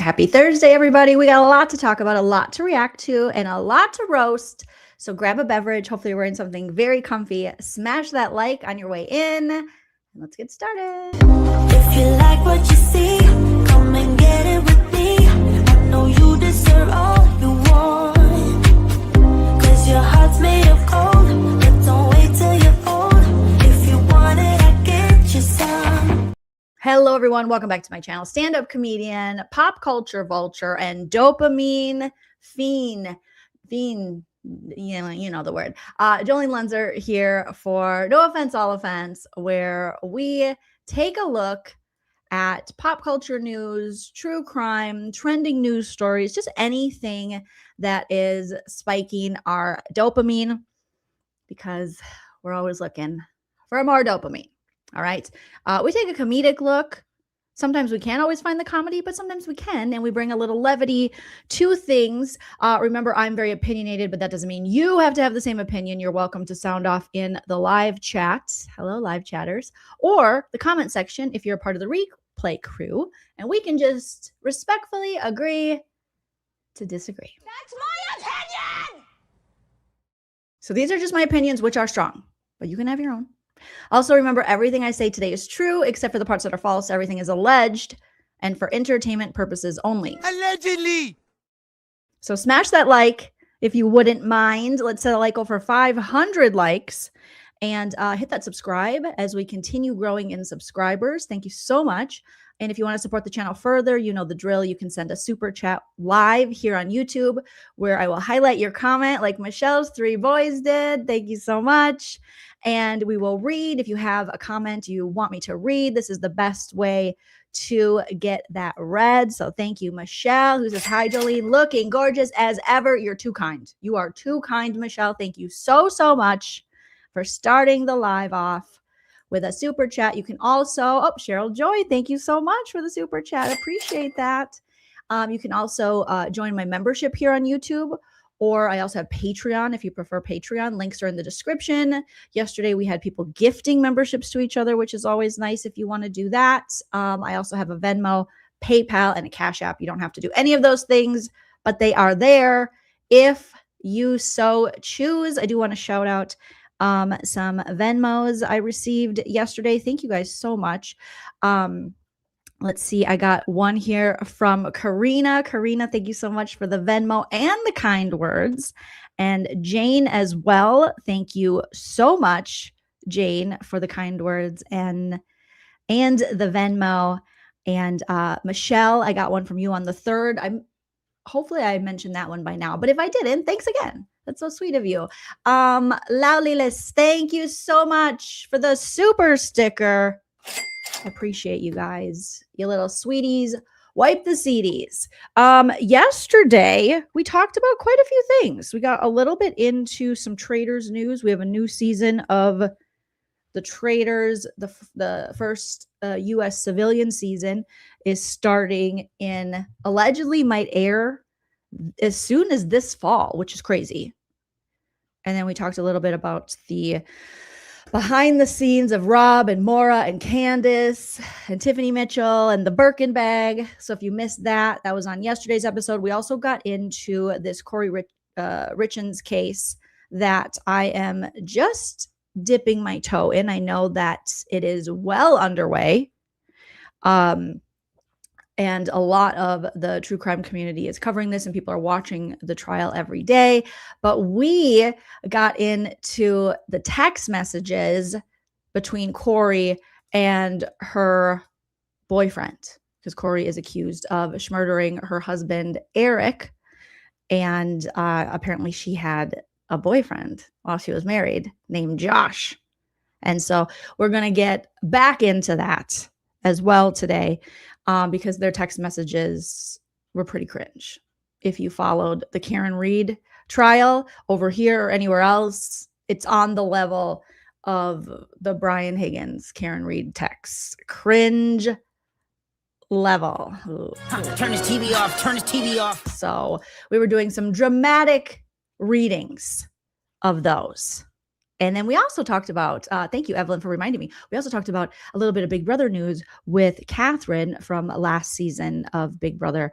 Happy Thursday, everybody. We got a lot to talk about, a lot to react to, and a lot to roast. So grab a beverage. Hopefully you're wearing something very comfy. Smash that like on your way in. And let's get started. If you like what you see, come and get it with me. I know you deserve all you want. 'Cause your heart's made of gold. But don't wait till you're old. If you want it, I get you some. Hello, everyone. Welcome back to my channel. Stand-up comedian, pop culture vulture, and dopamine fiend. You know the word. Joleen Lunzer here for No Offense, All Offense, where we take a look at pop culture news, true crime, trending news stories, just anything that is spiking our dopamine, because we're always looking for more dopamine. All right. We take a comedic look. Sometimes we can't always find the comedy, but sometimes we can, and we bring a little levity to things. Remember, I'm very opinionated, but that doesn't mean you have to have the same opinion. You're welcome to sound off in the live chat. Hello, live chatters, or the comment section if you're a part of the replay crew, and we can just respectfully agree to disagree. That's my opinion! So these are just my opinions, which are strong, but you can have your own. Also, remember, everything I say today is true, except for the parts that are false. Everything is alleged and for entertainment purposes only. Allegedly. So smash that like if you wouldn't mind. Let's set a like goal for 500 likes, and hit that subscribe as we continue growing in subscribers. Thank you so much. And if you want to support the channel further, you know the drill. You can send a super chat live here on YouTube, where I will highlight your comment like Michelle's 3 boys did. Thank you so much. And we will read if you have a comment you want me to read. This is the best way to get that read. So thank you, Michelle, who says, hi, Joleen, looking gorgeous as ever. You're too kind. You are too kind, Michelle. Thank you so, so much for starting the live off with a super chat. You can also, Cheryl Joy, thank you so much for the super chat. Appreciate that. You can also join my membership here on YouTube, or I also have Patreon if you prefer Patreon. Links are in the description. Yesterday, we had people gifting memberships to each other, which is always nice if you want to do that. I also have a Venmo, PayPal, and a Cash App. You don't have to do any of those things, but they are there if you so choose. I do want to shout out some Venmos I received yesterday. Thank you guys so much. Let's see. I got one here from Karina. Karina, thank you so much for the Venmo and the kind words. And Jane as well. Thank you so much, Jane, for the kind words and the Venmo. And Michelle, I got one from you on the 3rd. Hopefully I mentioned that one by now, but if I didn't, thanks again. That's so sweet of you. Lowlyless, thank you so much for the super sticker. I appreciate you guys. You little sweeties. Wipe the CDs. Yesterday, we talked about quite a few things. We got a little bit into some Traitors news. We have a new season of the Traitors. The first U.S. civilian season is starting in, allegedly might air as soon as this fall, which is crazy. And then we talked a little bit about the behind the scenes of Rob and Maura and Candace and Tiffany Mitchell and the Birkin bag. So if you missed that, that was on yesterday's episode. We also got into this Kouri Richins case that I am just dipping my toe in. I know that it is well underway. And a lot of the true crime community is covering this, and people are watching the trial every day. But we got into the text messages between Kouri and her boyfriend, because Kouri is accused of murdering her husband, Eric. And apparently she had a boyfriend while she was married named Josh. And so we're going to get back into that as well today. Because their text messages were pretty cringe. If you followed the Karen Reed trial over here or anywhere else, it's on the level of the Brian Higgins, Karen Reed texts. Cringe level. Turn his TV off. Turn his TV off. So we were doing some dramatic readings of those. And then we also talked about, thank you, Evelyn, for reminding me. We also talked about a little bit of Big Brother news with Catherine from last season of Big Brother,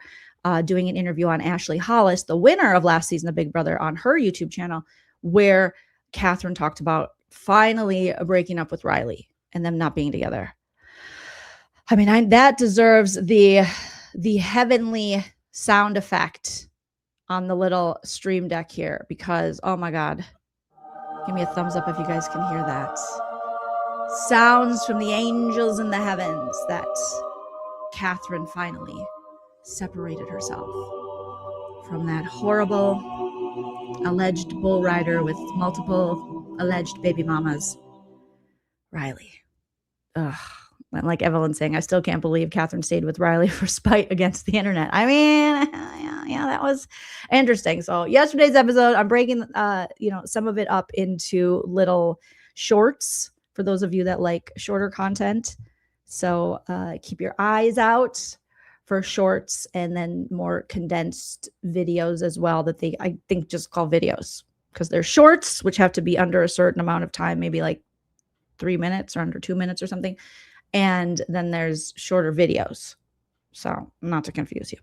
doing an interview on Ashley Hollis, the winner of last season of Big Brother, on her YouTube channel, where Catherine talked about finally breaking up with Riley and them not being together. I mean, that deserves the heavenly sound effect on the little stream deck here, because, oh my God. Give me a thumbs up if you guys can hear that. Sounds from the angels in the heavens that Catherine finally separated herself from that horrible alleged bull rider with multiple alleged baby mamas, Riley. Ugh. Like Evelyn saying, I still can't believe Catherine stayed with Riley for spite against the internet. I mean, yeah, that was interesting. So yesterday's episode, I'm breaking, some of it up into little shorts for those of you that like shorter content. So keep your eyes out for shorts, and then more condensed videos as well that I think just call videos, because they're shorts, which have to be under a certain amount of time, maybe like 3 minutes or under 2 minutes or something. And then there's shorter videos. So not to confuse you.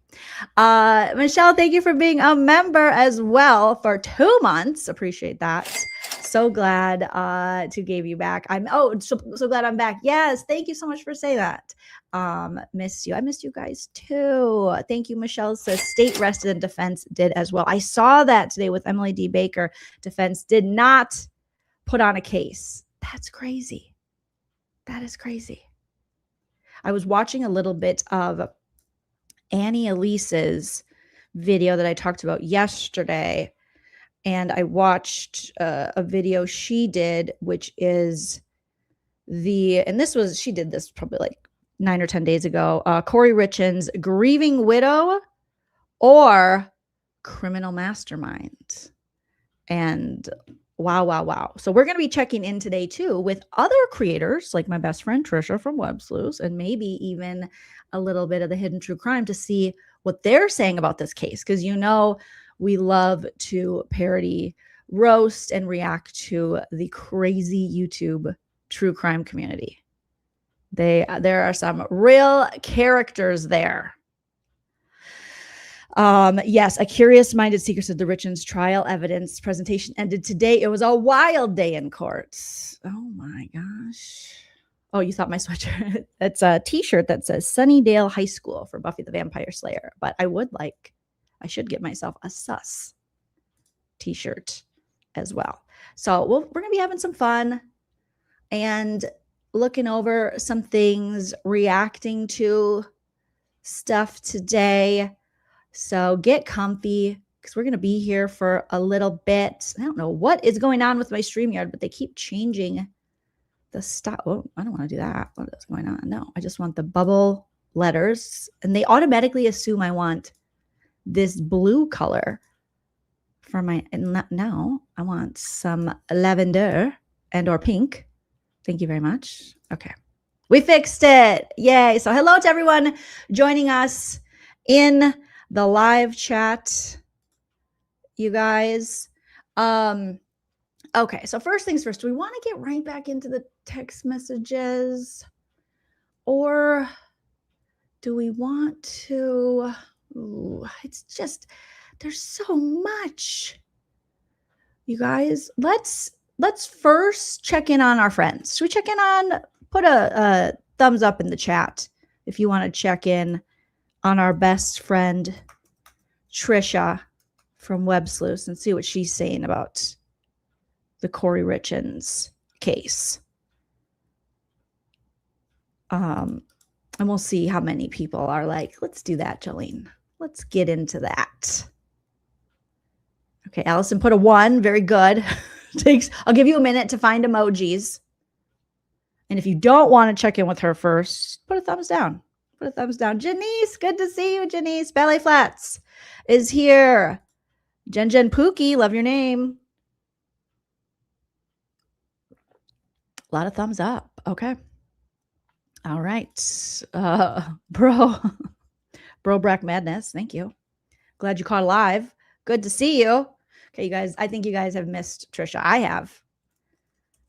Michelle, thank you for being a member as well for 2 months. Appreciate that. So glad to give you back. So glad I'm back. Yes, thank you so much for saying that. Missed you. I missed you guys too. Thank you, Michelle. Says state rested and defense did as well. I saw that today with Emily D. Baker. Defense did not put on a case. That's crazy. That is crazy. I was watching a little bit of Annie Elise's video that I talked about yesterday, and I watched a video she did, which is she did this probably like 9 or 10 days ago, Kouri Richins, grieving widow or criminal mastermind. And wow. So we're going to be checking in today too with other creators like my best friend Tricia from Web Sleuths, and maybe even a little bit of the hidden true crime to see what they're saying about this case. Because we love to parody, roast, and react to the crazy YouTube true crime community. There are some real characters there. Yes, a curious-minded seeker said the Richins trial evidence presentation ended today. It was a wild day in court. Oh my gosh. Oh, you thought my sweatshirt? It's a t-shirt that says Sunnydale High School for Buffy the Vampire Slayer. But I should get myself a sus t-shirt as well. So we're going to be having some fun and looking over some things, reacting to stuff today. So get comfy, because we're going to be here for a little bit. I don't know what is going on with my StreamYard, but they keep changing the stuff. Oh, I don't want to do that. What is going on? No, I just want the bubble letters. And they automatically assume I want this blue color for my, and now I want some lavender and or pink. Thank you very much. Okay. We fixed it. Yay. So hello to everyone joining us in the live chat, you guys. Okay, so first things first, do we want to get right back into the text messages, or do we want to? It's just, there's so much, you guys. Let's first check in on our friends. Should we check in on? Put a thumbs up in the chat if you want to check in on our best friend Tricia from Web Sleuths and see what she's saying about the Kouri Richins case. And we'll see how many people are like, let's do that, Jolene. Let's get into that. Okay, Allison put a 1. Very good. I'll give you a minute to find emojis. And if you don't want to check in with her first, put a thumbs down. Put a thumbs down. Janice, good to see you, Janice. Ballet Flats is here. Jen Pookie, love your name. A lot of thumbs up. Okay. All right. Bro Brack Madness, thank you. Glad you caught alive. Good to see you. Okay, you guys, I think you guys have missed Tricia. I have.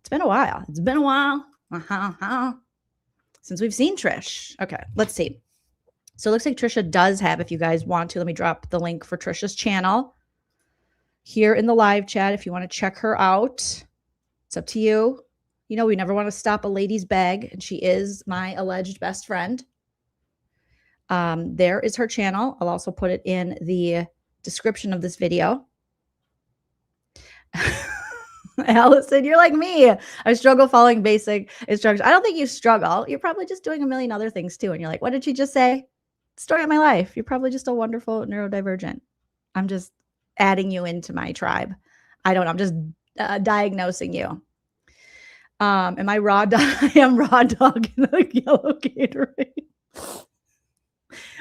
It's been a while. It's been a while. Since we've seen Trish. Okay, let's see. So it looks like Tricia does have, if you guys want to, let me drop the link for Tricia's channel here in the live chat if you want to check her out. It's up to you. You know, we never want to stop a lady's bag, and she is my alleged best friend. There is her channel. I'll also put it in the description of this video. Allison, you're like me. I struggle following basic instructions. I don't think you struggle. You're probably just doing a million other things too. And you're like, what did she just say? Story of my life. You're probably just a wonderful neurodivergent. I'm just adding you into my tribe. I don't know. I'm just diagnosing you. Am I raw dog? I am raw dog in a yellow Gatorade.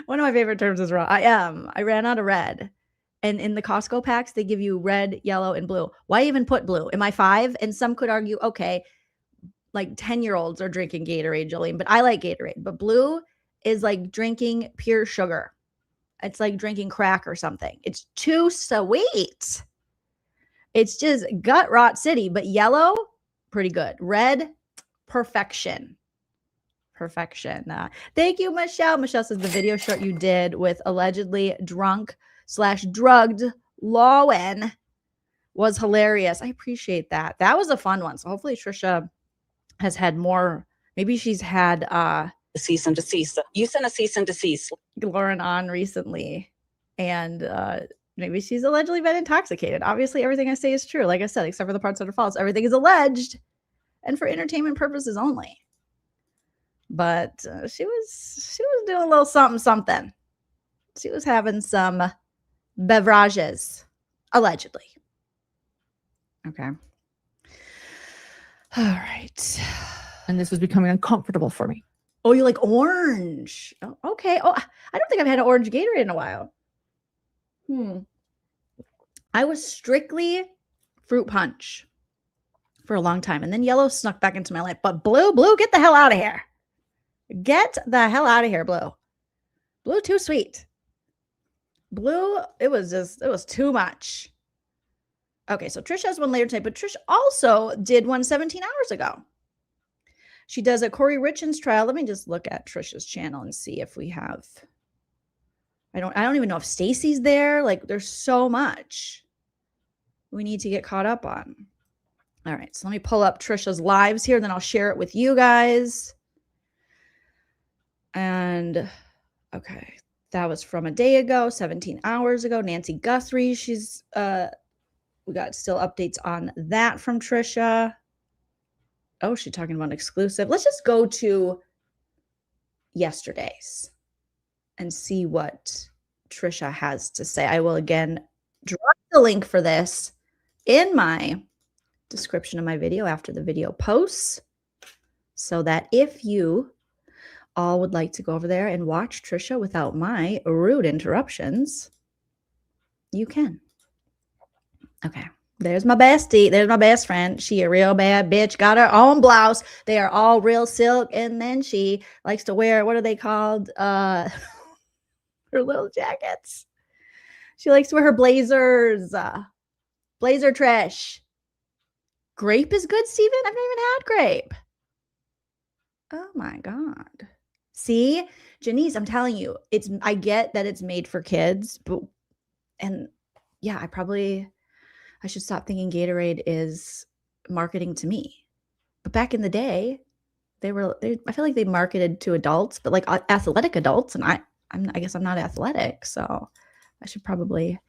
One of my favorite terms is raw. I am. I ran out of red. And in the Costco packs, they give you red, yellow, and blue. Why even put blue? Am I 5? And some could argue, okay, like 10-year-olds are drinking Gatorade, Jolene, but I like Gatorade. But blue is like drinking pure sugar. It's like drinking crack or something. It's too sweet. It's just gut rot city. But yellow, pretty good. Red, perfection. Perfection. Thank you, Michelle. Michelle says the video short you did with allegedly drunk/drugged Lowen was hilarious. I appreciate that. That was a fun one. So hopefully Tricia has had more. Maybe she's had cease and desist. You sent a cease and desist. Lauren on recently, and maybe she's allegedly been intoxicated. Obviously, everything I say is true. Like I said, except for the parts that are false. Everything is alleged and for entertainment purposes only. But she was doing a little something. She was having some beverages, allegedly. Okay. All right. And this was becoming uncomfortable for me. Oh, you like orange? Oh, okay. Oh, I don't think I've had an orange Gatorade in a while. I was strictly fruit punch for a long time. And then yellow snuck back into my life. But blue, get the hell out of here. Get the hell out of here, blue. Blue, too sweet. Blue, it was too much. Okay, so Trish has one later today, but Trish also did one 17 hours ago. She does a Kouri Richins trial. Let me just look at Trisha's channel and see if we have. I don't even know if Stacy's there. Like, there's so much we need to get caught up on. All right, so let me pull up Trisha's lives here, then I'll share it with you guys. And okay, that was from a day ago, 17 hours ago. Nancy Guthrie, she's we got still updates on that from Tricia. Oh, she's talking about exclusive. Let's just go to yesterday's and see what Tricia has to say. I will again drop the link for this in my description of my video after the video posts, so that if you all would like to go over there and watch Tricia without my rude interruptions, you can. Okay. There's my bestie. There's my best friend. She a real bad bitch. Got her own blouse. They are all real silk. And then she likes to wear, what are they called? Her little jackets. She likes to wear her blazers. Blazer Trish. Grape is good, Steven? I've never even had grape. Oh my God. See, Janice, I'm telling you, I get that it's made for kids, and yeah, I should stop thinking Gatorade is marketing to me. But back in the day, I feel like they marketed to adults, but like athletic adults, and I guess I'm not athletic, so I should probably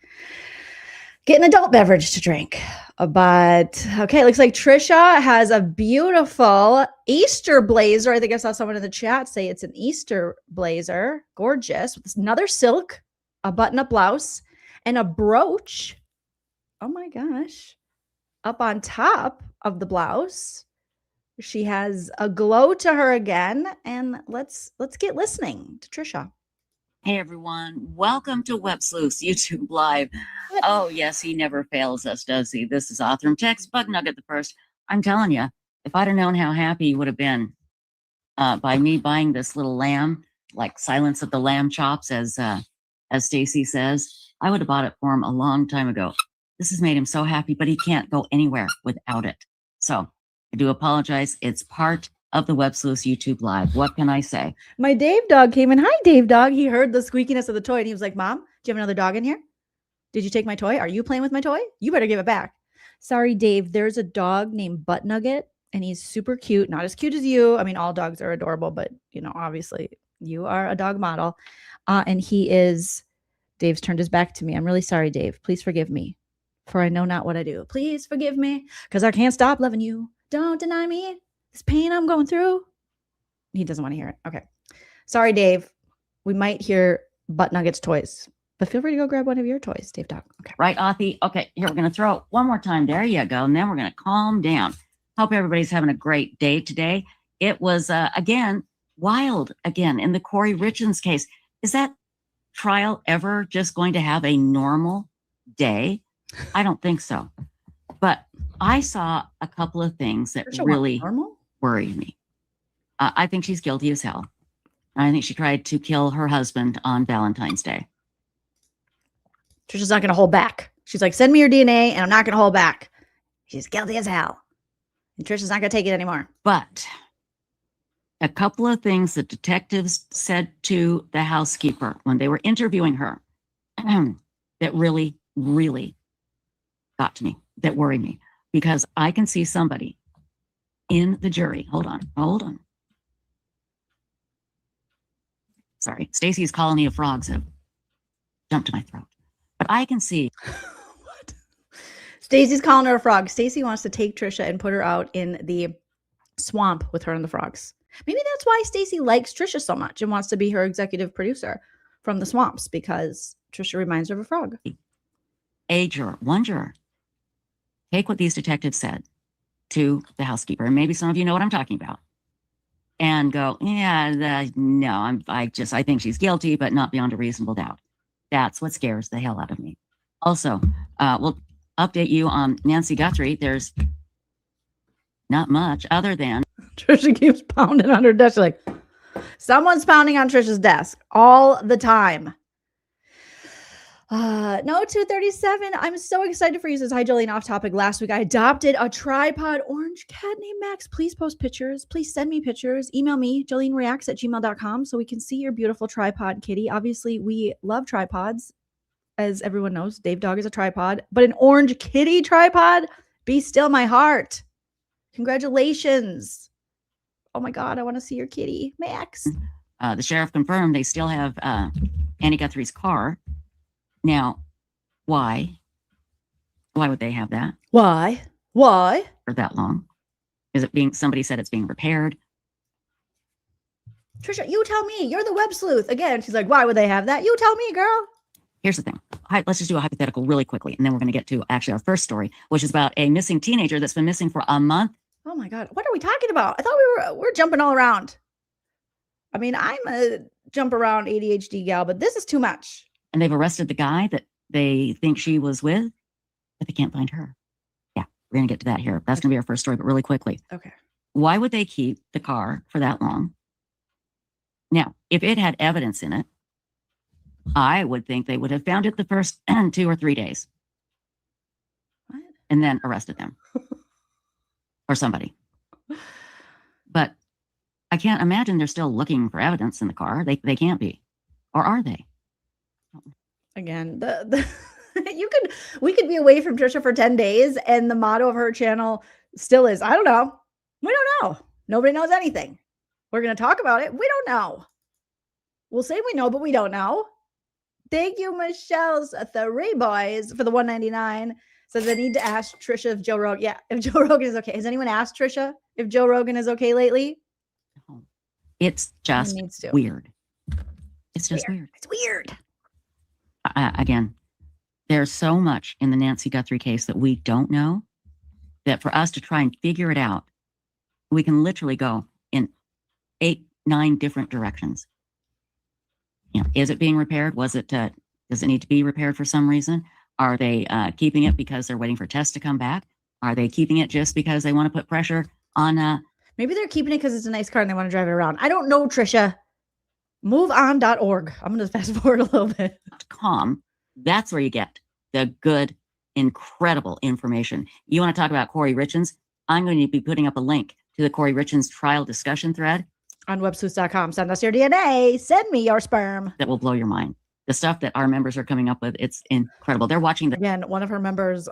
get an adult beverage to drink. But okay, it looks like Tricia has a beautiful Easter blazer. I think I saw someone in the chat say it's an Easter blazer. Gorgeous. With another silk, a button-up blouse, and a brooch. Oh my gosh. Up on top of the blouse. She has a glow to her again. And let's get listening to Tricia. Hey everyone, welcome to Web Sleuths YouTube Live. Oh yes, he never fails us, does he? This is Othram. Text Bug Nugget the first. I'm telling you, if I'd have known how happy he would have been by me buying this little lamb, like Silence of the Lamb chops, as Stacy says, I would have bought it for him a long time ago. This has made him so happy, but he can't go anywhere without it. So I do apologize. It's part of the Web Sleuths YouTube Live. What can I say? My Dave dog came in. Hi, Dave dog. He heard the squeakiness of the toy and he was like, Mom, do you have another dog in here? Did you take my toy? Are you playing with my toy? You better give it back. Sorry, Dave. There's a dog named Butt Nugget and he's super cute. Not as cute as you. I mean, all dogs are adorable, but you know, obviously you are a dog model. And Dave's turned his back to me. I'm really sorry, Dave. Please forgive me, for I know not what I do. Please forgive me, because I can't stop loving you. Don't deny me this pain I'm going through. He doesn't want to hear it. Okay. Sorry, Dave. We might hear Butt Nugget's toys, but feel free to go grab one of your toys, Dave Dog. Okay. Right, Authy? Okay, here, we're going to throw it one more time. There you go. And then we're going to calm down. Hope everybody's having a great day today. It was, again, wild again in the Kouri Richins case. Is that trial ever just going to have a normal day? I don't think so. But I saw a couple of things that really worry me. I think she's guilty as hell. I think she tried to kill her husband on Valentine's Day. Tricia's not going to hold back. She's like, send me your DNA and I'm not going to hold back. She's guilty as hell. And Tricia's not going to take it anymore. But a couple of things that detectives said to the housekeeper when they were interviewing her that really, really got to me, that worried me, because I can see somebody in the jury. Hold on. Sorry, Stacy's colony of frogs have jumped to my throat. But I can see. What? Stacy's calling her a frog. Stacy wants to take Tricia and put her out in the swamp with her and the frogs. Maybe that's why Stacy likes Tricia so much and wants to be her executive producer from the swamps, because Tricia reminds her of a frog. One juror. Take what these detectives said to the housekeeper, and maybe some of you know what I'm talking about, and go, yeah, no, I think she's guilty, but not beyond a reasonable doubt. That's what scares the hell out of me. Also, we'll update you on Nancy Guthrie. There's not much other than Tricia keeps pounding on her desk. Like, someone's pounding on Tricia's desk all the time. No, 237. I'm so excited for you. Says, hi, Jolene. Off topic. Last week, I adopted a tripod orange cat named Max. Please post pictures. Please send me pictures. Email me, joleenreacts@gmail.com, so we can see your beautiful tripod kitty. Obviously, we love tripods. As everyone knows, Dave Dog is a tripod, but an orange kitty tripod? Be still my heart. Congratulations. Oh my God, I want to see your kitty, Max. The sheriff confirmed they still have Annie Guthrie's car. Now, why? Why would they have that? Why? For that long? Is it being, somebody said it's being repaired? Tricia, you tell me. You're the web sleuth. Again, she's like, why would they have that? You tell me, girl. Here's the thing. Let's just do a hypothetical really quickly, and then we're going to get to actually our first story, which is about a missing teenager that's been missing for a month. Oh my God. What are we talking about? I thought we're jumping all around. I mean, I'm a jump around ADHD gal, but this is too much. And they've arrested the guy that they think she was with, but they can't find her. Yeah, we're going to get to that here. That's going to be our first story, but really quickly. Okay. Why would they keep the car for that long? Now, if it had evidence in it, I would think they would have found it the first 2 or 3 days. What? And then arrested them. Or somebody. But I can't imagine they're still looking for evidence in the car. They can't be. Or are they? Again, we could be away from Tricia for 10 days and the motto of her channel still is, I don't know. We don't know. Nobody knows anything. We're going to talk about it. We don't know. We'll say we know, but we don't know. Thank you, Michelle's 3 boys for the $1.99. Says I need to ask Tricia if Joe Rogan. Yeah, if Joe Rogan is okay. Has anyone asked Tricia if Joe Rogan is okay lately? It's just weird. It's just weird. It's weird. Again, there's so much in the Nancy Guthrie case that we don't know, that for us to try and figure it out, we can literally go in 8, 9 different directions. You know, is it being repaired? Does it need to be repaired for some reason? Are they keeping it because they're waiting for tests to come back? Are they keeping it just because they want to put pressure on? Maybe they're keeping it because it's a nice car and they want to drive it around. I don't know, Tricia. MoveOn.org. I'm going to fast forward a little bit. That's where you get the good, incredible information. You want to talk about Kouri Richins? I'm going to be putting up a link to the Kouri Richins Trial discussion thread On websleuths.com. Send us your DNA. Send me your sperm. that will blow your mind. The stuff that our members are coming up with, it's incredible. They're watching the Again, one of her members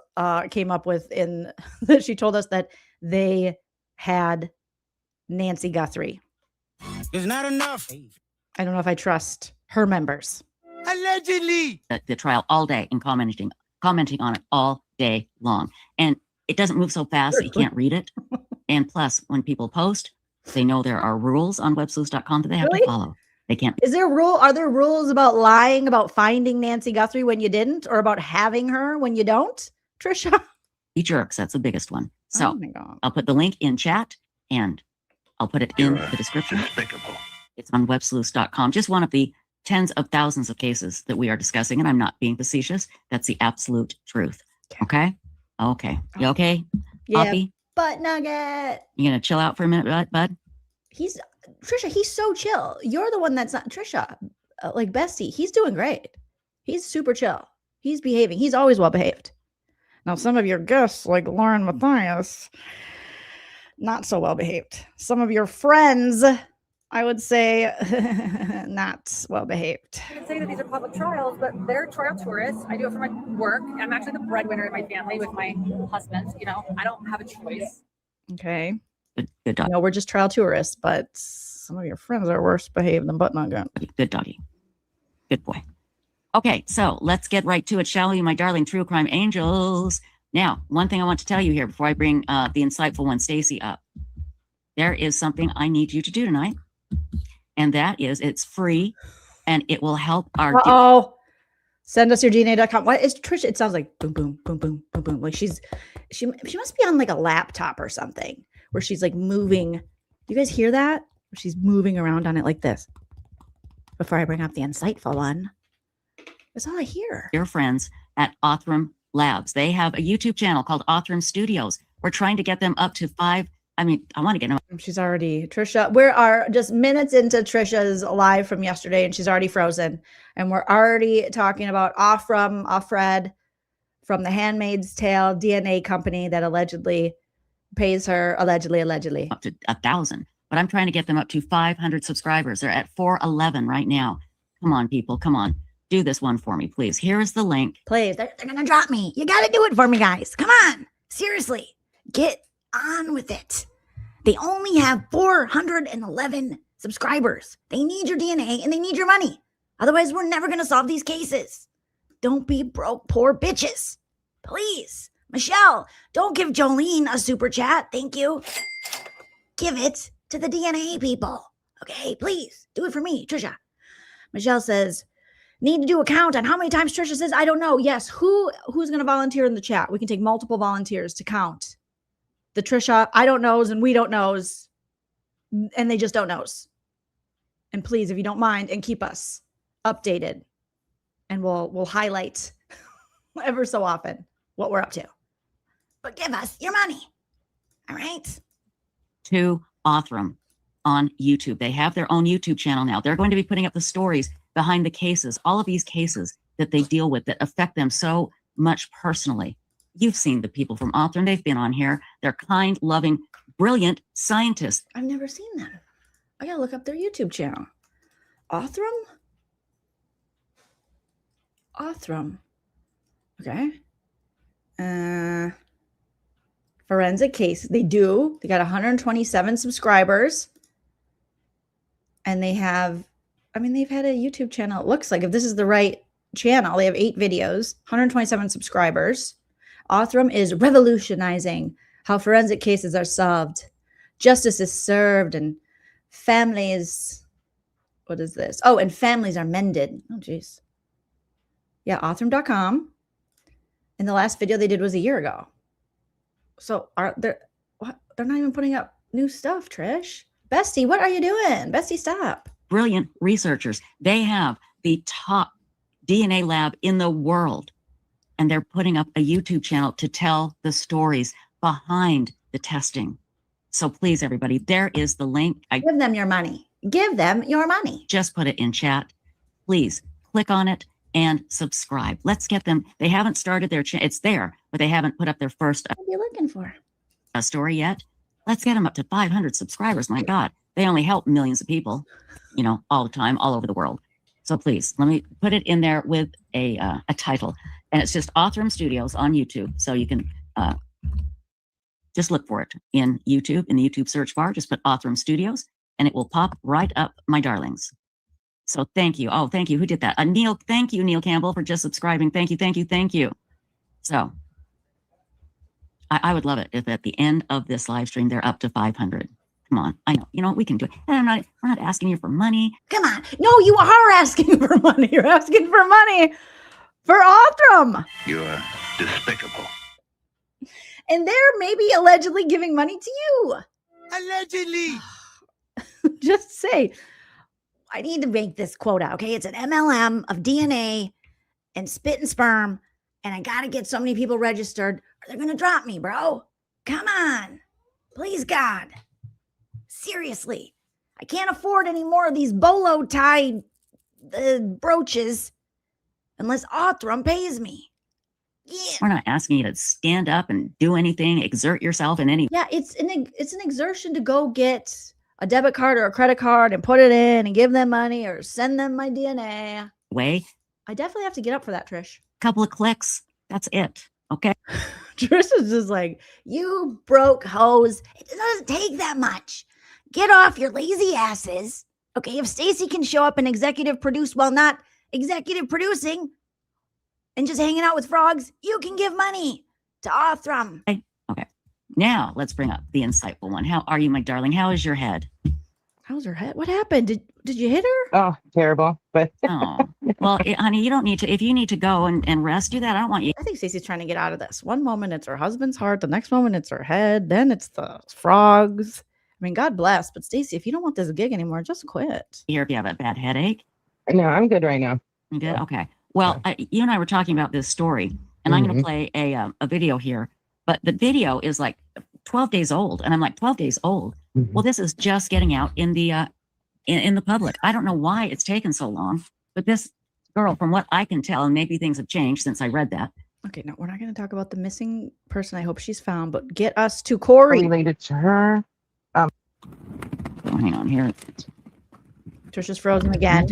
came up with in that she told us that they had Nancy Guthrie. It's not enough. I don't know if I trust her members. Allegedly. the trial all day and commenting on it all day long. And it doesn't move so fast that you can't read it. And plus, when people post, they know there are rules on websleuths.com that they have Really? to follow. They can't. Is there are there rules about lying about finding Nancy Guthrie when you didn't, or about having her when you don't, Tricia? Be jerks. That's the biggest one. So Oh my God. I'll put the link in chat and I'll put it in the description. It's on websleuths.com. Just one of the tens of thousands of cases that we are discussing. And I'm not being facetious. That's the absolute truth. Okay. Okay. You okay? Yeah. Poppy? Butt nugget. You gonna chill out for a minute, bud? Trisha, he's so chill. You're the one that's not Trisha. Like Bestie, he's doing great. He's super chill. He's behaving. He's always well behaved. Now, some of your guests, like Lauren Matthias, not so well behaved. Some of your friends, I would say, not well behaved. You can say that these are public trials, but they're trial tourists. I do it for my work. I'm actually the breadwinner in my family with my husband. You know, I don't have a choice. Okay. Good dog. No, we're just trial tourists, but some of your friends are worse behaved than butt nugget. Good doggy. Good boy. Okay, so let's get right to it, shall we, my darling true crime angels? Now, one thing I want to tell you here before I bring the insightful one, Stacy, up. There is something I need you to do tonight, and that is it's free, and it will help our... Uh-oh. Send us your DNA.com. What is Tricia? It sounds like boom, boom, boom, boom, boom, boom. Like she must be on like a laptop or something where she's like moving. Do you guys hear that? She's moving around on it like this. Before I bring up the insightful one. That's all I hear. Dear friends at Othram Labs. They have a YouTube channel called Othram Studios. We're trying to get them up to 5. I mean, I want to get them. She's already, Tricia, we are just minutes into Tricia's live from yesterday and she's already frozen. And we're already talking about Offred from the Handmaid's Tale DNA company that allegedly pays her, allegedly. Up to 1,000. But I'm trying to get them up to 500 subscribers. They're at 411 right now. Come on, people. Come on. Do this one for me, please. Here is the link. Please, they're going to drop me. You got to do it for me, guys. Come on. Seriously. Get on with it. They only have 411 subscribers. They need your DNA and they need your money. Otherwise, we're never going to solve these cases. Don't be broke, poor bitches. Please. Michelle, don't give Joleen a super chat. Thank you. Give it to the DNA people. Okay, please. Do it for me, Tricia. Michelle says, need to do a count on how many times Tricia says, I don't know. Yes, who's going to volunteer in the chat? We can take multiple volunteers to count the Tricia I don't knows and we don't knows, and they just don't knows. And please, if you don't mind, and keep us updated, and we'll highlight ever so often what we're up to. But give us your money. All right. To Othram on YouTube. They have their own YouTube channel now. They're going to be putting up the stories behind the cases, all of these cases that they deal with that affect them so much personally. You've seen the people from Othram. They've been on here. They're kind, loving, brilliant scientists. I've never seen them. I gotta look up their YouTube channel. Othram? Othram. Okay. Forensic case. They got 127 subscribers. And they have, they've had a YouTube channel. It looks like, if this is the right channel, they have 8 videos, 127 subscribers. Othram is revolutionizing how forensic cases are solved. Justice is served and families, what is this? Oh, and families are mended. Oh, geez. Yeah, Othram.com. And the last video they did was a year ago. So they're not even putting up new stuff, Trish. Bestie, what are you doing? Bestie, stop. Brilliant researchers. They have the top DNA lab in the world. And they're putting up a YouTube channel to tell the stories behind the testing. So please, everybody, there is the link. Give them your money. Give them your money. Just put it in chat. Please click on it and subscribe. Let's get them. They haven't started their channel. It's there, but they haven't put up their first. What are you looking for? story yet? Let's get them up to 500 subscribers. My God, they only help millions of people, all the time, all over the world. So please, let me put it in there with a title. And it's just Othram Studios on YouTube. So you can just look for it in YouTube, in the YouTube search bar. Just put Othram Studios, and it will pop right up, my darlings. So thank you. Oh, thank you. Who did that? Neil. Thank you, Neil Campbell, for just subscribing. Thank you, thank you, thank you. So I would love it if at the end of this live stream, they're up to 500. Come on. I know. We can do it. And we're not asking you for money. Come on. No, you are asking for money. You're asking for money for Othram. You're despicable. And they're maybe allegedly giving money to you. Allegedly. Just say, I need to make this quota, okay? It's an MLM of DNA and spit and sperm, and I got to get so many people registered, or they're going to drop me, bro. Come on. Please, God. Seriously. I can't afford any more of these bolo tie brooches unless Othram pays me. Yeah. We're not asking you to stand up and do anything, exert yourself in any Yeah, it's an exertion to go get a debit card or a credit card and put it in and give them money or send them my DNA. way. I definitely have to get up for that, Trish. Couple of clicks. That's it. Okay. Trish is just like, you broke hose. It doesn't take that much. Get off your lazy asses. Okay, if Stacy can show up and executive produce while not executive producing and just hanging out with frogs, you can give money to Othram. Okay. Now let's bring up the insightful one. How are you, my darling? How is your head? How's her head? What happened? Did you hit her? Oh, terrible. But Oh, well, honey, you don't need to. If you need to go and rest, do that. I don't want you. I think Stacey's trying to get out of this. One moment it's her husband's heart, the next moment it's her head, then it's the frogs. I mean, God bless, but Stacy, if you don't want this gig anymore, just quit. Here, if you have a bad headache. no, I'm good right now. You good? Okay. Well, you and I were talking about this story, and I'm going to play a video here. But the video is like 12 days old, and I'm like, 12 days old. Well, this is just getting out in the in the public. I don't know why it's taken so long, but this girl, from what I can tell, and maybe things have changed since I read that. Okay, no, we're not going to talk about the missing person. I hope she's found, but get us to Kouri. Related to her. Oh, hang on here. Trisha's frozen again.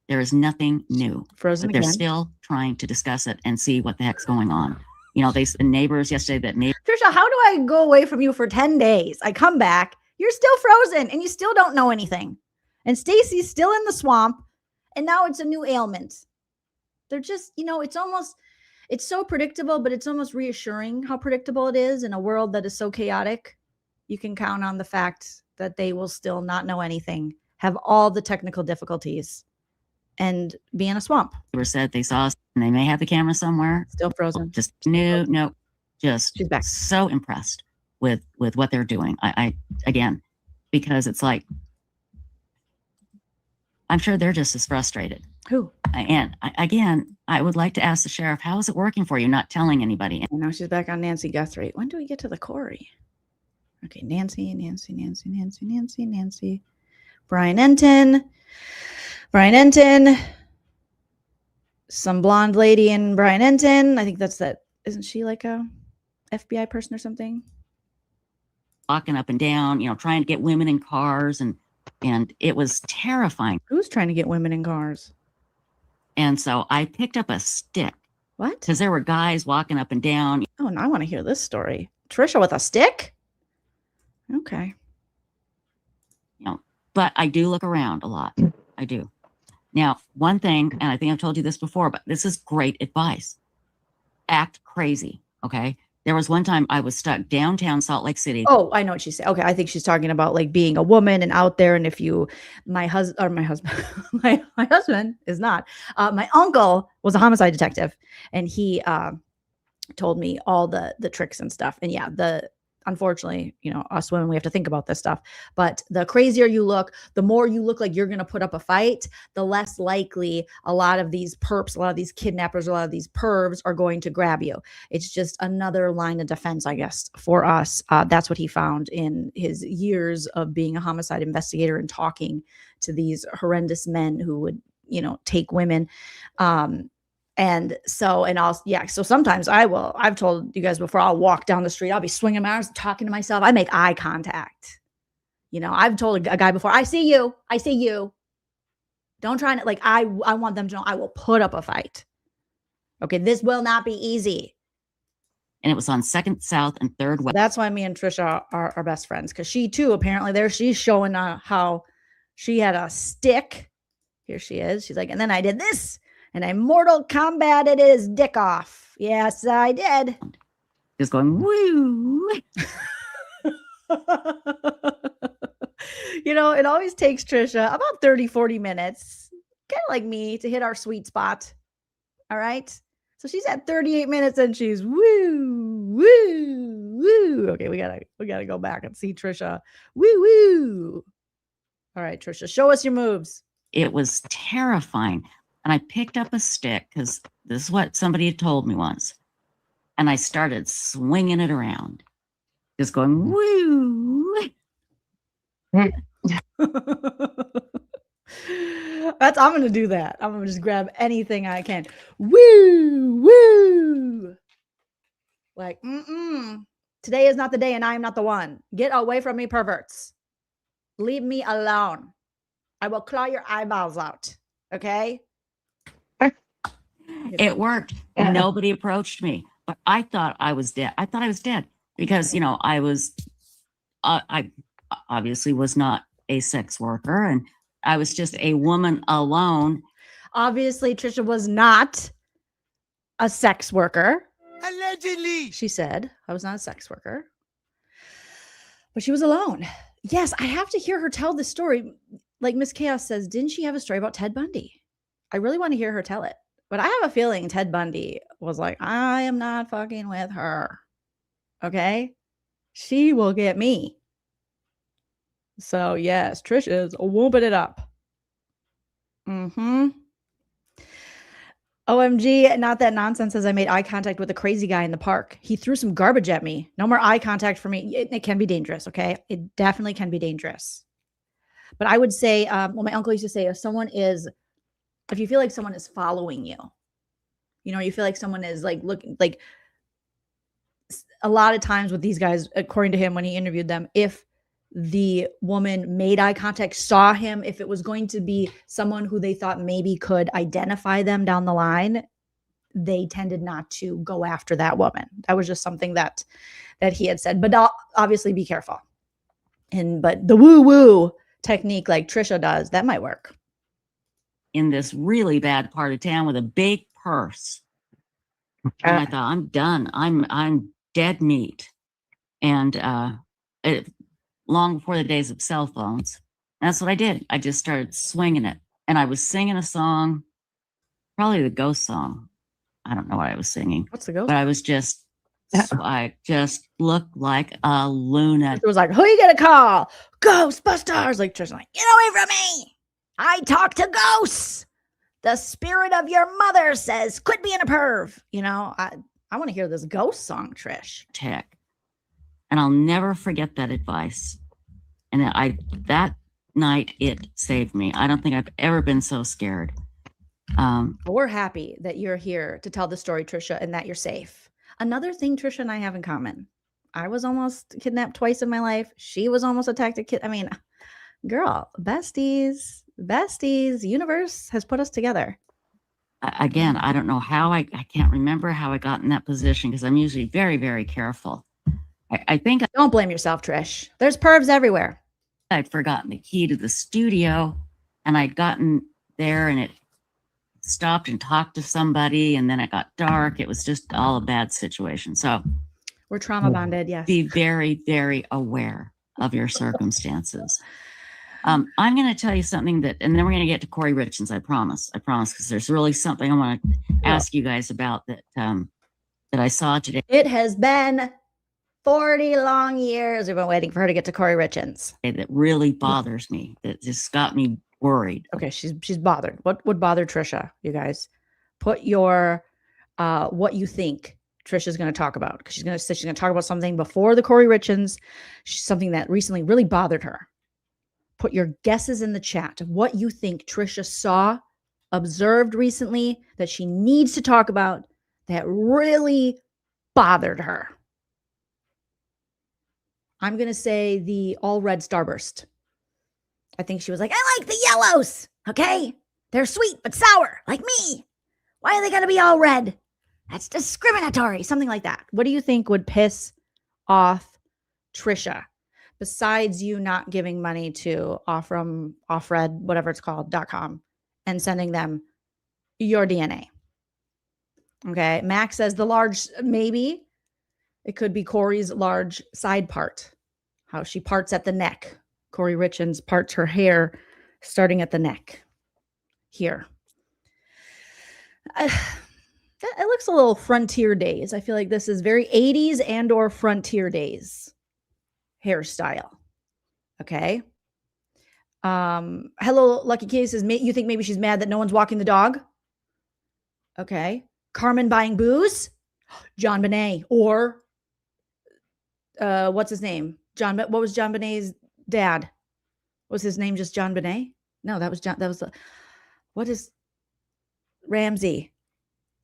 There is nothing new. Frozen But they're again. still trying to discuss it and see what the heck's going on. The neighbors yesterday, that neighbor Trisha, how do I go away from you for 10 days? I come back, you're still frozen, and you still don't know anything. And Stacy's still in the swamp, and now it's a new ailment. They're just, it's so predictable, but it's almost reassuring how predictable it is in a world that is so chaotic. You can count on the fact that they will still not know anything, have all the technical difficulties, and be in a swamp. said they saw us, and they may have the camera somewhere. Still frozen. Just no, just She's back. so impressed with what they're doing. I again, because it's like, I'm sure they're just as frustrated. Who? And I would like to ask the sheriff, how is it working for you not telling anybody? And now she's back on Nancy Guthrie. When do we get to the Kouri? Okay, Nancy. Brian Enton. Some blonde lady in Brian Enton. I think that's that. Isn't she like a FBI person or something? Walking up and down, trying to get women in cars, and it was terrifying. Who's trying to get women in cars? And so I picked up a stick What? because there were guys walking up and down. Oh, now I want to hear this story. Tricia with a stick? Okay. But I do look around a lot. I do. Now, one thing, and I think I've told you this before, but this is great advice. Act crazy, okay? There was one time I was stuck downtown Salt Lake City. Oh, I know what she said. Okay, I think she's talking about like being a woman and out there. And if my husband is not. My uncle was a homicide detective, and he told me all the tricks and stuff. And yeah, unfortunately, us women, we have to think about this stuff. But the crazier you look, the more you look like you're going to put up a fight, the less likely a lot of these perps, a lot of these kidnappers, a lot of these pervs are going to grab you. It's just another line of defense, I guess, for us. That's what he found in his years of being a homicide investigator and talking to these horrendous men who would, take women. And so, and I'll, yeah. So sometimes I've told you guys before, I'll walk down the street. I'll be swinging my arms, talking to myself. I make eye contact. I've told a guy before, I see you. I see you. Don't try to, like, I want them to know I will put up a fight. Okay. This will not be easy. And it was on 2nd South and 3rd West. That's why me and Tricia are best friends. Cause she too, apparently she's showing how she had a stick. Here she is. She's like, and then I did this and I Mortal Kombated his dick off. Yes, I did. Just going, woo. It always takes Tricia about 30, 40 minutes, kind of like me, to hit our sweet spot. All right. So she's at 38 minutes and she's woo, woo, woo. Okay, we gotta go back and see Tricia. Woo, woo. All right, Tricia, show us your moves. It was terrifying. And I picked up a stick because this is what somebody had told me once. And I started swinging it around, just going, woo. I'm going to do that. I'm going to just grab anything I can. Woo, woo. Like, today is not the day and I am not the one. Get away from me, perverts. Leave me alone. I will claw your eyeballs out. Okay? It worked. Nobody approached me, but I thought I was dead. I thought I was dead because, I obviously was not a sex worker and I was just a woman alone. Obviously, Tricia was not a sex worker. Allegedly. She said, I was not a sex worker. But she was alone. Yes, I have to hear her tell the story. Like Miss Chaos says, didn't she have a story about Ted Bundy? I really want to hear her tell it. But I have a feeling Ted Bundy was like, I am not fucking with her. Okay? She will get me. So yes, Trish is whooping it up. OMG, not that nonsense as I made eye contact with a crazy guy in the park. He threw some garbage at me. No more eye contact for me. It can be dangerous, okay? It definitely can be dangerous. But I would say, my uncle used to say, if you feel like someone is following you, you feel like someone is like looking, like a lot of times with these guys, according to him, when he interviewed them, if the woman made eye contact, saw him, if it was going to be someone who they thought maybe could identify them down the line, they tended not to go after that woman. That was just something that he had said. But obviously be careful. But the woo-woo technique like Tricia does, that might work. In this really bad part of town with a big purse. And I thought, I'm done. I'm dead meat. And long before the days of cell phones, that's what I did. I just started swinging it. And I was singing a song, probably the ghost song. I don't know what I was singing. What's the ghost? But I was just, I just looked like a lunatic. It was like, who you gonna call? Ghostbusters. Like Tricia, like, get away from me. I talk to ghosts. The spirit of your mother says, quit being a perv. I want to hear this ghost song, Trish. Tech. And I'll never forget that advice. And that night, it saved me. I don't think I've ever been so scared. We're happy that you're here to tell the story, Tricia, and that you're safe. Another thing Tricia and I have in common. I was almost kidnapped twice in my life. She was almost attacked. Girl, besties. Universe has put us together. Again, I don't know how I can't remember how I got in that position because I'm usually very, very careful. I think don't blame yourself, Trish. There's pervs everywhere. I'd forgotten the key to the studio and I'd gotten there and it stopped and talked to somebody and then it got dark. It was just all a bad situation. So we're trauma bonded. Yes. Be very, very aware of your circumstances. I'm going to tell you something and then we're going to get to Kouri Richins. I promise, because there's really something I want to ask you guys about that I saw today. It has been 40 long years we've been waiting for her to get to Kouri Richins. That really bothers me. That just got me worried. Okay, she's bothered. What would bother Tricia, you guys? Put your what you think Tricia's going to talk about. Because she's going to talk about something before the Kouri Richins, something that recently really bothered her. Put your guesses in the chat of what you think Tricia saw observed recently that she needs to talk about that really bothered her? I'm going to say the all red starburst. I think she was like, I like the yellows. Okay. They're sweet, but sour, like me. Why are they going to be all red? That's discriminatory. Something like that. What do you think would piss off Tricia besides you not giving money to Othram, Offred, whatever it's called, .com and sending them your DNA? Okay. Max says the large, maybe it could be Kouri's large side part, how she parts at the neck. Kouri Richins parts her hair starting at the neck here. It looks a little Frontier Days. I feel like this is very 80s and or Frontier Days hairstyle. Okay. Hello, Lucky Kitty says, you think maybe she's mad that no one's walking the dog? Okay. Carmen buying booze? John Bonet. Or what's his name? What was John Bonet's dad? Was his name just John Bonet? No, that was John. That was what is Ramsey?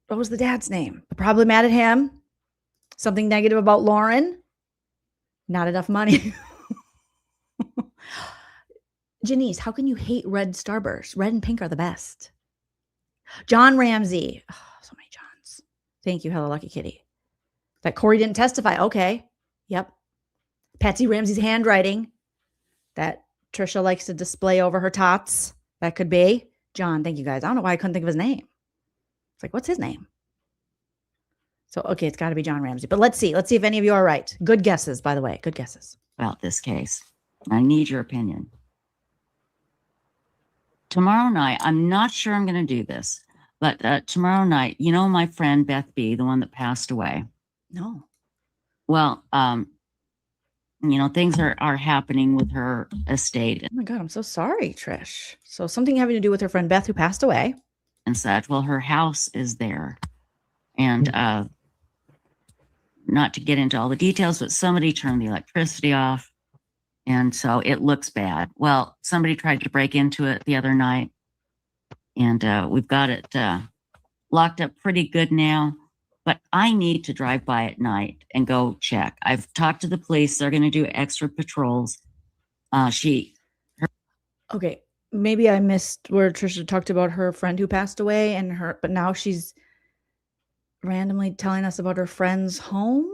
What was the dad's name? Probably mad at him. Something negative about Lauren. Not enough money. Janice, how can you hate red starburst? Red and pink are the best. John Ramsey. Oh, so many Johns. Thank you, Hello Lucky Kitty. That Kouri didn't testify. Okay. Yep. Patsy Ramsey's handwriting that Tricia likes to display over her tots. That could be. John, thank you guys. I don't know why I couldn't think of his name. It's like, what's his name? So, okay, it's got to be John Ramsey. But let's see. Let's see if any of you are right. Good guesses, by the way. Good guesses. About this case. I need your opinion. Tomorrow night, I'm not sure I'm going to do this, but tomorrow night, you know my friend Beth B., the one that passed away? No. Well, things are happening with her estate. Oh my God, I'm so sorry, Trish. So something having to do with her friend Beth who passed away. And such. Well, her house is there. And not to get into all the details, but somebody turned the electricity off. And so it looks bad. Well, somebody tried to break into it the other night. And we've got it locked up pretty good now. But I need to drive by at night and go check. I've talked to the police. They're going to do extra patrols. Okay. Maybe I missed where Tricia talked about her friend who passed away but now she's randomly telling us about her friend's home.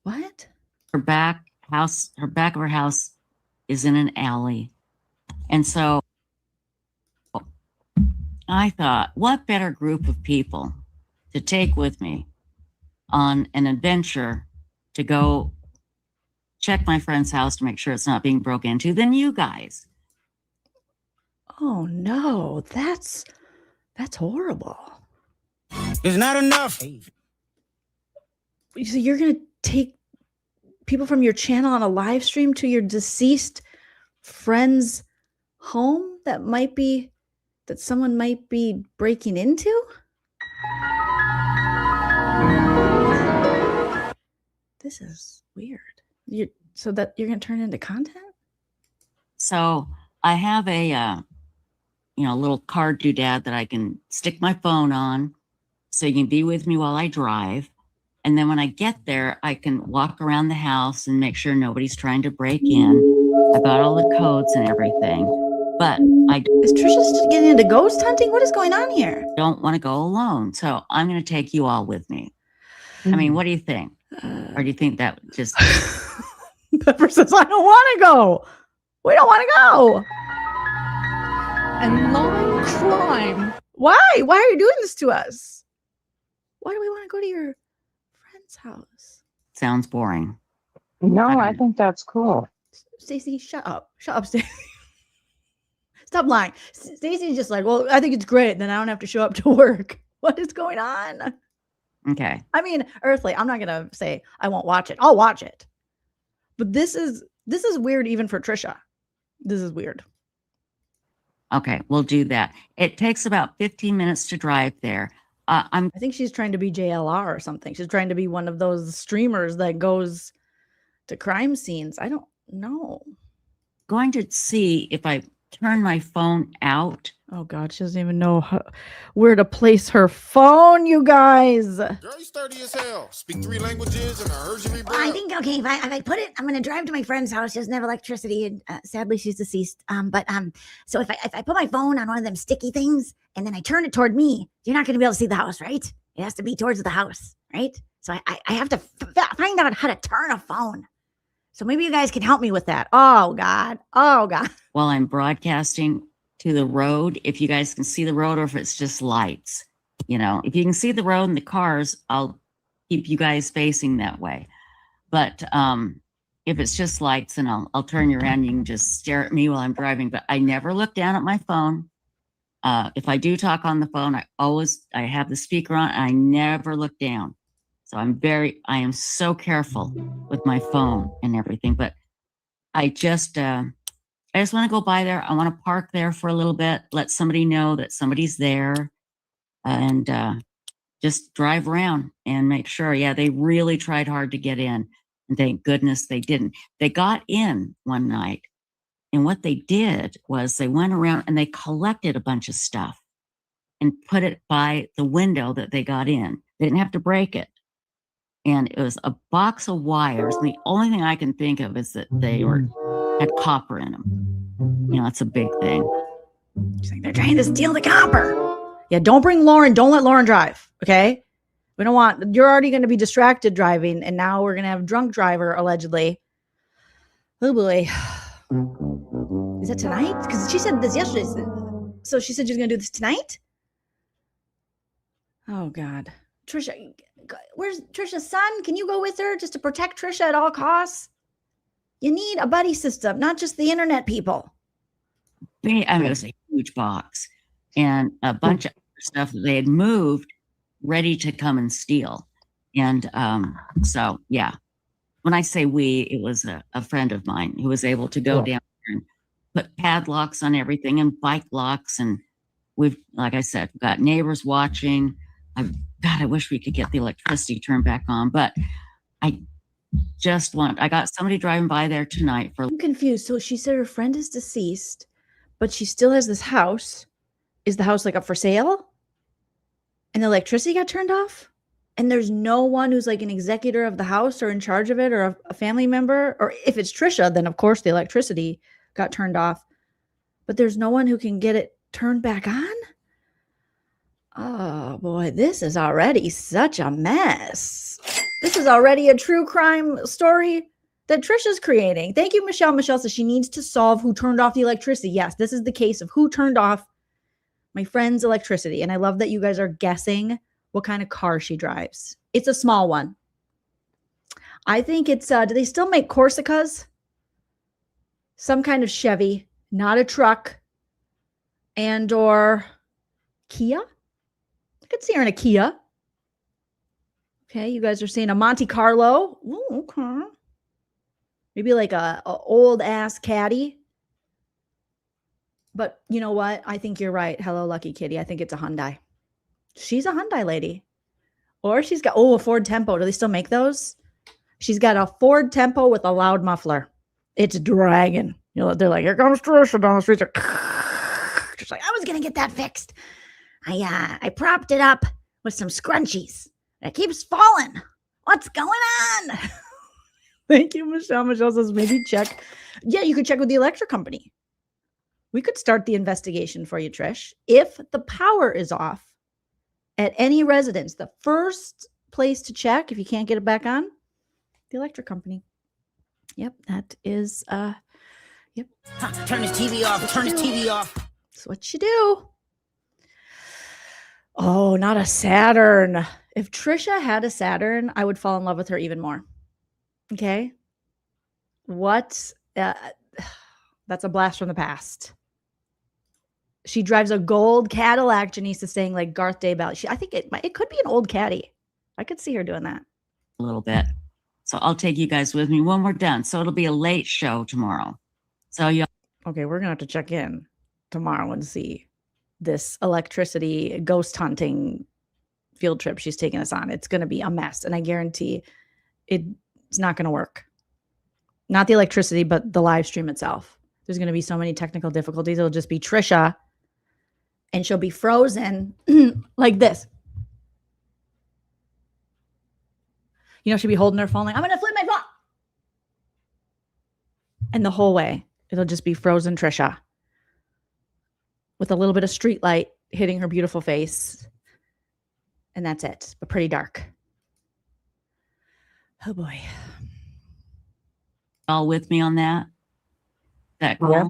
What? Her back of her house is in an alley. And so I thought, what better group of people to take with me on an adventure to go check my friend's house to make sure it's not being broken into than you guys. Oh no, that's horrible. It's not enough. So you're going to take people from your channel on a live stream to your deceased friend's home that someone might be breaking into? This is weird. So that you're going to turn into content? So I have a little card doodad that I can stick my phone on so you can be with me while I drive. And then when I get there, I can walk around the house and make sure nobody's trying to break in. I've got all the codes and everything. But is Tricia getting into ghost hunting? What is going on here? Don't want to go alone. So I'm going to take you all with me. I mean, what do you think? Or do you think that just... Pepper says, I don't want to go. We don't want to go. And non-crime. Why? Why are you doing this to us? Why do we want to go to your friend's house? Sounds boring. No, I think that's cool. Stacy, shut up. Shut up, Stacy. Stop lying. Stacy's just like, well, I think it's great. Then I don't have to show up to work. What is going on? Okay. I mean, Earthly, I'm not going to say I won't watch it. I'll watch it. But this is weird even for Tricia. This is weird. Okay, we'll do that. It takes about 15 minutes to drive there. I think she's trying to be JLR or something. She's trying to be one of those streamers that goes to crime scenes. I don't know. Going to see if I turn my phone out. Oh God, she doesn't even know where to place her phone, you guys. Girl, you sturdy as hell. Speak 3 languages and I heard you read Well, I braille. think, okay, if I put it, I'm going to drive to my friend's house. She doesn't have electricity, and sadly she's deceased. So if I put my phone on one of them sticky things and then I turn it toward me, you're not going to be able to see the house, right? It has to be towards the house, right? So I have to find out how to turn a phone. So maybe you guys can help me with that. Oh God. While I'm broadcasting to the road, if you guys can see the road or if it's just lights. You know, if you can see the road and the cars, I'll keep you guys facing that way. But if it's just lights, and I'll turn you around, you can just stare at me while I'm driving. But I never look down at my phone. If I do talk on the phone, I have the speaker on, and I never look down. So I am so careful with my phone and everything. But I just want to go by there. I want to park there for a little bit, let somebody know that somebody's there, and just drive around and make sure. Yeah, they really tried hard to get in, and thank goodness they didn't. They got in one night, and what they did was they went around and they collected a bunch of stuff and put it by the window that they got in. They didn't have to break it. And it was a box of wires. And the only thing I can think of is that they had copper in them. You know, that's a big thing. She's like, they're trying to steal the copper. Yeah, don't bring Lauren. Don't let Lauren drive, okay? We don't want, you're already going to be distracted driving, and now we're going to have a drunk driver, allegedly. Oh, boy. Is it tonight? Because she said this yesterday. So she said she's going to do this tonight? Oh, God. Tricia, where's Tricia's son? Can you go with her just to protect Tricia at all costs? You need a buddy system, not just the internet people. I mean, it was a huge box and a bunch of stuff that they had moved ready to come and steal. And so, yeah, when I say we, it was a friend of mine who was able to go down there and put padlocks on everything and bike locks. And we've, like I said, we've got neighbors watching. God, I wish we could get the electricity turned back on, but I got somebody driving by there tonight for. I'm confused. So she said her friend is deceased, but she still has this house. Is the house like up for sale? And the electricity got turned off? And there's no one who's like an executor of the house or in charge of it, or a family member? Or if it's Tricia, then of course the electricity got turned off. But there's no one who can get it turned back on? Oh boy, this is already such a mess. This is already a true crime story that Tricia's creating. Thank you, Michelle. Michelle says she needs to solve who turned off the electricity. Yes, this is the case of who turned off my friend's electricity. And I love that you guys are guessing what kind of car she drives. It's a small one. I think it's, do they still make Corsicas? Some kind of Chevy, not a truck, and or Kia. I could see her in a Kia. Okay, you guys are seeing a Monte Carlo. Ooh, okay. Maybe like a old ass caddy. But you know what? I think you're right. Hello, Lucky Kitty. I think it's a Hyundai. She's a Hyundai lady. Or she's got, a Ford Tempo. Do they still make those? She's got a Ford Tempo with a loud muffler. It's dragging. You know, they're like, here comes Tricia down the street. Just like, I was going to get that fixed. I propped it up with some scrunchies. It keeps falling. What's going on? Thank you, Michelle. Michelle says maybe check. Yeah, you could check with the electric company. We could start the investigation for you, Trish. If the power is off at any residence, the first place to check, if you can't get it back on, the electric company. Yep, that is, yep. Turn this TV off. Turn this TV off. That's what you do. Oh, not a Saturn. If Tricia had a Saturn, I would fall in love with her even more. Okay? What? That's a blast from the past. She drives a gold Cadillac. Janice is saying like Garth Daybell. I think it could be an old caddy. I could see her doing that. A little bit. So I'll take you guys with me when we're done. So it'll be a late show tomorrow. So you. Okay, we're going to have to check in tomorrow and see this electricity ghost hunting field trip she's taking us on. It's going to be a mess. And I guarantee it's not going to work. Not the electricity, but the live stream itself. There's going to be so many technical difficulties. It'll just be Tricia, and she'll be frozen like this. She'll be holding her phone like, I'm going to flip my phone. And the whole way, it'll just be frozen Tricia with a little bit of street light hitting her beautiful face. And that's it, but pretty dark. Oh boy. All with me on that? That cool? Yeah.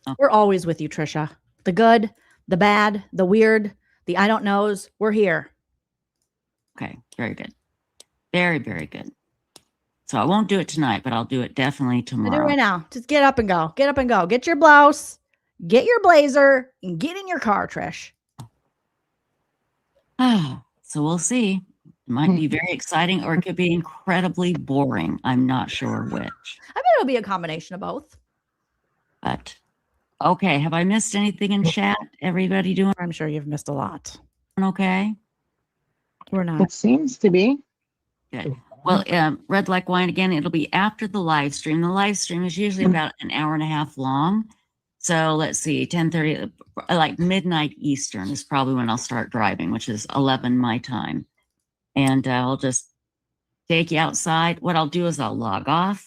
Oh. We're always with you, Tricia. The good, the bad, the weird, the I don't knows. We're here. Okay, very good. Very, very good. So I won't do it tonight, but I'll do it definitely I do tomorrow. it right now. Just get up and go. Get up and go. Get your blouse, get your blazer, and get in your car, Trish. So we'll see. It might be very exciting, or it could be incredibly boring. I'm not sure which. I bet it'll be a combination of both. But okay, have I missed anything in chat? Everybody doing I'm sure you've missed a lot. okay? We're not. It seems to be. Good. Well, Red Like Wine again, it'll be after the live stream. The live stream is usually about an hour and a half long. So let's see, 10:30, like midnight Eastern is probably when I'll start driving, which is 11 my time. And I'll just take you outside. What I'll do is I'll log off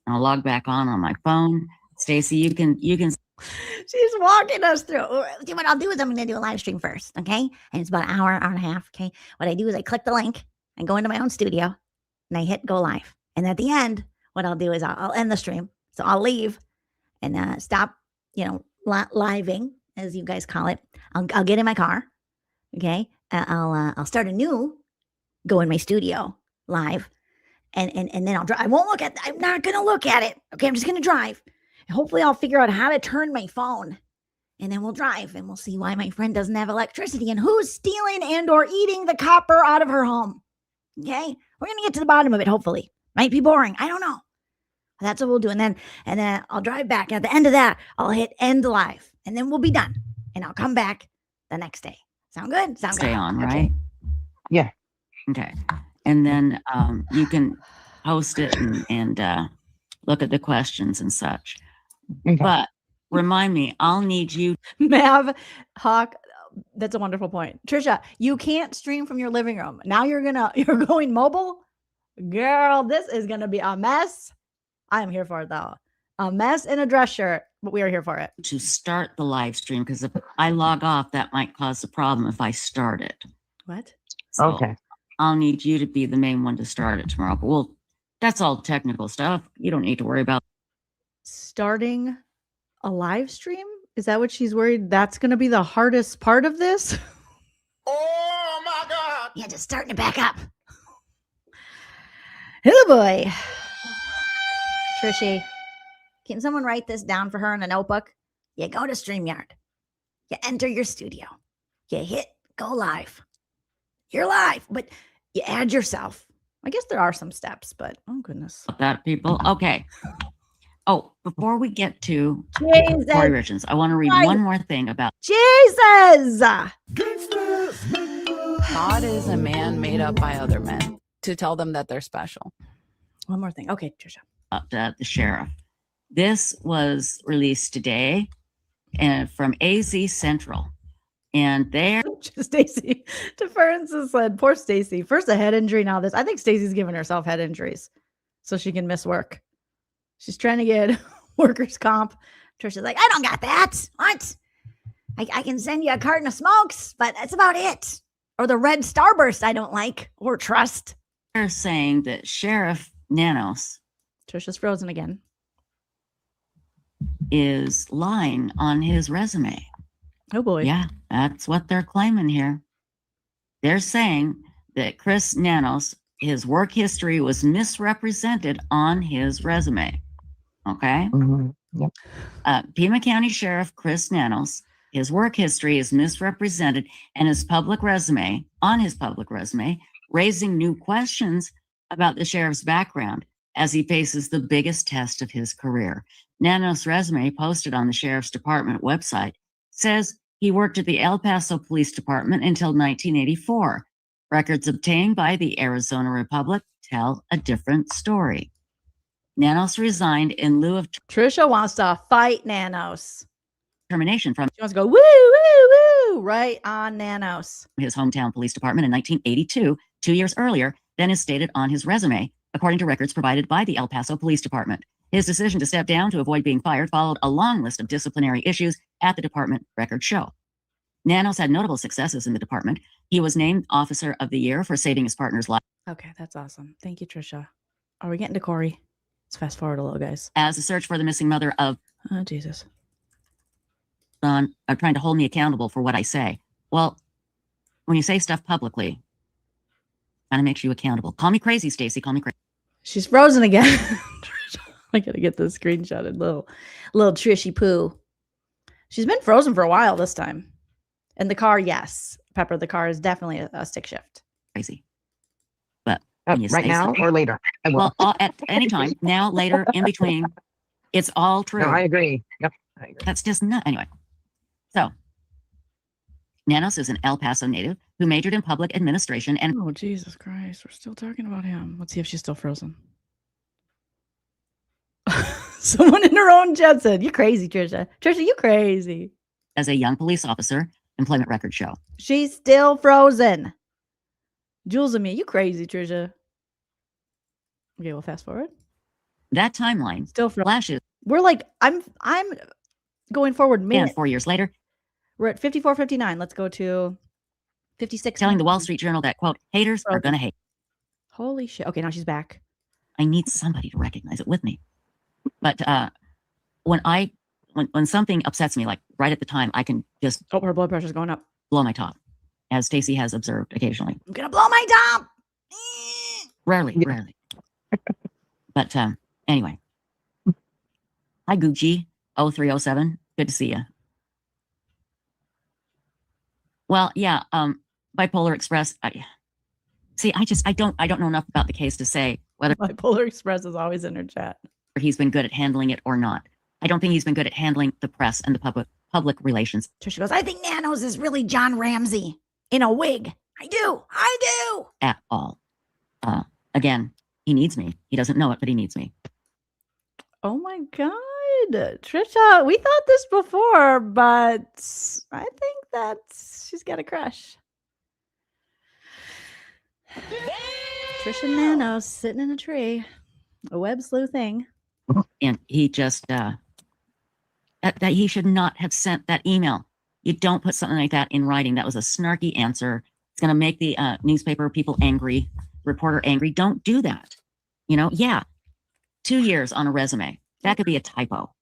and I'll log back on my phone. Stacy, you can. She's walking us through. See, what I'll do is I'm going to do a live stream first, okay? And it's about an hour and a half, okay? What I do is I click the link and go into my own studio and I hit go live. And at the end, what I'll do is I'll end the stream. So I'll leave and stop, living, as you guys call it. I'll get in my car, okay? I'll start a new go in my studio live, and then I'll drive. I won't look at. I'm not gonna look at it. Okay, I'm just gonna drive. And hopefully, I'll figure out how to turn my phone, and then we'll drive, and we'll see why my friend doesn't have electricity and who's stealing and/or eating the copper out of her home. Okay, we're gonna get to the bottom of it. Hopefully, might be boring. I don't know. That's what we'll do, and then I'll drive back. And at the end of that, I'll hit end live, and then we'll be done. And I'll come back the next day. Sound good? Sound Stay good. on, Okay. right? Yeah. Okay. And then you can post it and look at the questions and such. Okay. But remind me, I'll need you. Mav, Hawk, that's a wonderful point. Tricia, you can't stream from your living room. Now you're going mobile? Girl, this is gonna be a mess. I am here for it though. A mess in a dress shirt, but we are here for it. To start the live stream, because if I log off, that might cause a problem if I start it. What? So Okay. I'll need you to be the main one to start it tomorrow. But that's all technical stuff. You don't need to worry about. Starting a live stream? Is that what she's worried? That's going to be the hardest part of this? Oh my God. Yeah, just starting to back up. Oh boy. Trishy, can someone write this down for her in a notebook? You go to StreamYard. You enter your studio. You hit go live. You're live, but You add yourself. I guess there are some steps, but oh goodness. That people. Okay. Oh, before we get to Jesus. Kouri Richins, I want to read Right. one more thing about. Jesus. God is a man made up by other men to tell them that they're special. One more thing. Okay, Tricia. The sheriff. This was released today and from AZ Central. And there, Stacy, Deference said, poor Stacy. First a head injury, now this. I think Stacy's giving herself head injuries so she can miss work. She's trying to get workers' comp. Tricia's like, I don't got that. What? I can send you a carton of smokes, but that's about it. Or the red starburst I don't like or trust. they're saying that Sheriff Nanos Tricia's frozen again. is lying on his resume. Oh boy. Yeah, that's what they're claiming here. They're saying that Chris Nanos, his work history was misrepresented on his resume. Okay. Mhm. Yep. Pima County Sheriff Chris Nanos, his work history is misrepresented and his public resume, raising new questions about the sheriff's background as he faces the biggest test of his career. Nanos' resume, posted on the sheriff's department website, says he worked at the El Paso Police Department until 1984. Records obtained by the Arizona Republic tell a different story. Nanos resigned in lieu of Tricia wants to fight Nanos. termination from She wants to go woo, woo, woo, right on Nanos. his hometown police department in 1982, 2 years earlier than is stated on his resume, according to records provided by the El Paso Police Department. His decision to step down to avoid being fired followed a long list of disciplinary issues at the department records show. Nanos had notable successes in the department. He was named Officer of the Year for saving his partner's life. Okay, that's awesome. Thank you, Tricia. Are we getting to Kouri? Let's fast forward a little, guys. As the search for the missing mother of Oh, Jesus. are trying to hold me accountable for what I say. Well, when you say stuff publicly, kind of makes you accountable. Call me crazy, Stacy. Call me crazy. She's frozen again. I gotta get this screenshotted. Little Trishy poo. She's been frozen for a while this time. And the car, yes. Pepper, the car is definitely a stick shift. Crazy. But when you Right say now something- or later? I will. well, at any time, now, later, in between, it's all true. No, I agree. Yep, I agree. That's just not anyway. So, Nanos is an El Paso native who majored in public administration and Oh, Jesus Christ. We're still talking about him. Let's see if she's still frozen. Someone in her own chat said, "You crazy, Tricia. Tricia, you crazy." as a young police officer, employment records show. She's still frozen. Jules and me, you crazy, Tricia. Okay, we'll fast forward. That timeline Still frozen. flashes We're like, I'm going forward and minute. 4 years later, We're at 54:59. Let's go to 56. telling the Wall Street Journal that, quote, haters are going to hate. Holy shit. Okay, now she's back. I need somebody to recognize it with me. But when something upsets me, like right at the time, I can just Oh, her blood pressure's going up. blow my top, as Stacy has observed occasionally. I'm gonna blow my top. Rarely. But anyway. Hi, Gucci 0307. Good to see you. Well, yeah, Bipolar Express. I don't know enough about the case to say whether Bipolar Express is always in her chat. he's been good at handling it or not. I don't think he's been good at handling the press and the public relations Trisha goes, I think Nanos is really John Ramsey in a wig. I do. at all. Again, he needs me. He doesn't know it, but he needs me. Oh my God. Tricia, we thought this before, but I think that she's got a crush. Tricia Nanos sitting in a tree. A web sleuthing. And he just that he should not have sent that email. You don't put something like that in writing. That was a snarky answer. It's going to make the newspaper people angry, reporter angry. Don't do that. Yeah, 2 years on a resume. That could be a typo.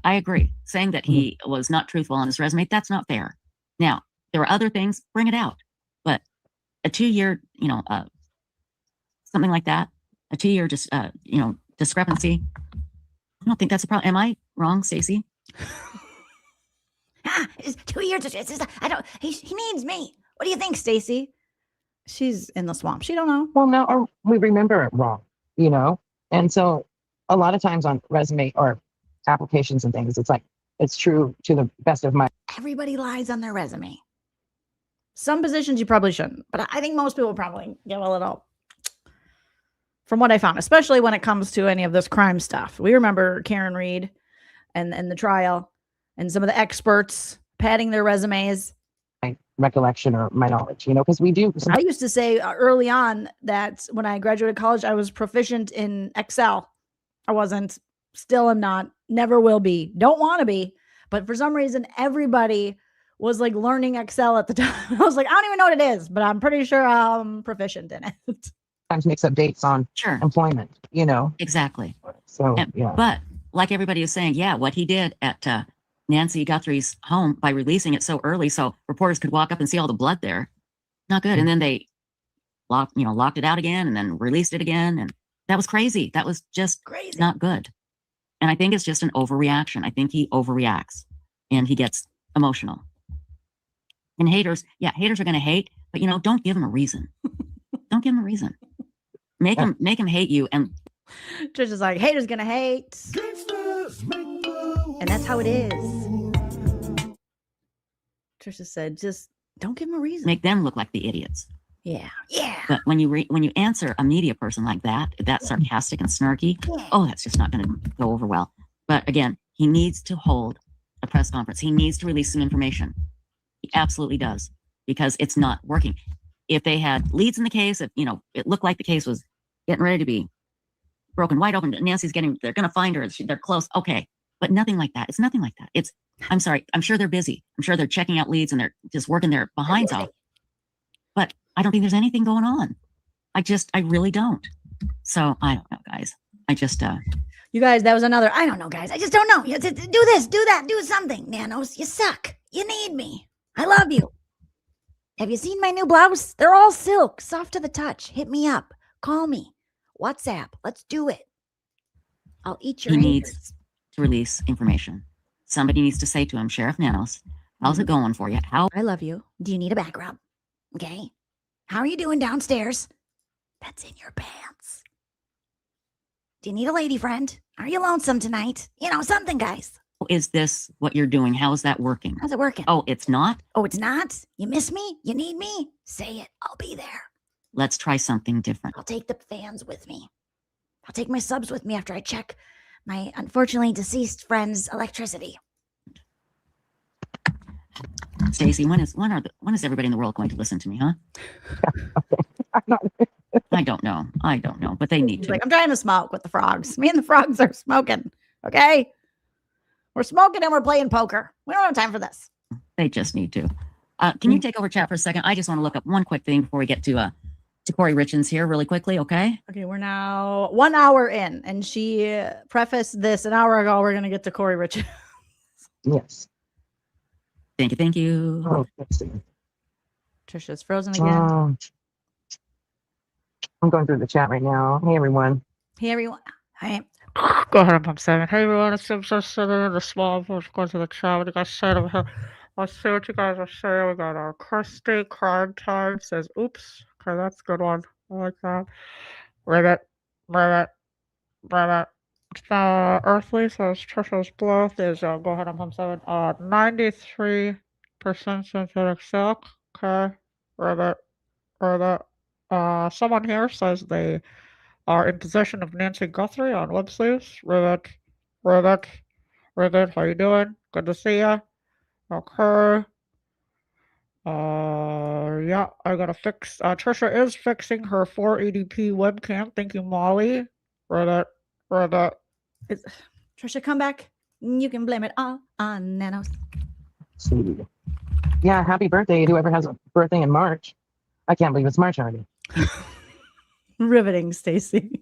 I agree. Saying that he was not truthful on his resume, that's not fair. Now, there are other things, bring it out. But a 2 year, something like that, a 2 year discrepancy. I don't think that's a problem. Am I wrong, Stacy? It's 2 years. He needs me. What do you think, Stacy? She's in the swamp. She don't know. Well, no, or we remember it wrong, And so a lot of times on resume or applications and things, it's like, it's true to the best of my. Everybody lies on their resume. Some positions you probably shouldn't, but I think most people probably give a little. From what I found, especially when it comes to any of this crime stuff. We remember Karen Reed and the trial and some of the experts padding their resumes. My recollection or my knowledge, because we do. I used to say early on that when I graduated college, I was proficient in Excel. I wasn't, still am not, never will be, don't want to be. But for some reason, everybody was like learning Excel at the time. I was like, I don't even know what it is, but I'm pretty sure I'm proficient in it. Sometimes mix up dates on Sure. employment, Exactly. So, And- yeah. But like everybody is saying, yeah, what he did at Nancy Guthrie's home by releasing it so early so reporters could walk up and see all the blood there, not good. And then they locked it out again and then released it again. And that was crazy. That was just Crazy. not good. And I think it's just an overreaction. I think he overreacts and he gets emotional. And haters are going to hate, but don't give them a reason. Don't give them a reason. Make them hate you. And Trish is like, haters gonna hate. And that's how it is. Trisha said, just don't give them a reason. make them look like the idiots. Yeah. But when you answer a media person like that, that's sarcastic and snarky. Oh, that's just not going to go over well. But again, he needs to hold a press conference. He needs to release some information. He absolutely does, because it's not working. If they had leads in the case, if it looked like the case was getting ready to be broken wide open, they're going to find her. They're close. Okay. But nothing like that. It's nothing like that. I'm sorry. I'm sure they're busy. I'm sure they're checking out leads and they're just working their behinds off. But I don't think there's anything going on. I really don't. So I don't know, guys. You guys, that was another. I don't know, guys. I just don't know. Do this, do that, do something. Nanos, you suck. You need me. I love you. Have you seen my new blouse? They're all silk, soft to the touch. Hit me up. Call me. WhatsApp. Let's do it. I'll eat your He haters. needs to release information. Somebody needs to say to him, Sheriff Nanos, how's it going for you? I love you. Do you need a back rub? Okay. How are you doing downstairs? That's in your pants. Do you need a lady friend? Are you lonesome tonight? Something, guys. Is this what you're doing? How is that working? How's it working? Oh, it's not? Oh, it's not? You miss me? You need me? Say it. I'll be there. Let's try something different. I'll take the fans with me. I'll take my subs with me after I check my unfortunately deceased friend's electricity. Stacy, when is everybody in the world going to listen to me, huh? I don't know, but they need to. Like, I'm trying to smoke with the frogs. Me and the frogs are smoking. Okay, we're smoking and we're playing poker. We don't have time for this. They just need to. Can you take over chat for a second? I just want to look up one quick thing before we get to Kouri Richins here really quickly. Okay, we're now 1 hour in, and she prefaced this an hour ago. We're gonna get to Kouri Richins. Yes. Thank you. Oh, let's see. Tricia's frozen again. I'm going through the chat right now. Hey, everyone. Hi. Go ahead, I'm 7. Hey, everyone. It's just in the small voice going to the chat. What you guys said over here? Let's see what you guys are saying. We got our Kirsty Crime Time says, oops. Okay, that's a good one. I like that. Ribbit. Earthly says Tricia's blood is, go ahead, I'm 7. 93% synthetic silk. Okay. Ribbit. Someone here says they are in possession of Nancy Guthrie on Web Sleuths. Ribbit. How you doing? Good to see ya. Okay. Yeah, I gotta fix. Tricia is fixing her 480p webcam. Thank you, Molly. Ribbit. Tricia, come back. You can blame it all on Nanos. See. Yeah, happy birthday to whoever has a birthday in March. I can't believe it's March already. Riveting, Stacy.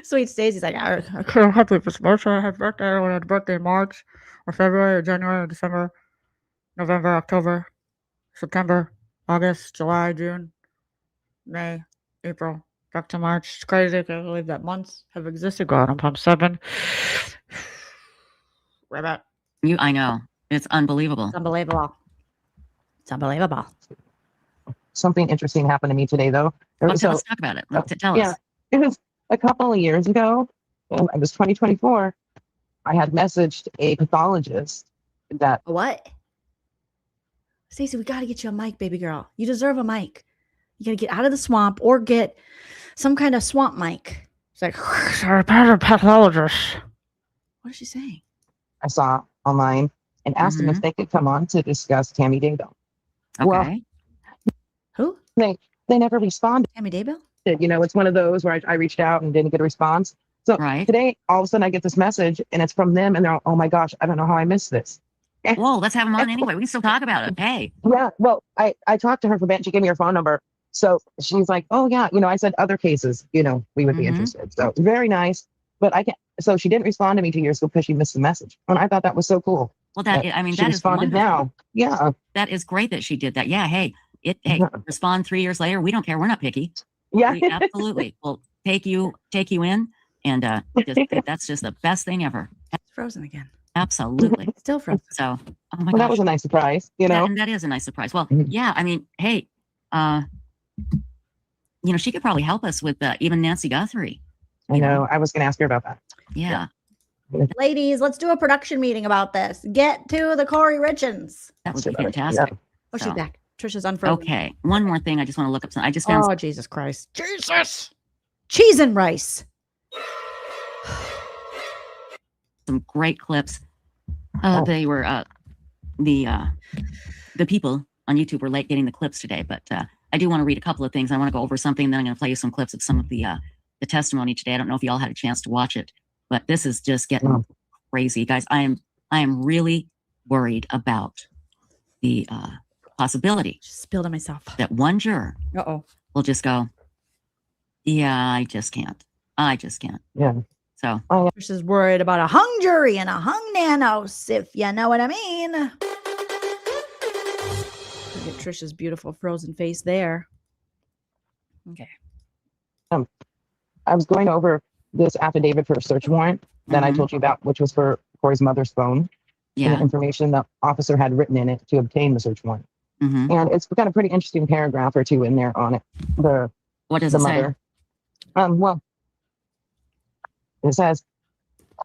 Sweet Stacy's like, I can't believe it's March. I had birthday. Everyone had birthday in March, or February, or January, or December, November, October, September, August, July, June, May, April, back to March. It's crazy. I can't believe that months have existed. God, I'm pump 7. Ribbit. I know. It's unbelievable. It's unbelievable. Something interesting happened to me today, though. Let's talk about it. Tell us. It was a couple of years ago. It was 2024. I had messaged a pathologist that. What? Stacy, we got to get you a mic, baby girl. You deserve a mic. You got to get out of the swamp or get some kind of swamp mic. It's like, sorry, pathologist. What is she saying? I saw online and asked them if they could come on to discuss Tammy Daybell. Okay. Well, who? They never responded. Tammy Daybell? It's one of those where I reached out and didn't get a response. So today, all of a sudden, I get this message and it's from them, and they're, oh my gosh, I don't know how I missed this. Well, let's have them on anyway. We can still talk about it. Hey. Yeah. Well, I talked to her for a bit. She gave me her phone number. So she's like, oh yeah, I said other cases, we would be interested. So very nice. But I can't. So she didn't respond to me 2 years ago because she missed the message, and I thought that was so cool. Well, she that responded is wonderful. Now. Yeah. That is great that she did that. Yeah. Hey, respond 3 years later. We don't care. We're not picky. Yeah. We absolutely. We'll take you in, and that's just the best thing ever. It's frozen again. Absolutely. Still frozen. So, oh my gosh. That was a nice surprise, That is a nice surprise. Well, yeah. I mean, hey, she could probably help us with even Nancy Guthrie. I know. I was going to ask her about that. Yeah. Ladies, let's do a production meeting about this. Get to the Kouri Richins. That would be fantastic. Yeah. Oh, she's back. Trisha's unfrozen. Okay. One more thing. I just want to look up some. I just found Oh, Jesus Christ. Jesus. Cheese and rice. some great clips. They were the people on YouTube were late getting the clips today, but I do want to read a couple of things. I want to go over something, then I'm going to play you some clips of some of the testimony today. I don't know if you all had a chance to watch it, but this is just getting crazy, guys. I am really worried about the possibility. Just spilled on myself. That one juror will just go, yeah, I just can't. Yeah. So Trisha's worried about a hung jury and a hung Nanos, if you know what I mean. Look at Trisha's beautiful frozen face there. Okay. I was going over this affidavit for a search warrant that I told you about, which was for Kouri's mother's phone. Yeah. And the information the officer had written in it to obtain the search warrant. And it's got a pretty interesting paragraph or two in there on it. What does the it mother. say? Well, it says,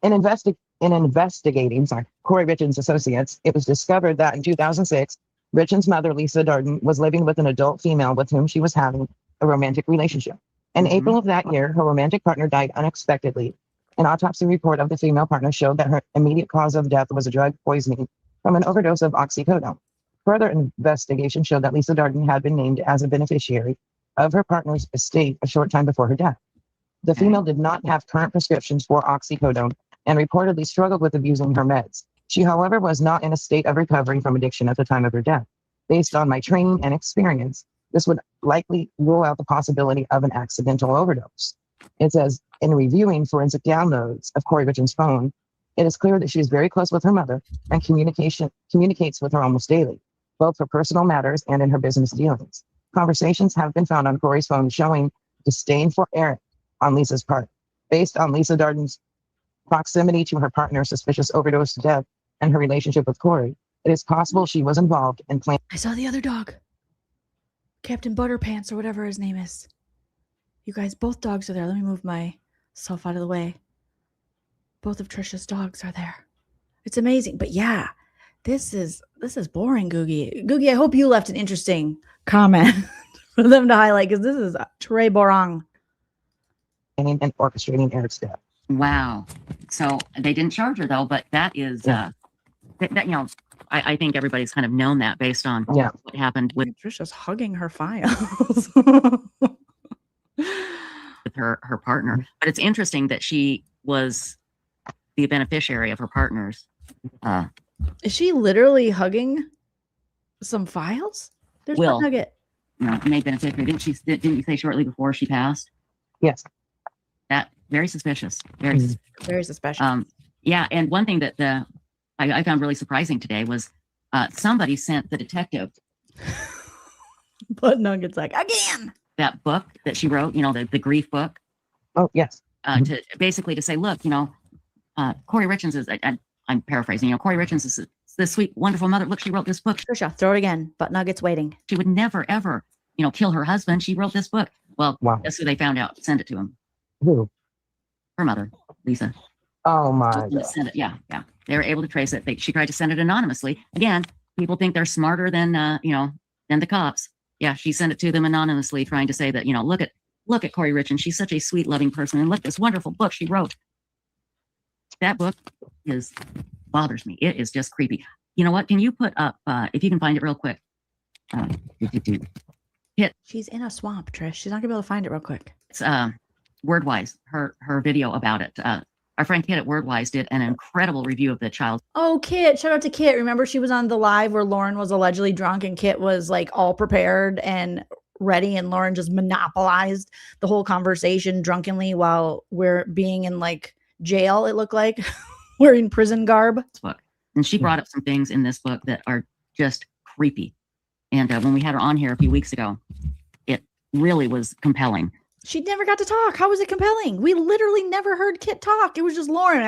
in investigating Kouri Richins Associates, it was discovered that in 2006, Richins' mother, Lisa Darden, was living with an adult female with whom she was having a romantic relationship. In April of that year, her romantic partner died unexpectedly. An autopsy report of the female partner showed that her immediate cause of death was a drug poisoning from an overdose of oxycodone. Further investigation showed that Lisa Darden had been named as a beneficiary of her partner's estate a short time before her death. The female did not have current prescriptions for oxycodone and reportedly struggled with abusing her meds. She, however, was not in a state of recovery from addiction at the time of her death. Based on my training and experience, this would likely rule out the possibility of an accidental overdose. It says, in reviewing forensic downloads of Kouri Richins' phone, it is clear that she is very close with her mother and communicates with her almost daily, both for personal matters and in her business dealings. Conversations have been found on Kouri's phone showing disdain for Eric on Lisa's part. Based on Lisa Darden's proximity to her partner's suspicious overdose death and her relationship with Kouri, it is possible she was involved in planning. I saw the other dog. Captain Butterpants or whatever his name is. You guys, both dogs are there. Let me move myself out of the way. Both of Trisha's dogs are there. It's amazing. But yeah, this is boring, Googie. Googie, I hope you left an interesting comment for them to highlight, because this is très boring. And orchestrating Eric's death. Wow. So they didn't charge her though, but that is that you know, I think everybody's kind of known that based on what happened with Trisha's hugging her files. with her partner. But it's interesting that she was the beneficiary of her partner's. Is she literally hugging some files? There's Will. one nugget. No, made beneficiary. Didn't you say shortly before she passed? Yes. That very suspicious. Very suspicious. Very suspicious. Yeah, and one thing that I found really surprising today was somebody sent the detective But Nugget's like, again, that book that she wrote, you know, the grief book. Oh, yes. To basically to say, look, you know, Kouri Richins is, I'm paraphrasing, you know, Kouri Richins is this sweet, wonderful mother. Look, she wrote this book. Trisha, throw it again. But Nugget's waiting. She would never, ever, you know, kill her husband. She wrote this book. Well, guess who they found out? Send it to him. Who? Her mother, Lisa. Oh my God. Send it. Yeah. They were able to trace it. She tried to send it anonymously. Again, people think they're smarter than than the cops. Yeah, she sent it to them anonymously, trying to say that, you know, look at Kouri Richins. She's such a sweet, loving person, and look this wonderful book she wrote. That book bothers me. It is just creepy. You know what? Can you put up if you can find it real quick? She's in a swamp, Trish. She's not gonna be able to find it real quick. It's Wordwise, her video about it. Our friend Kit at Wordwise did an incredible review of the child. Oh, Kit. Shout out to Kit. Remember, she was on the live where Lauren was allegedly drunk and Kit was like all prepared and ready, and Lauren just monopolized the whole conversation drunkenly while we're being in like jail, it looked like, wearing prison garb. Book. And she brought up some things in this book that are just creepy. And when we had her on here a few weeks ago, it really was compelling. She never got to talk. How was it compelling? We literally never heard Kit talk. It was just Lauren.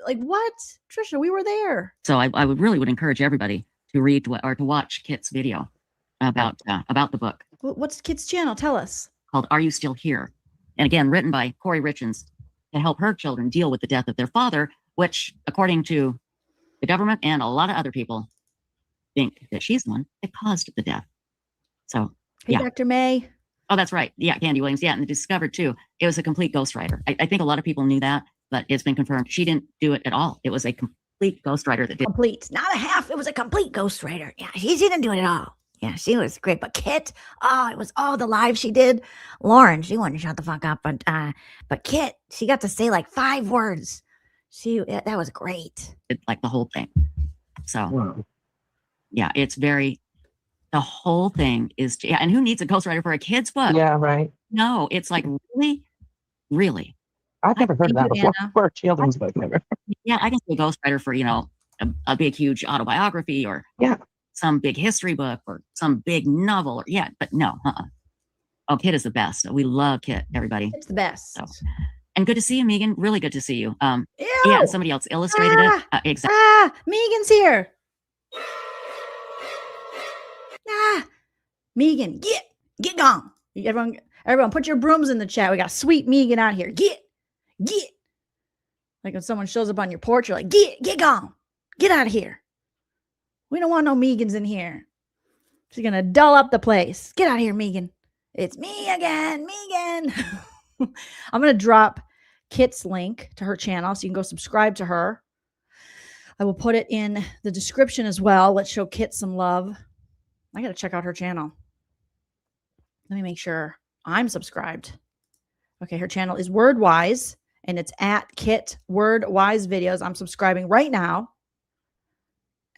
Like, what? Trisha, we were there. So I would encourage everybody to read or to watch Kit's video about the book. What's Kit's channel? Tell us. Called Are You Still Here? And again, written by Kouri Richins to help her children deal with the death of their father, which, according to the government and a lot of other people, think that she's the one that caused the death. So, Hey, yeah. Dr. May. Oh, that's right. Yeah, Candy Williams. Yeah, and discovered too, it was a complete ghostwriter. I think a lot of people knew that, but it's been confirmed. She didn't do it at all. It was a complete ghostwriter that did. Complete, not a half. It was a complete ghostwriter. Yeah, she didn't do it at all. Yeah, she was great. But Kit, oh, it was all the live she did. Lauren, she wouldn't shut the fuck up. But Kit, she got to say like 5 words. That was great. Like the whole thing. So, yeah, it's very. The whole thing is, yeah, and who needs a ghostwriter for a kid's book? Yeah, right. No, it's like really. I've never heard of that before. Anna. For a children's book, never. Yeah, I can say ghostwriter for, a big, huge autobiography or some big history book or some big novel. But no, Oh, Kit is the best. We love Kit, everybody. It's the best. So, and good to see you, Megan. Really good to see you. Ew. Yeah, and somebody else illustrated it. Exactly. Megan's here. Megan, get gone. Everyone, put your brooms in the chat. We got sweet Megan out here. Get. Like when someone shows up on your porch, you're like, get gone. Get out of here. We don't want no Megans in here. She's gonna dull up the place. Get out of here, Megan. It's me again, Megan. I'm gonna drop Kit's link to her channel so you can go subscribe to her. I will put it in the description as well. Let's show Kit some love. I got to check out her channel. Let me make sure I'm subscribed. Okay, her channel is WordWise, and it's at Kit WordWise Videos. I'm subscribing right now.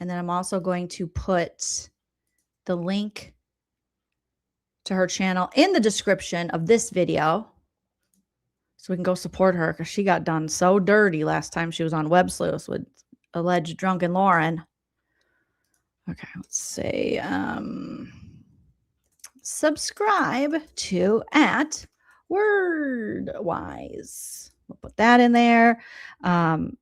And then I'm also going to put the link to her channel in the description of this video so we can go support her because she got done so dirty last time she was on Web Sleuths with alleged drunken Lauren. Okay, let's say subscribe to at WordWise. We'll put that in there. And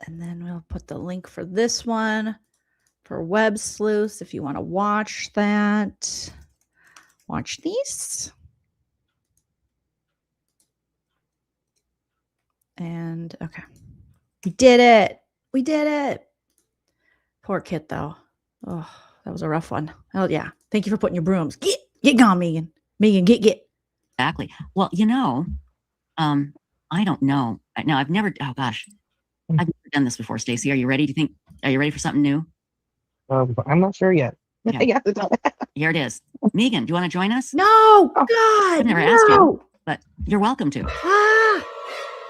then we'll put the link for this one for Web Sleuths if you want to watch that. Watch these. And okay. We did it. We did it. Poor Kit, though. Oh, that was a rough one. Oh, yeah. Thank you for putting your brooms. Get gone, Megan. Megan, get. Exactly. Well, I don't know. Now, I've never, oh gosh, I've never done this before, Stacy. Are you ready for something new? I'm not sure yet. Okay. Here it is. Megan, do you want to join us? No, God, I've never asked you, but you're welcome to.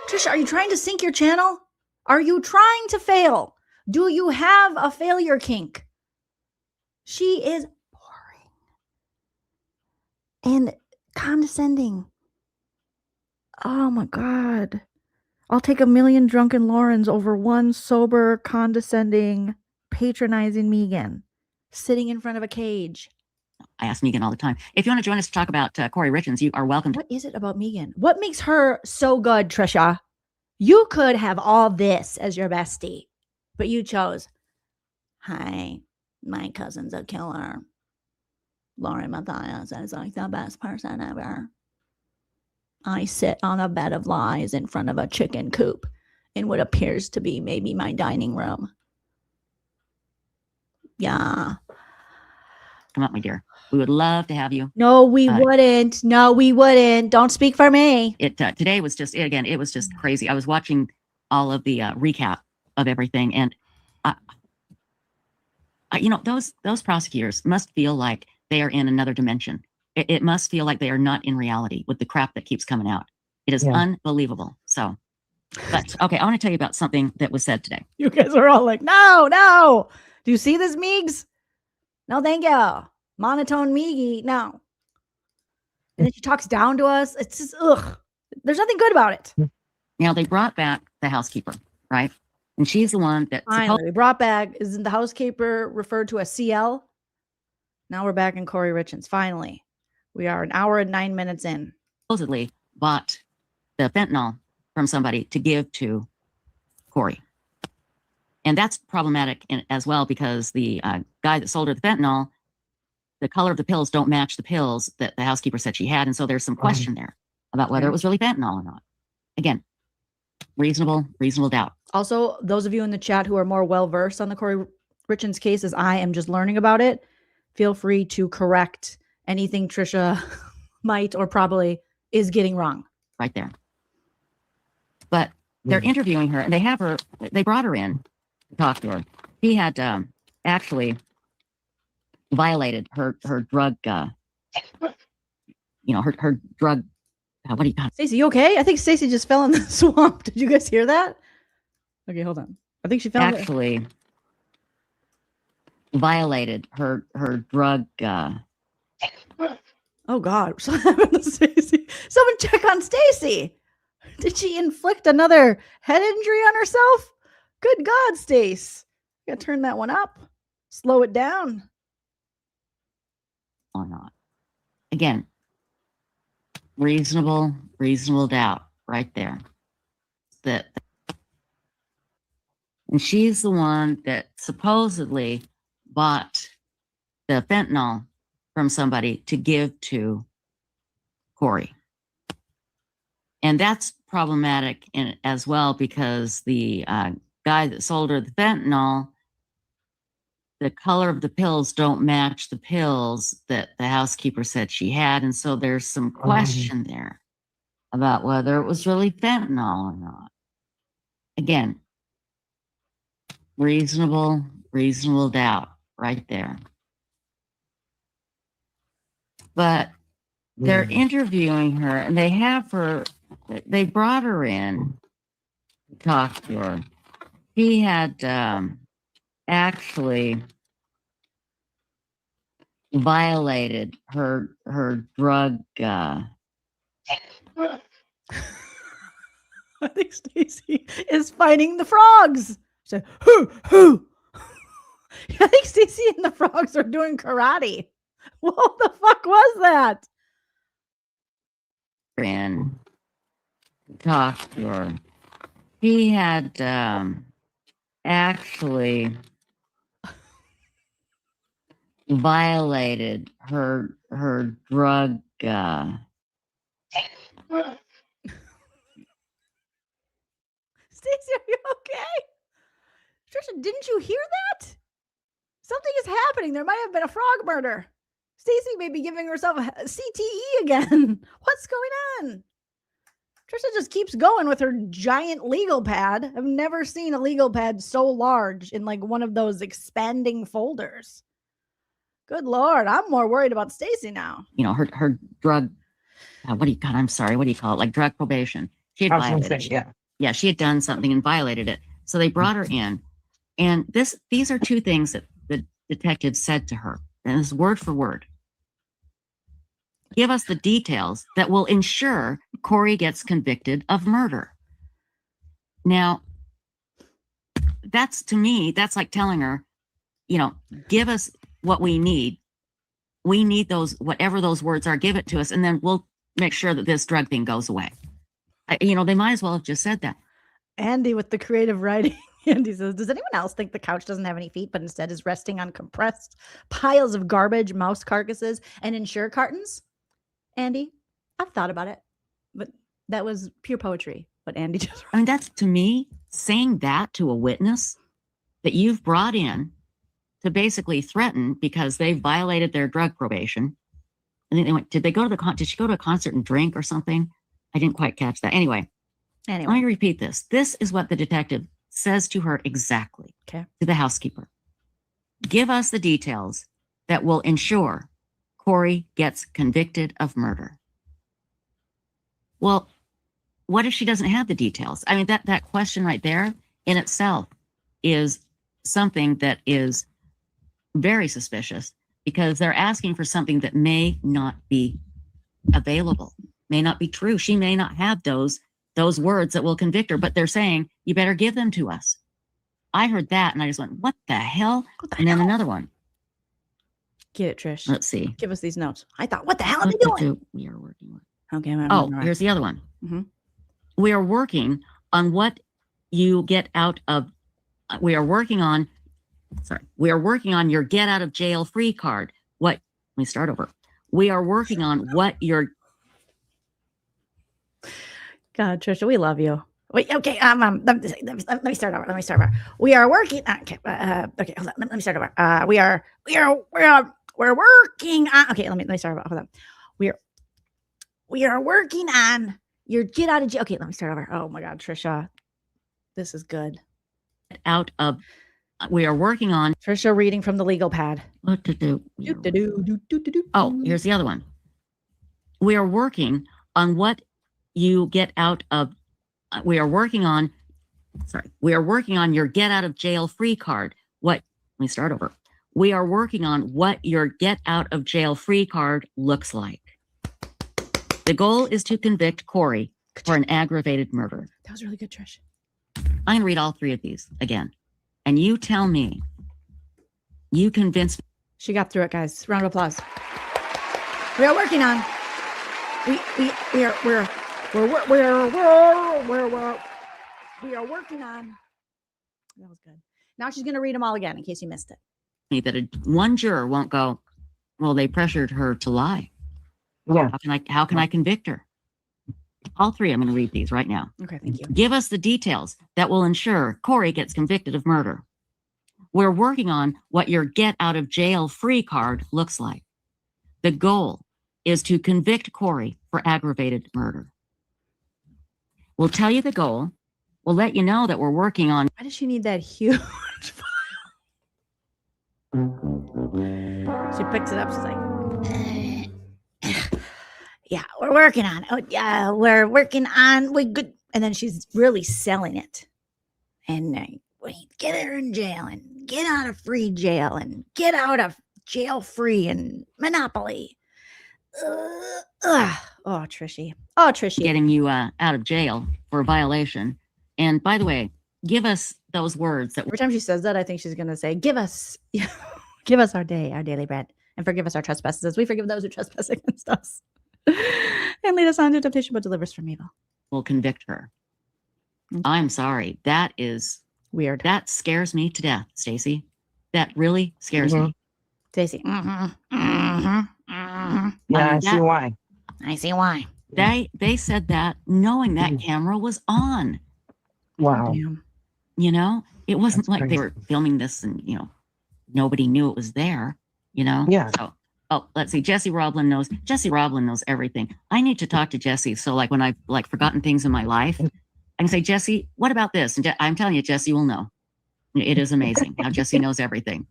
Tricia, are you trying to sync your channel? Are you trying to fail? Do you have a failure kink? She is boring and condescending. Oh my God. I'll take 1,000,000 drunken Laurens over one sober, condescending, patronizing Megan sitting in front of a cage. I ask Megan all the time. If you want to join us to talk about Kouri Richins, you are welcome. What is it about Megan? What makes her so good, Tricia? You could have all this as your bestie, but you chose, hi, my cousin's a killer. Lauren Matthias is like the best person ever. I sit on a bed of lies in front of a chicken coop in what appears to be maybe my dining room. Yeah. Come on, my dear. We would love to have you. No, we wouldn't. No, we wouldn't. Don't speak for me. Today was just, again, it was just crazy. I was watching all of the recap of everything. And, those prosecutors must feel like they are in another dimension. It must feel like they are not in reality with the crap that keeps coming out. It is unbelievable. So, but okay, I want to tell you about something that was said today. You guys are all like, no. Do you see this, Meegs? No, thank you. Monotone Meagy, no. And then she talks down to us. It's just, ugh. There's nothing good about it. Now, they brought back the housekeeper, right? And she's the one that finally brought back. Isn't the housekeeper referred to as CL? Now we're back in Kouri Richins. Finally. We are an hour and 9 minutes in. Supposedly bought the fentanyl from somebody to give to Kouri. And that's problematic as well because the guy that sold her the fentanyl, the color of the pills don't match the pills that the housekeeper said she had. And so there's some question there about whether it was really fentanyl or not. Again, reasonable doubt. Also, those of you in the chat who are more well-versed on the Kouri Richins' case as I am just learning about it. Feel free to correct anything Tricia might or probably is getting wrong. Right there. But they're interviewing her, and they brought her in to talk to her. He had actually violated her drug, her drug, what do you call it? Stacy, you okay? I think Stacy just fell in the swamp. Did you guys hear that? Okay, hold on. I think she fell actually violated her drug. Oh God, what happened to Stacy? Someone check on Stacy. Did she inflict another head injury on herself? Good God, Stace. You gotta turn that one up. Slow it down. Or not. Again, reasonable doubt right there. And she's the one that supposedly bought the fentanyl from somebody to give to Kouri. And that's problematic as well, because the guy that sold her the fentanyl, the color of the pills don't match the pills that the housekeeper said she had. And so there's some question there about whether it was really fentanyl or not. Again, reasonable doubt right there. But they're interviewing her, and they brought her in to talk to her. He had actually violated her drug. I think Stacy is fighting the frogs. She said, who? I think Stacy and the frogs are doing karate. What the fuck was that? And talk to her. He had actually violated her drug. Stacy, are you okay? Tricia, didn't you hear that? Something is happening. There might have been a frog murder. Stacy may be giving herself a CTE again. What's going on? Tricia just keeps going with her giant legal pad. I've never seen a legal pad so large in like one of those expanding folders. Good Lord, I'm more worried about Stacy now. Her drug. What do you call it? Like drug probation. She had violated. Yeah, she had done something and violated it. So they brought her in, and these are two things that the detective said to her, and it's word for word. Give us the details that will ensure Kouri gets convicted of murder. Now, to me, that's like telling her, give us what we need. We need those, whatever those words are, give it to us, and then we'll make sure that this drug thing goes away. They might as well have just said that. Andy with the creative writing. Andy says, does anyone else think the couch doesn't have any feet, but instead is resting on compressed piles of garbage, mouse carcasses, and insure cartons? Andy, I've thought about it, but that was pure poetry. What Andy just wrote. That's, to me, saying that to a witness that you've brought in to basically threaten because they violated their drug probation. And then they went, did she go to a concert and drink or something? I didn't quite catch that. Anyway, let me repeat this. This is what the detective says to her exactly. Okay. To the housekeeper. Give us the details that will ensure Kouri gets convicted of murder. Well, what if she doesn't have the details? I mean, that question right there in itself is something that is very suspicious, because they're asking for something that may not be available, may not be true. She may not have those words that will convict her, but they're saying, you better give them to us. I heard that and I just went, what the hell? Then another one. Get it, Trish. Let's see. Give us these notes. I thought, what the hell are they doing? We are working with. Okay. Here's the other one. Mm-hmm. We are working on what you get out of. We are working on your get out of jail free card. Let me start over. We are working on what your. God, Tricia, we love you. Wait, okay. Let me start over. Let me start over. We are working. Okay. Okay. Hold on. Let me start over. We're working on. Okay. Let me start over. Hold on. We are working on your get out of jail. Okay. Let me start over. Oh my God, Tricia, this is good. Out of. We are working on. Tricia reading from the legal pad. What to do? Oh, here's the other one. We are working on what you get out of. We are working on your get out of jail free card. Let me start over. We are working on what your get out of jail free card looks like. The goal is to convict Kouri for an aggravated murder. That was really good, Trish. I'm going to read all three of these again. And you tell me, you convinced me. She got through it, guys. Round of applause. We are working on. We are working on. That was good. Now she's going to read them all again in case you missed it. That one juror won't go, well, they pressured her to lie. Yeah. How can I convict her? All three, I'm going to read these right now. Okay, thank you. Give us the details that will ensure Kouri gets convicted of murder. We're working on what your get out of jail free card looks like. The goal is to convict Kouri for aggravated murder. We'll tell you the goal. We'll let you know that we're working on. Why does she need that huge file? She picks it up. She's like, yeah, we're working on it. Oh, yeah, we're working on. We good. And then she's really selling it. And wait, get her in jail and get out of free jail and get out of jail free and Monopoly. oh, Trishy. Oh, Trishy. Getting you out of jail for a violation. And by the way, give us those words that every time she says that, I think she's going to say, give us our daily bread, and forgive us our trespasses as we forgive those who trespass against us. And lead us on to temptation, but deliver us from evil. Will convict her. Okay. I'm sorry. That is weird. That scares me to death, Stacy. That really scares me. Stacy. Yeah, I see why. I see why. They said that knowing that camera was on. Wow. Damn. You know, it wasn't That's like they were filming this and, nobody knew it was there, Yeah. So, let's see. Jesse Roblin knows everything. I need to talk to Jesse. So like when I've forgotten things in my life, I can say, Jesse, what about this? And I'm telling you, Jesse will know. It is amazing how Jesse knows everything.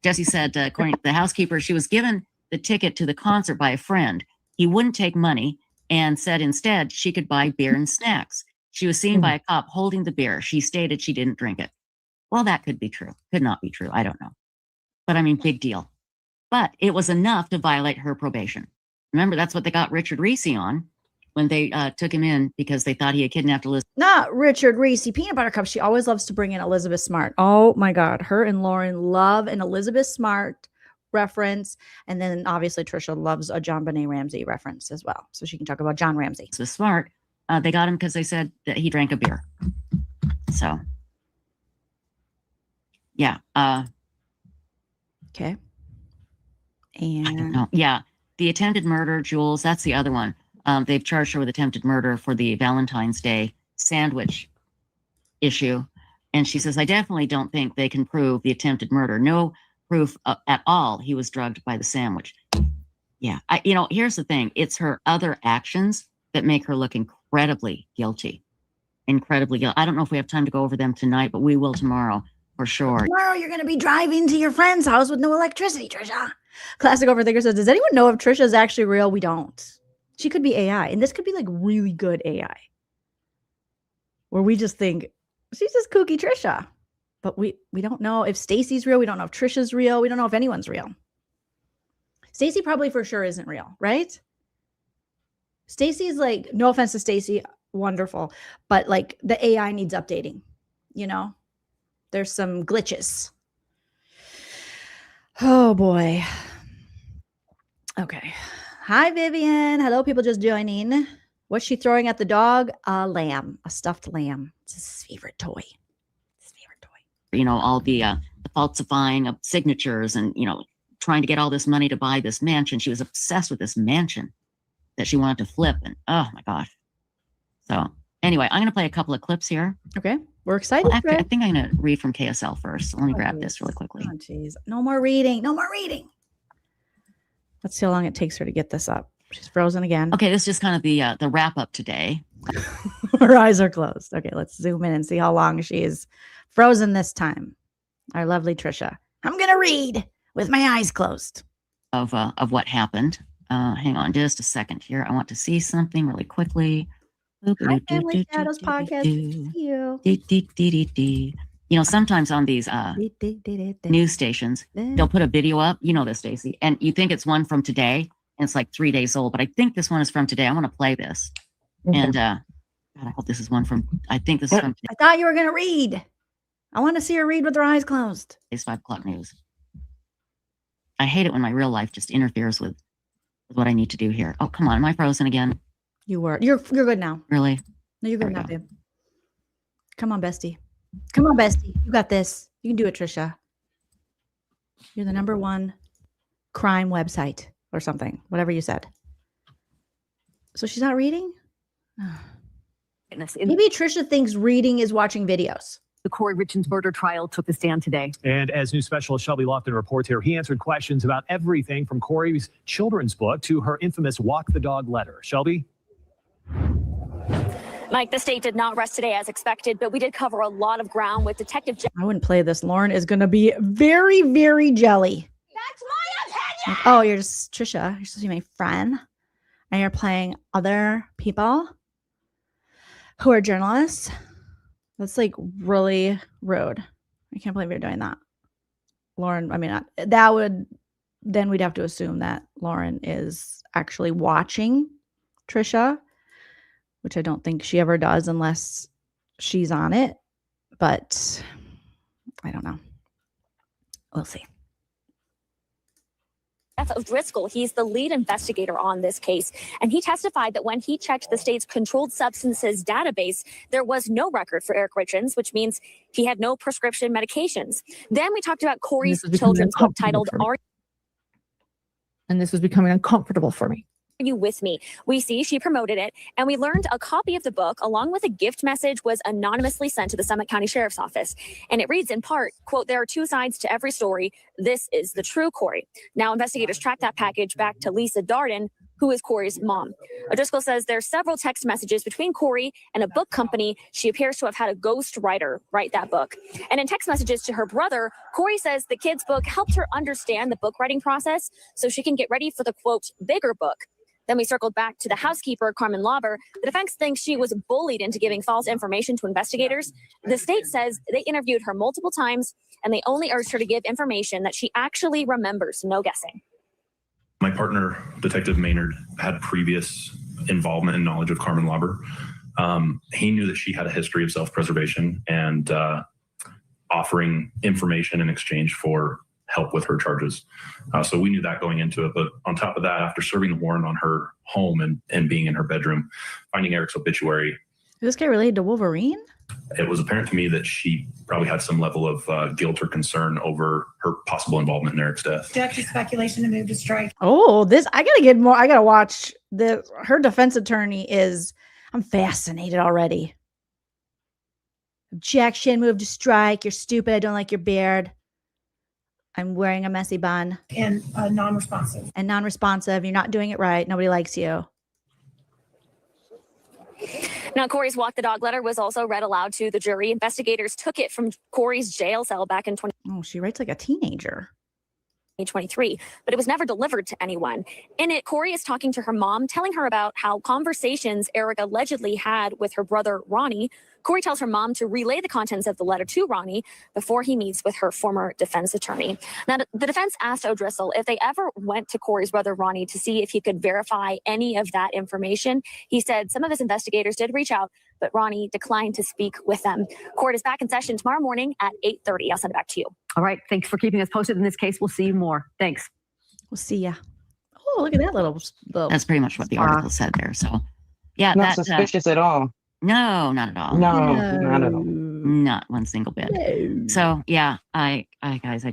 Jesse said, according to the housekeeper, she was given the ticket to the concert by a friend. He wouldn't take money and said instead she could buy beer and snacks. She was seen by a cop holding the beer. She stated she didn't drink it. Well, that could be true. Could not be true. I don't know. But I mean, big deal. But it was enough to violate her probation. Remember, that's what they got Richard Reese on when they took him in because they thought he had kidnapped Elizabeth. Not Richard Reese. Peanut Butter Cup. She always loves to bring in Elizabeth Smart. Oh my God. Her and Lauren love an Elizabeth Smart reference. And then obviously Tricia loves a John Benet Ramsey reference as well. So she can talk about John Ramsey. So Smart. They got him because they said that he drank a beer. So, yeah. Okay. I don't And know. Yeah. The attempted murder, Jules, that's the other one. They've charged her with attempted murder for the Valentine's Day sandwich issue. And she says, I definitely don't think they can prove the attempted murder. No proof at all he was drugged by the sandwich. Yeah. Here's the thing. It's her other actions that make her look incredibly guilty. Incredibly guilty. I don't know if we have time to go over them tonight, but we will tomorrow for sure. Tomorrow you're going to be driving to your friend's house with no electricity, Tricia. Classic Overthinker says, does anyone know if Tricia is actually real? We don't. She could be AI. And this could be like really good AI. Where we just think, she's just kooky Tricia. But we don't know if Stacy's real. We don't know if Tricia's real. We don't know if anyone's real. Stacy probably for sure isn't real, right? Stacy's like, no offense to Stacy, wonderful. But like the AI needs updating, There's some glitches. Oh boy. Okay. Hi, Vivian. Hello, people just joining. What's she throwing at the dog? A lamb, a stuffed lamb. It's his favorite toy. All the falsifying of signatures and, trying to get all this money to buy this mansion. She was obsessed with this mansion that she wanted to flip. And oh my gosh. So Anyway, I'm going to play a couple of clips here. Okay. We're excited. Actually, I think I'm going to read from KSL first. Let me grab this really quickly. Oh, jeez. No more reading. No more reading. Let's see how long it takes her to get this up. She's frozen again. Okay, this is just kind of the wrap up today. Her eyes are closed. Okay, let's zoom in and see how long she is frozen this time. Our lovely Tricia. I'm going to read with my eyes closed. Of what happened. Hang on just a second here. I want to see something really quickly. Hi, Family Shadows podcast. See you. Sometimes on these news stations, they'll put a video up. You know this, Stacy, and you think it's one from today, and it's like 3 days old. But I think this one is from today. I want to play this, and God, I hope this is one from. I think this is from today. I thought you were going to read. I want to see her read with her eyes closed. It's 5 o'clock news. I hate it when my real life just interferes with what I need to do here. Oh, come on. Am I frozen again? You were. You're good now. Really? No, you're good now, babe. Come on, bestie. Come on, bestie. You got this. You can do it, Tricia. You're the #1 crime website or something. Whatever you said. So she's not reading? Maybe Tricia thinks reading is watching videos. The Kouri Richins murder trial took the stand today. And as news specialist Shelby Lofton reports here, he answered questions about everything from Kouri's children's book to her infamous walk the dog letter. Shelby? Mike, the state did not rest today as expected, but we did cover a lot of ground with Detective I wouldn't play this. Lauren is going to be very, very jelly. That's my opinion! Oh, you're just Tricia. You're supposed to be my friend. And you're playing other people who are journalists. That's like really rude. I can't believe you're doing that. Lauren, I mean, then we'd have to assume that Lauren is actually watching Tricia, which I don't think she ever does unless she's on it. But I don't know. We'll see. O'Driscoll, he's the lead investigator on this case, and he testified that when he checked the state's controlled substances database, there was no record for Eric Richins, which means he had no prescription medications. Then we talked about Kouri's children's book titled And this was becoming uncomfortable for me. You with me? We see she promoted it, and we learned a copy of the book along with a gift message was anonymously sent to the Summit County Sheriff's Office. And it reads in part, quote, "There are two sides to every story. This is the true Kouri." Now investigators track that package back to Lisa Darden, who is Kouri's mom. O'Driscoll says there's several text messages between Kouri and a book company. She appears to have had a ghost writer write that book. And in text messages to her brother, Kouri says the kid's book helped her understand the book writing process so she can get ready for the, quote, bigger book. Then we circled back to the housekeeper, Carmen Lauber. The defense thinks she was bullied into giving false information to investigators. The state says they interviewed her multiple times, and they only urged her to give information that she actually remembers, no guessing. My partner, Detective Maynard, had previous involvement and knowledge of Carmen Lauber. He knew that she had a history of self-preservation and offering information in exchange for help with her charges. So we knew that going into it. But on top of that, after serving the warrant on her home and being in her bedroom, finding Eric's obituary. Is this guy related to Wolverine? It was apparent to me that she probably had some level of guilt or concern over her possible involvement in Eric's death. Object to speculation to move to strike. Oh, I gotta get more. I gotta watch her defense attorney I'm fascinated already. Objection, move to strike. You're stupid. I don't like your beard. I'm wearing a messy bun. And non-responsive. And non-responsive. You're not doing it right. Nobody likes you. Now, Kouri's walk the dog letter was also read aloud to the jury. Investigators took it from Kouri's jail cell back in 2023. Oh, she writes like a teenager. 2023, but it was never delivered to anyone. In it, Kouri is talking to her mom, telling her about how conversations Eric allegedly had with her brother, Ronnie. Kouri tells her mom to relay the contents of the letter to Ronnie before he meets with her former defense attorney. Now, the defense asked O'Driscoll if they ever went to Kouri's brother, Ronnie, to see if he could verify any of that information. He said some of his investigators did reach out, but Ronnie declined to speak with them. Court is back in session tomorrow morning at 8:30. I'll send it back to you. All right. Thanks for keeping us posted in this case. We'll see you more. Thanks. We'll see ya. Oh, look at that little. That's pretty much what the article said there. So, yeah. Not suspicious at all. No, not at all. No, not at all. Not one single bit. No. So, yeah, guys,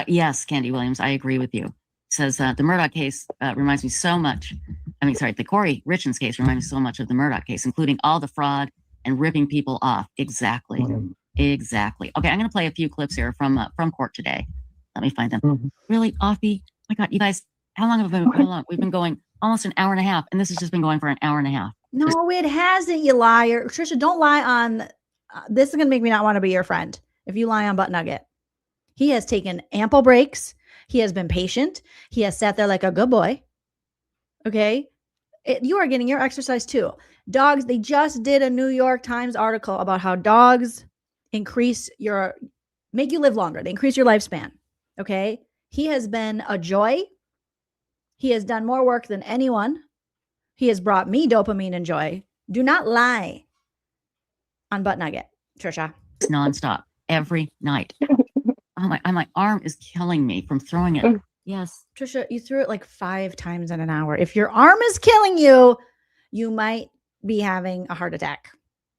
yes, Candy Williams, I agree with you. Says the Murdoch case reminds me so much the Kouri Richins case reminds me so much of the Murdoch case, including all the fraud and ripping people off. Exactly. Exactly. Okay, I'm going to play a few clips here from court today. Let me find them. Really, Offie? My God, you guys, how long? We've been going almost an hour and a half, and this has just been going for an hour and a half. No, it hasn't, you liar. Tricia, don't lie on. This is going to make me not want to be your friend if you lie on Butt Nugget. He has taken ample breaks. He has been patient. He has sat there like a good boy. Okay? You are getting your exercise too. Dogs, they just did a New York Times article about how dogs make you live longer. They increase your lifespan. Okay? He has been a joy. He has done more work than anyone. He has brought me dopamine and joy. Do not lie on Butt Nugget, Tricia. It's nonstop every night. My arm is killing me from throwing it. Yes. Tricia, you threw it like 5 times in an hour. If your arm is killing you, you might be having a heart attack.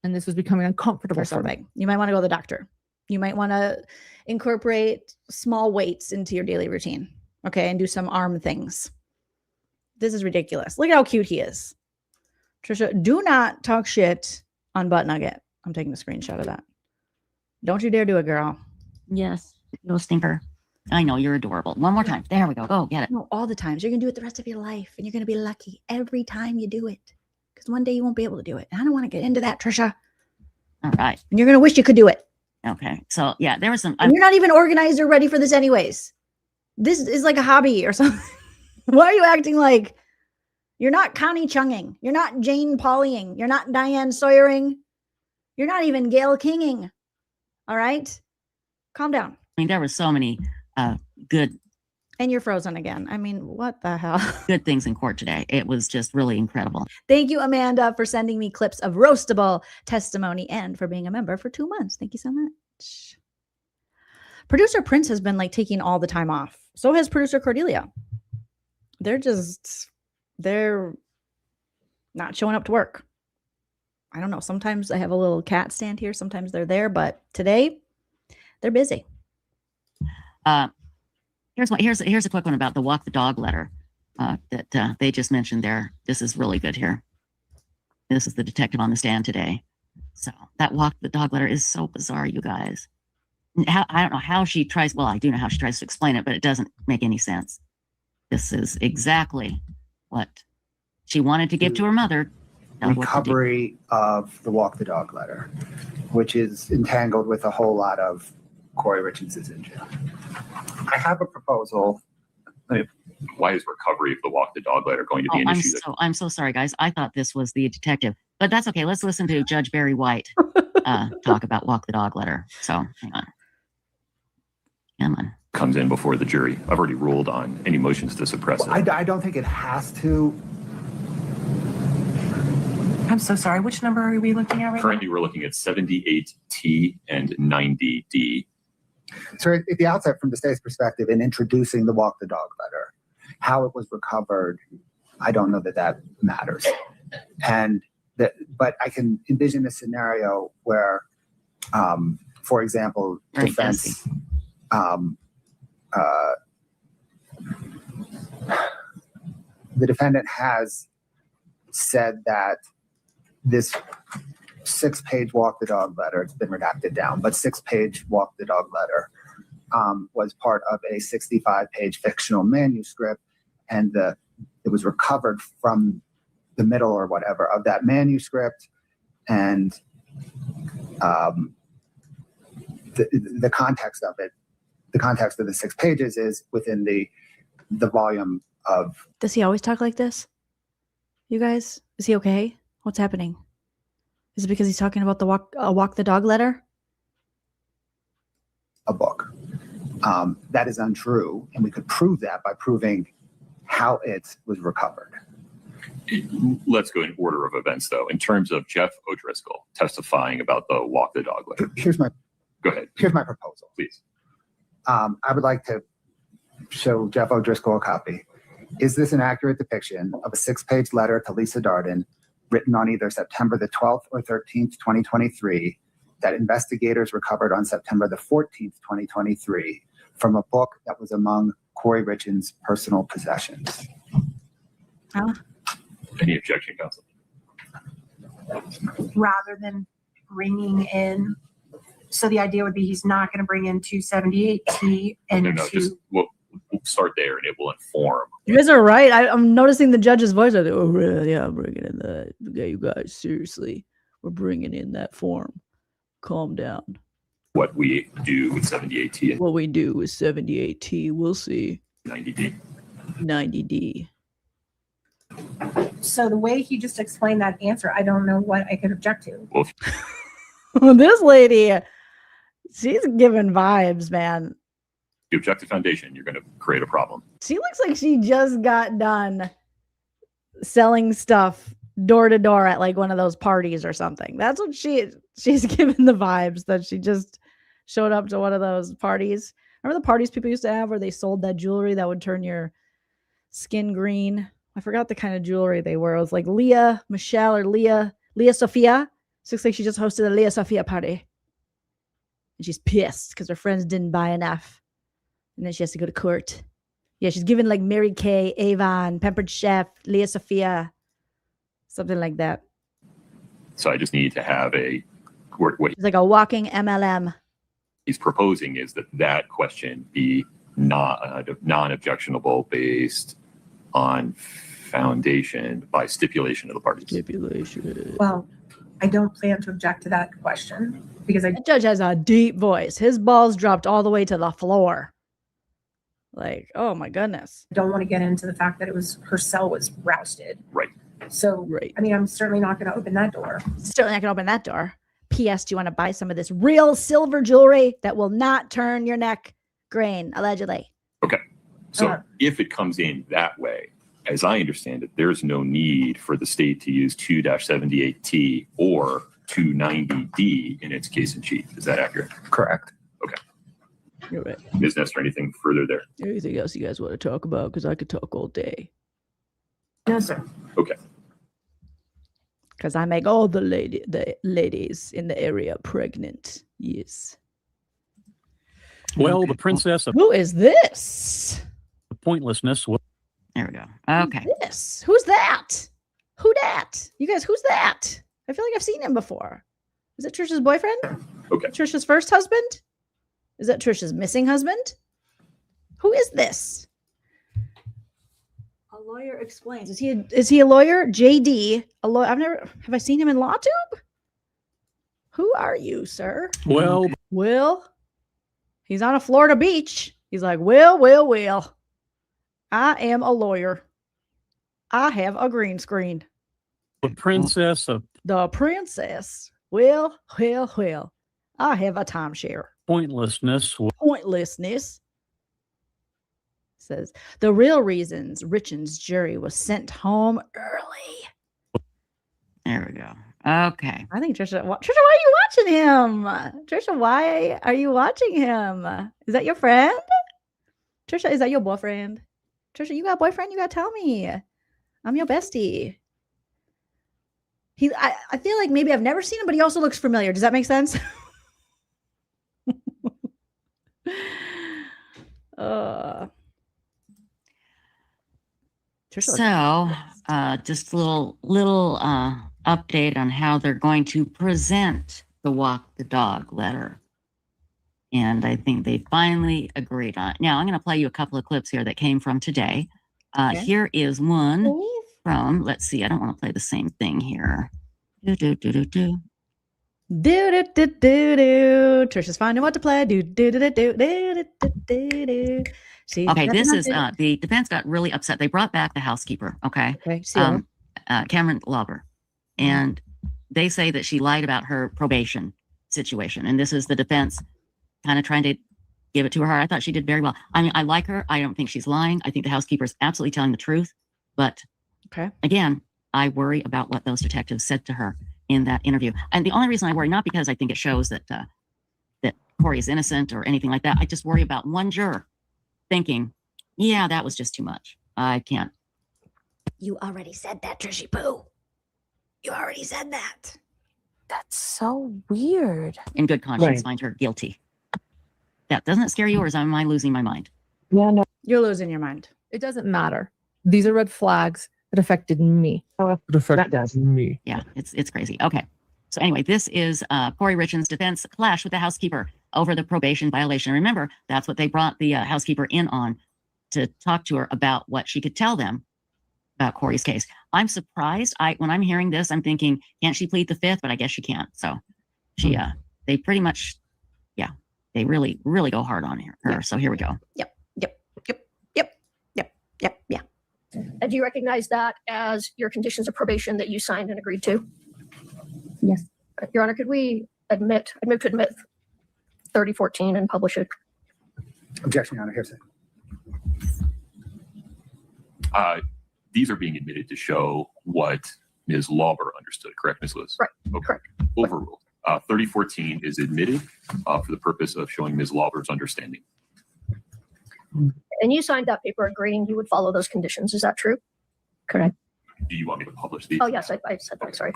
And this was becoming uncomfortable for something. You might want to go to the doctor. You might want to incorporate small weights into your daily routine. Okay. And do some arm things. This is ridiculous. Look at how cute he is. Tricia, do not talk shit on Butt Nugget. I'm taking a screenshot of that. Don't you dare do it, girl. Yes. No stinker. I know, you're adorable. One more time. There we go. Go get it. No, all the times. You're going to do it the rest of your life. And you're going to be lucky every time you do it. Because one day you won't be able to do it. And I don't want to get into that, Tricia. All right. And you're going to wish you could do it. Okay. So, yeah, there was some. And you're not even organized or ready for this anyways. This is like a hobby or something. Why are you acting like you're not Connie Chunging? You're not Jane Paulying. You're not Diane Sawyering. You're not even Gail Kinging. All right? Calm down. I mean, there were so many good. And you're frozen again. I mean, what the hell? Good things in court today. It was just really incredible. Thank you, Amanda, for sending me clips of roastable testimony and for being a member for 2 months. Thank you so much. Producer Prince has been like taking all the time off. So has producer Cordelia. They're not showing up to work. I don't know. Sometimes I have a little cat stand here. Sometimes they're there, but today they're busy. Here's a quick one about the walk the dog letter that they just mentioned there. This is really good here. This is the detective on the stand today. So that walk the dog letter is so bizarre, you guys. I don't know how she tries. Well, I do know how she tries to explain it, but it doesn't make any sense. This is exactly what she wanted to give to her mother. Recovery of the walk the dog letter, which is entangled with a whole lot of Kouri Richins is in jail. I have a proposal. Why is recovery of the walk the dog letter going to be an issue? I'm so sorry, guys. I thought this was the detective, but that's okay. Let's listen to Judge Barry White talk about walk the dog letter. So hang on. Come on. Comes in before the jury. I've already ruled on any motions to suppress it. I don't think it has to. I'm so sorry. Which number are we looking at right Currently, we're looking at 78T and 90D. So at the outset, from the state's perspective, in introducing the walk the dog letter, how it was recovered, I don't know that matters. But I can envision a scenario where, for example, defense, the defendant has said that this 6-page walk the dog letter, it's been redacted down, but 6-page walk the dog letter was part of a 65-page fictional manuscript, and it was recovered from the middle or whatever of that manuscript, and the context of it, the context of the 6 pages is within the volume of. Does he always talk like this? You guys, is he okay? What's happening? Is it because he's talking about the walk the dog letter? A book. That is untrue, and we could prove that by proving how it was recovered. Let's go in order of events, though. In terms of Jeff O'Driscoll testifying about the walk the dog letter. Go ahead. Here's my proposal. Please. I would like to show Jeff O'Driscoll a copy. Is this an accurate depiction of a 6-page letter to Lisa Darden written on either September the 12th or 13th, 2023, that investigators recovered on September the 14th, 2023, from a book that was among Kouri Richins' personal possessions? Any objection, counsel? Rather than bringing in, so the idea would be he's not going to bring in 278T and No, just we'll start there, and it will inform. You guys are right. I'm noticing the judge's voice. I think, oh, really? Yeah, I'm bringing in that. Okay, you guys, seriously, we're bringing in that form. Calm down. What we do with 78T and What we do with 78T, we'll see. 90D. 90D. So the way he just explained that answer, I don't know what I could object to. This lady, she's giving vibes, man. If you object to foundation, you're going to create a problem. She looks like she just got done selling stuff door to door at like one of those parties or something. That's what she's giving the vibes that she just showed up to one of those parties. Remember the parties people used to have where they sold that jewelry that would turn your skin green? I forgot the kind of jewelry they were. It was like Leah Michelle or Leah Sophia. She looks like she just hosted a Leah Sophia party. And she's pissed because her friends didn't buy enough. And then she has to go to court. Yeah, she's giving like Mary Kay, Avon, Pampered Chef, Leah Sophia, something like that. So I just need to have what It's like a walking MLM. he's proposing is that question be not non-objectionable based on foundation by stipulation of the parties. Stipulation. Well, I don't plan to object to that question because The judge has a deep voice. His balls dropped all the way to the floor. Like, oh my goodness. don't want to get into the fact that her cell was rousted. Right. So, I mean, I'm certainly not going to open that door. Certainly not going to open that door. P.S. Do you want to buy some of this real silver jewelry that will not turn your neck green, allegedly? Okay. So if it comes in that way, as I understand it, there's no need for the state to use 2-78T or 290D in its case in chief. Is that accurate? Correct. Okay. You're right. Ms. Nestor, anything further there? Anything else you guys want to talk about? Because I could talk all day. No, sir. Okay. Because I make all the ladies in the area pregnant. Yes. Well, the princess of Who is this? pointlessness. There we go. Okay. This? Who's that? Who dat? You guys, who's that? I feel like I've seen him before. Is it Trisha's boyfriend? Okay. Trisha's first husband? Is that Trisha's missing husband? Who is this? A lawyer explains. Is he a lawyer? JD, a lawyer. Have I seen him in LawTube? Who are you, sir? Well, Will. He's on a Florida beach. He's like, Will. I am a lawyer. I have a green screen. the princess of The princess. Will. I have a timeshare. pointlessness. Pointlessness. Says the real reasons Richins' jury was sent home early. There we go. Okay. I think Trisha, why are you watching him? Trisha, why are you watching him? Is that your friend? Trisha, is that your boyfriend? Trisha, you got a boyfriend? You gotta tell me. I'm your bestie. I feel like maybe I've never seen him, but he also looks familiar. Does that make sense? So, just a little update on how they're going to present the walk the dog letter. And I think they finally agreed on it. Now, I'm going to play you a couple of clips here that came from today. Okay. Here is one from, let's see, I don't want to play the same thing here. Do. Trisha's finding what to play. Okay, this is the defense got really upset. They brought back the housekeeper. Okay. Cameron Lauber, and they say that she lied about her probation situation. And this is the defense kind of trying to give it to her. I thought she did very well. I mean, I like her. I don't think she's lying. I think the housekeeper is absolutely telling the truth. But again, I worry about what those detectives said to her in that interview. And the only reason I worry, not because I think it shows that that Kouri is innocent or anything like that. I just worry about one juror thinking, yeah, that was just too much. I can't. You already said that, Trishy Poo. You already said that. That's so weird. In good conscience, Right. find her guilty. That doesn't scare you, or am I losing my mind? Yeah, no. You're losing your mind. It doesn't matter. These are red flags. It affected me. Oh, It affected that does. me. Yeah, it's crazy. Okay. So anyway, this is Kouri Richins' defense clash with the housekeeper over the probation violation. Remember, that's what they brought the housekeeper in on, to talk to her about what she could tell them about Kouri's case. I'm surprised. When I'm hearing this, I'm thinking, can't she plead the fifth? But I guess she can't. So she, they pretty much, they really, really go hard on her. Yeah. So here we go. Yep. And do you recognize that as your conditions of probation that you signed and agreed to? Yes. Your Honor, could we I move to admit 3014 and publish it? Objection, Your Honor. Hearsay. These are being admitted to show what Ms. Lauber understood, correct, Ms. Lewis? Right. Okay. Correct. Overruled. 3014 is admitted for the purpose of showing Ms. Lauber's understanding. And you signed that paper agreeing you would follow those conditions. Is that true? Correct. Do you want me to publish these? Oh, yes, I said that. Sorry.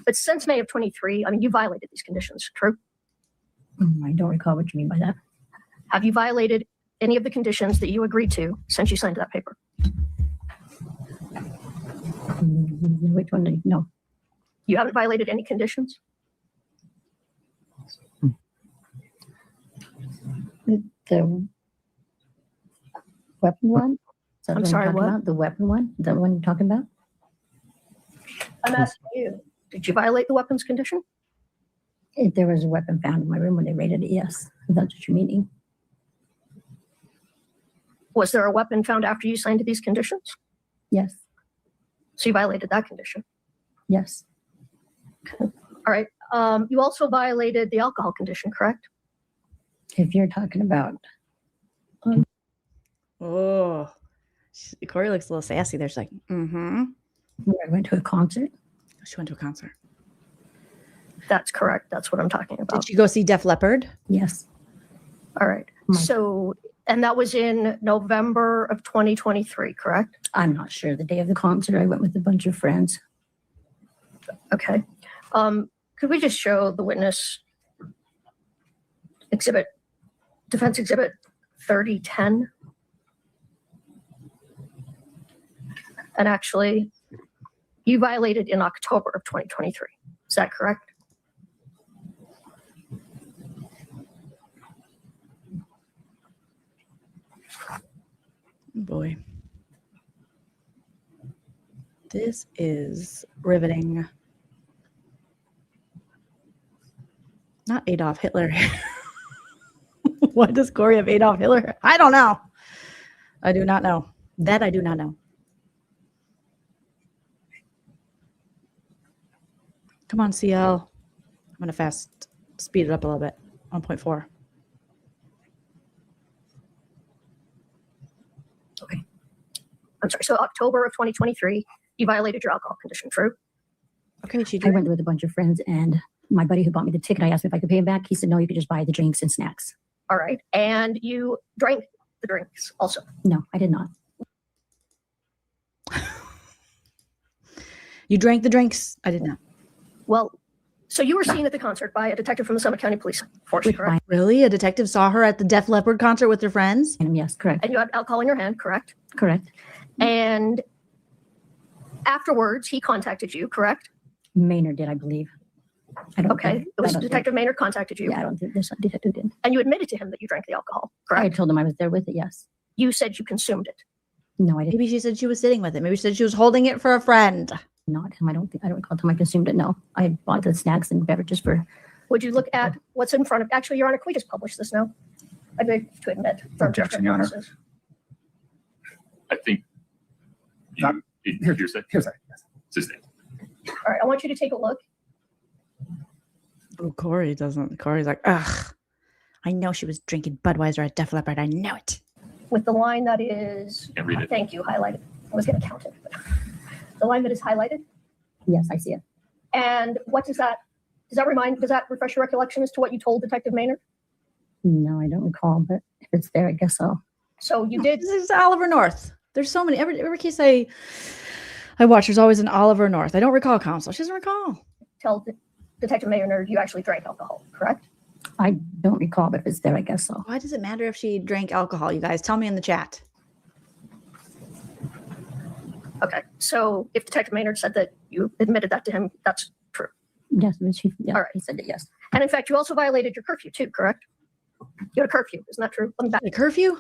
But since May of 23, I mean, you violated these conditions, true? I don't recall what you mean by that. Have you violated any of the conditions that you agreed to since you signed that paper? Which one? No. You haven't violated any conditions? The weapon one? Is that I'm what sorry, you're talking what? about? The weapon one? Is that the one you're talking about? I'm asking you, did you violate the weapons condition? If there was a weapon found in my room when they raided it, yes. If that's what you're meaning. Was there a weapon found after you signed these conditions? Yes. So you violated that condition. Yes. All right. You also violated the alcohol condition, correct? If you're talking about Oh, Kouri looks a little sassy. There's like, where I went to a concert. She went to a concert. That's correct. That's what I'm talking about. Did you go see Def Leppard? Yes. All right. So, and that was in November of 2023, correct? I'm not sure. The day of the concert, I went with a bunch of friends. Okay. Could we just show the witness defense exhibit 3010? And actually, you violated in October of 2023. Is that correct? Boy. This is riveting. Not Adolf Hitler. Why does Kouri have Adolf Hitler? I don't know. I do not know. That I do not know. Come on, CL. I'm going to speed it up a little bit. 1.4. Okay. I'm sorry. So October of 2023, you violated your alcohol condition, true? Okay, I went with a bunch of friends, and my buddy who bought me the ticket, I asked him if I could pay him back. He said, no, you could just buy the drinks and snacks. All right. And you drank the drinks also? No, I did not. You drank the drinks? I did not. Well, so you were seen at the concert by a detective from the Summit County Police Force, correct? Really? A detective saw her at the Def Leppard concert with her friends? Yes, correct. And you had alcohol in your hand, correct? Correct. And afterwards, he contacted you, correct? Maynard did, I believe. Okay. It was Detective Maynard contacted you. Yeah, I don't think this detective did. And you admitted to him that you drank the alcohol, correct? I told him I was there with it, yes. You said you consumed it. No, I didn't. Maybe she said she was sitting with it. Maybe she said she was holding it for a friend. Not him. I don't recall time I consumed it. No, I bought the snacks and beverages for. Would you look at what's in front of? Actually, Your Honor, can we just publish this now? I'd like to admit. Objection, Your Honor. I think hearsay. Hearsay. Yes. Sustained. All right, I want you to take a look. Oh, Kouri doesn't. Corey's like, ugh. I know she was drinking Budweiser at Def Leppard. I know it. With the line that is, Can't read it. Thank you, highlighted. I was going to count it. The line that is highlighted. Yes, I see it. And what does that refresh your recollection as to what you told Detective Maynard? No, I don't recall, but if it's there, I guess so. So you did. This is Oliver North. There's so many. Every case I watch, there's always an Oliver North. I don't recall counsel. She doesn't recall. Tell Detective Maynard you actually drank alcohol, correct? I don't recall, but if it's there, I guess so. Why does it matter if she drank alcohol, you guys? Tell me in the chat. Okay, so if Detective Maynard said that you admitted that to him, that's true. Yes, yeah, all right. He said it, yes. And in fact, you also violated your curfew too, correct? You had a curfew, isn't that true? Let me back. A curfew?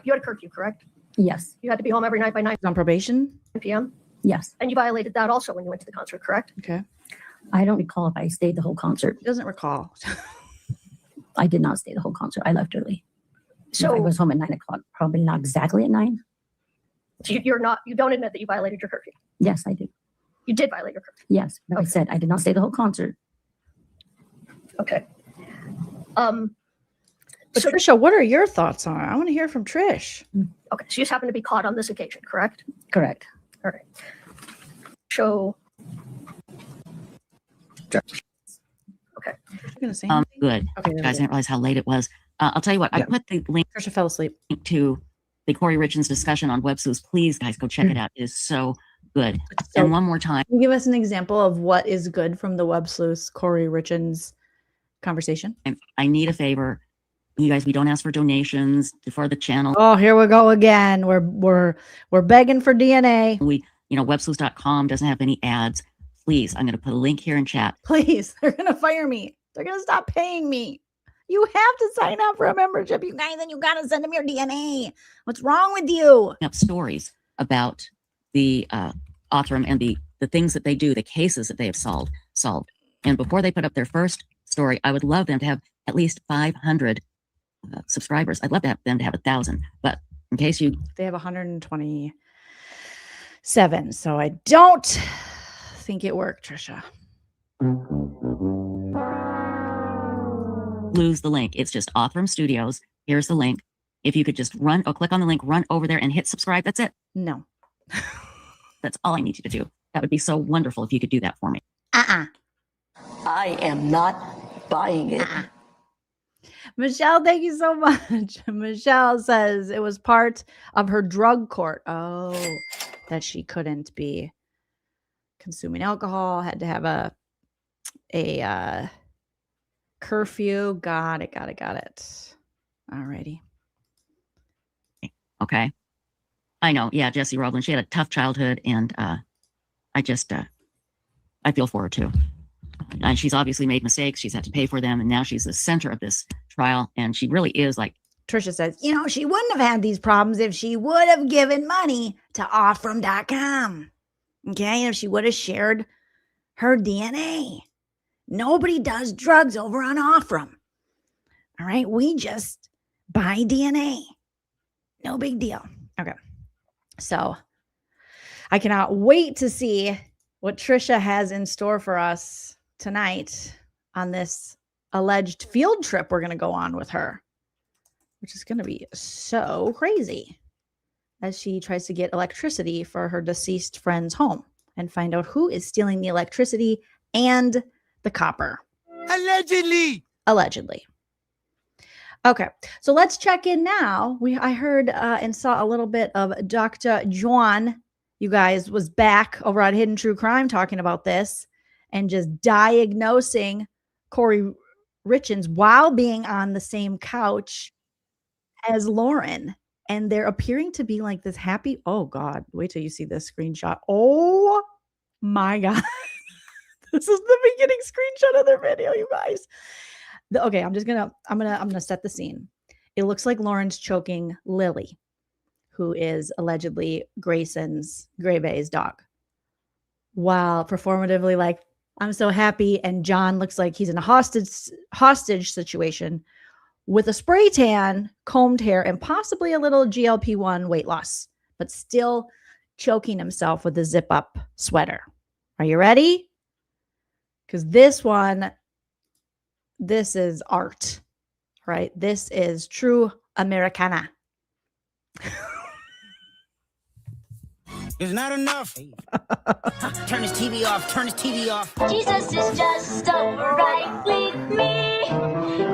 You had a curfew, correct? Yes. You had to be home every night by 9 On probation? p.m.? Yes. And you violated that also when you went to the concert, correct? Okay. I don't recall if I stayed the whole concert. He doesn't recall. I did not stay the whole concert. I left early. So I was home at 9 o'clock, probably not exactly at 9. So you don't admit that you violated your curfew? Yes, I do. You did violate your curfew? Yes, but I said I did not stay the whole concert. Okay. But Tricia, what are your thoughts on it? I want to hear from Trish. Okay, so you just happened to be caught on this occasion, correct? Correct. All right. So. Okay. You're gonna say Good. Okay, You guys didn't realize how late it was. I'll tell you what. I put the link. Tricia fell asleep. To the Kouri Richins discussion on Web Sleuths. Please, guys, go check it out. It is so good. So, and one more time. Can you give us an example of what is good from the Web Sleuths Kouri Richins conversation? I need a favor. You guys, we don't ask for donations for the channel. Oh, here we go again. We're begging for DNA. Websleuths.com doesn't have any ads. Please, I'm going to put a link here in chat. Please, they're going to fire me. They're going to stop paying me. You have to sign up for a membership, you guys, and you got to send them your DNA. What's wrong with you? Up stories about the Othram and the things that they do, the cases that they have solved. And before they put up their first story, I would love them to have at least 500 subscribers. I'd love to have them to have 1,000. But in case they have 127, so I don't think it worked, Tricia. Lose the link. It's just Othram Studios. Here's the link. If you could just click on the link, run over there and hit subscribe. That's it. No. That's all I need you to do. That would be so wonderful if you could do that for me. I am not buying it. Michelle, thank you so much. Michelle says it was part of her drug court. Oh, that she couldn't be consuming alcohol, had to have a curfew. Got it. Alrighty. Okay. I know. Yeah, Jessie Roblin. She had a tough childhood, and I feel for her too. And she's obviously made mistakes. She's had to pay for them, and now she's the center of this trial. And she really is like Tricia says, she wouldn't have had these problems if she would have given money to Othram.com. Okay, if she would have shared her DNA. Nobody does drugs over on Othram. All right, we just buy DNA. No big deal. Okay, so I cannot wait to see what Tricia has in store for us tonight on this alleged field trip we're going to go on with her, which is going to be so crazy as she tries to get electricity for her deceased friend's home and find out who is stealing the electricity and the copper. Allegedly. Okay, so let's check in now. I heard and saw a little bit of Dr. Juan, you guys, was back over at Hidden True Crime talking about this and just diagnosing Kouri Richins while being on the same couch as Lauren. And they're appearing to be like this happy. Oh, God. Wait till you see this screenshot. Oh, my God. This is the beginning screenshot of their video, you guys. Okay, I'm gonna set the scene. It looks like Lauren's choking Lily, who is allegedly Graybay's dog, while performatively like, I'm so happy. And John looks like he's in a hostage situation with a spray tan, combed hair, and possibly a little GLP-1 weight loss, but still choking himself with a zip-up sweater. Are you ready? Because this is art, right? This is true Americana. It's not enough. Turn his TV off. Turn his TV off. Jesus is just alright with me.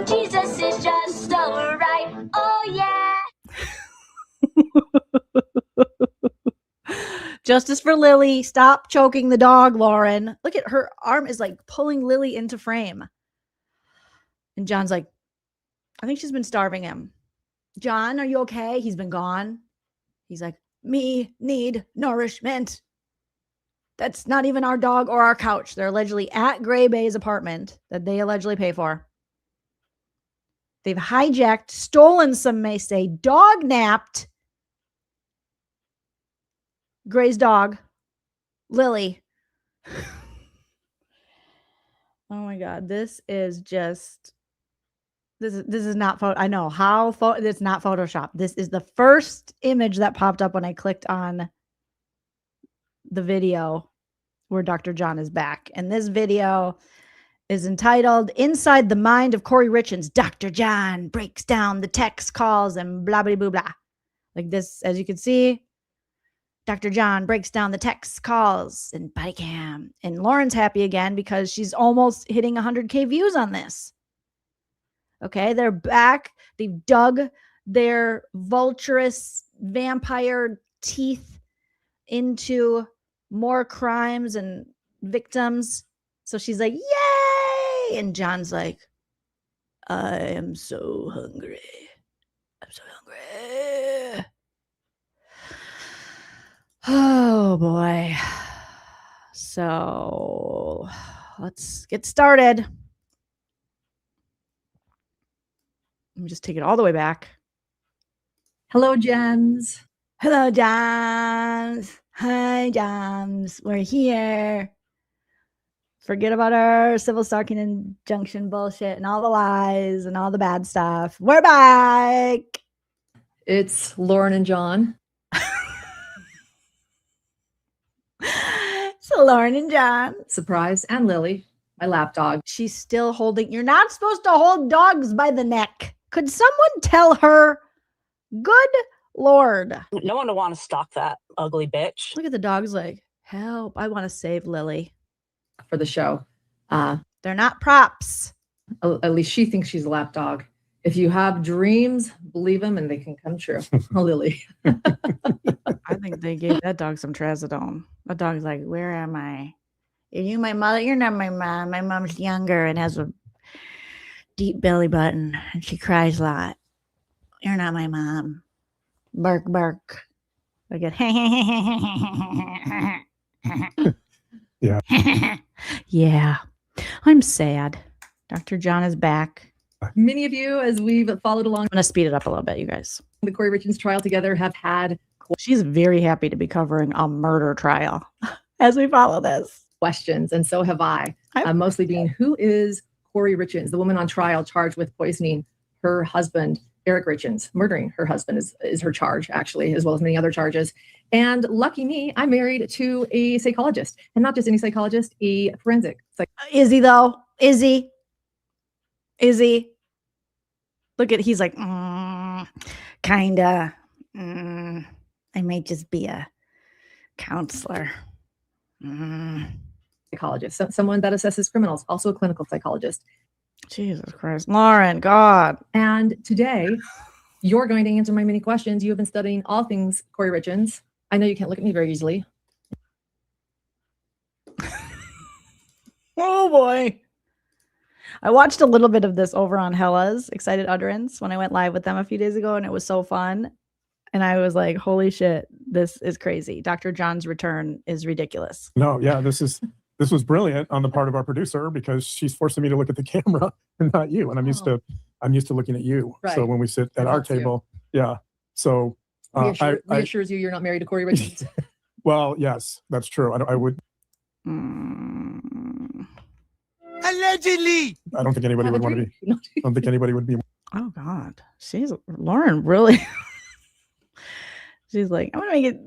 Jesus is just alright. Oh, yeah. Justice for Lily. Stop choking the dog, Lauren. Look at her arm is like pulling Lily into frame. And John's like, I think she's been starving him. John, are you okay? He's been gone. He's like, me need nourishment. That's not even our dog or our couch. They're allegedly at Gray Bay's apartment that they allegedly pay for. They've hijacked, stolen, some may say, dog napped Gray's dog, Lily. Oh my God. This is not photo. I know how it's not Photoshop. This is the first image that popped up when I clicked on the video where Dr. John is back. And this video is entitled Inside the Mind of Kouri Richins. Dr. John breaks down the text calls and blah, blah, blah, blah. Like this, as you can see, Dr. John breaks down the text calls and body cam. And Lauren's happy again because she's almost hitting 100K views on this. Okay, they're back. They've dug their vulturous vampire teeth into more crimes and victims. So she's like, yay! And John's like, I am so hungry. I'm so hungry. Oh boy. So let's get started. Let me just take it all the way back. Hello, Jens. Hello, Jams. Hi, Jams. We're here. Forget about our civil stalking injunction bullshit and all the lies and all the bad stuff. We're back. It's Lauren and John. So Lauren and John. Surprise. And Lily, my lap dog. She's still holding. You're not supposed to hold dogs by the neck. Could someone tell her? Good Lord. No one would want to stalk that ugly bitch. Look at the dog's like, help. I want to save Lily. For the show. They're not props. At least she thinks she's a lap dog. If you have dreams, believe them and they can come true. Lily. I think they gave that dog some trazodone. That dog's like, where am I? Are you my mother? You're not my mom. My mom's younger and has a deep belly button and she cries a lot. You're not my mom. Bark, bark. I get yeah. Yeah. I'm sad. Dr. John is back. Many of you, as we've followed along, I'm going to speed it up a little bit, you guys. The Kouri Richins trial together have had. She's very happy to be covering a murder trial as we follow this. Questions, and so have I. Mostly being, who is Kouri Richins, the woman on trial charged with poisoning her husband, Eric Richins? Murdering her husband is her charge, actually, as well as many other charges. And lucky me, I'm married to a psychologist, and not just any psychologist, a forensic. Is he though? Is he? Is he? Look at, he's like, kinda. I might just be a counselor. Psychologist, someone that assesses criminals, also a clinical psychologist. Jesus Christ. Lauren, God. And today, you're going to answer my many questions. You have been studying all things Kouri Richins. I know you can't look at me very easily. Oh boy. I watched a little bit of this over on Hella's Excited Utterance when I went live with them a few days ago, and it was so fun. And I was like, holy shit, this is crazy. Dr. John's return is ridiculous. No, yeah, this was brilliant on the part of our producer because she's forcing me to look at the camera and not you. And I'm used to looking at you. Right. So when we sit at our table, yeah. So reassures you you're not married to Kouri Richins. Well, yes, that's true. I would. Allegedly. I don't think anybody would want to be. I don't think anybody would be. Oh God, Lauren really. She's like, I'm gonna make it.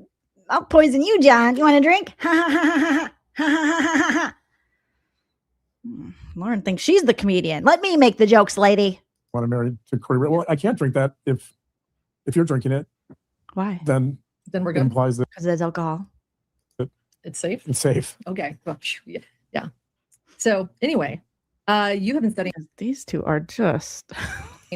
I'll poison you, John. You want a drink? Ha ha ha ha ha ha ha. Lauren thinks she's the comedian. Let me make the jokes, lady. Want to marry to Kouri? Well, I can't drink that if you're drinking it. Why? Then we're it good. implies that because it's alcohol. It's safe. It's safe. Okay. Well, yeah. So anyway, you have been studying. These two are just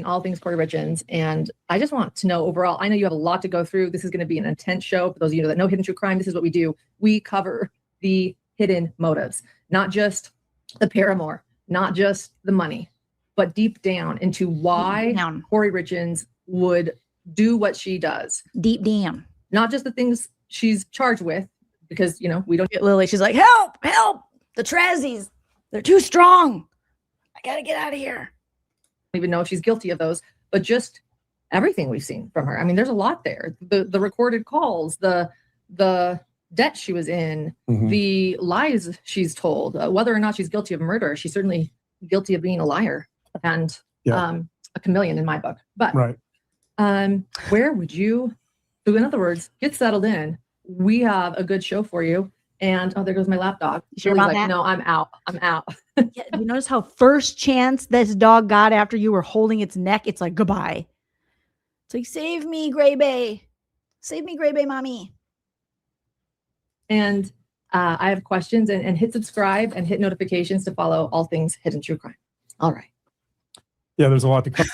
all things Kouri Richins, and I just want to know overall. I know you have a lot to go through. This is going to be an intense show. For those of you that know Hidden True Crime, this is what we do. We cover the hidden motives, not just the paramour, not just the money, but deep down into why Kouri Richins would do what she does. Deep down. Not just the things she's charged with, because, you know, we don't get Lily. She's like, help, help, the Trezzies. They're too strong. I got to get out of here. Even know if she's guilty of those, but just everything we've seen from her. I mean, there's a lot there. The recorded calls, the debt she was in, the lies she's told, whether or not she's guilty of murder. She's certainly guilty of being a liar and a chameleon in my book. But where would you, so in other words, get settled in. We have a good show for you. And oh, there goes my lap dog. Sure about that? No, I'm out. I'm out. Yeah, you notice how first chance this dog got after you were holding its neck, it's like, goodbye. It's like, save me, Gray Bay. Save me, Gray Bay mommy. And I have questions, and hit subscribe and hit notifications to follow all things Hidden True Crime. All right. Yeah, there's a lot to cover.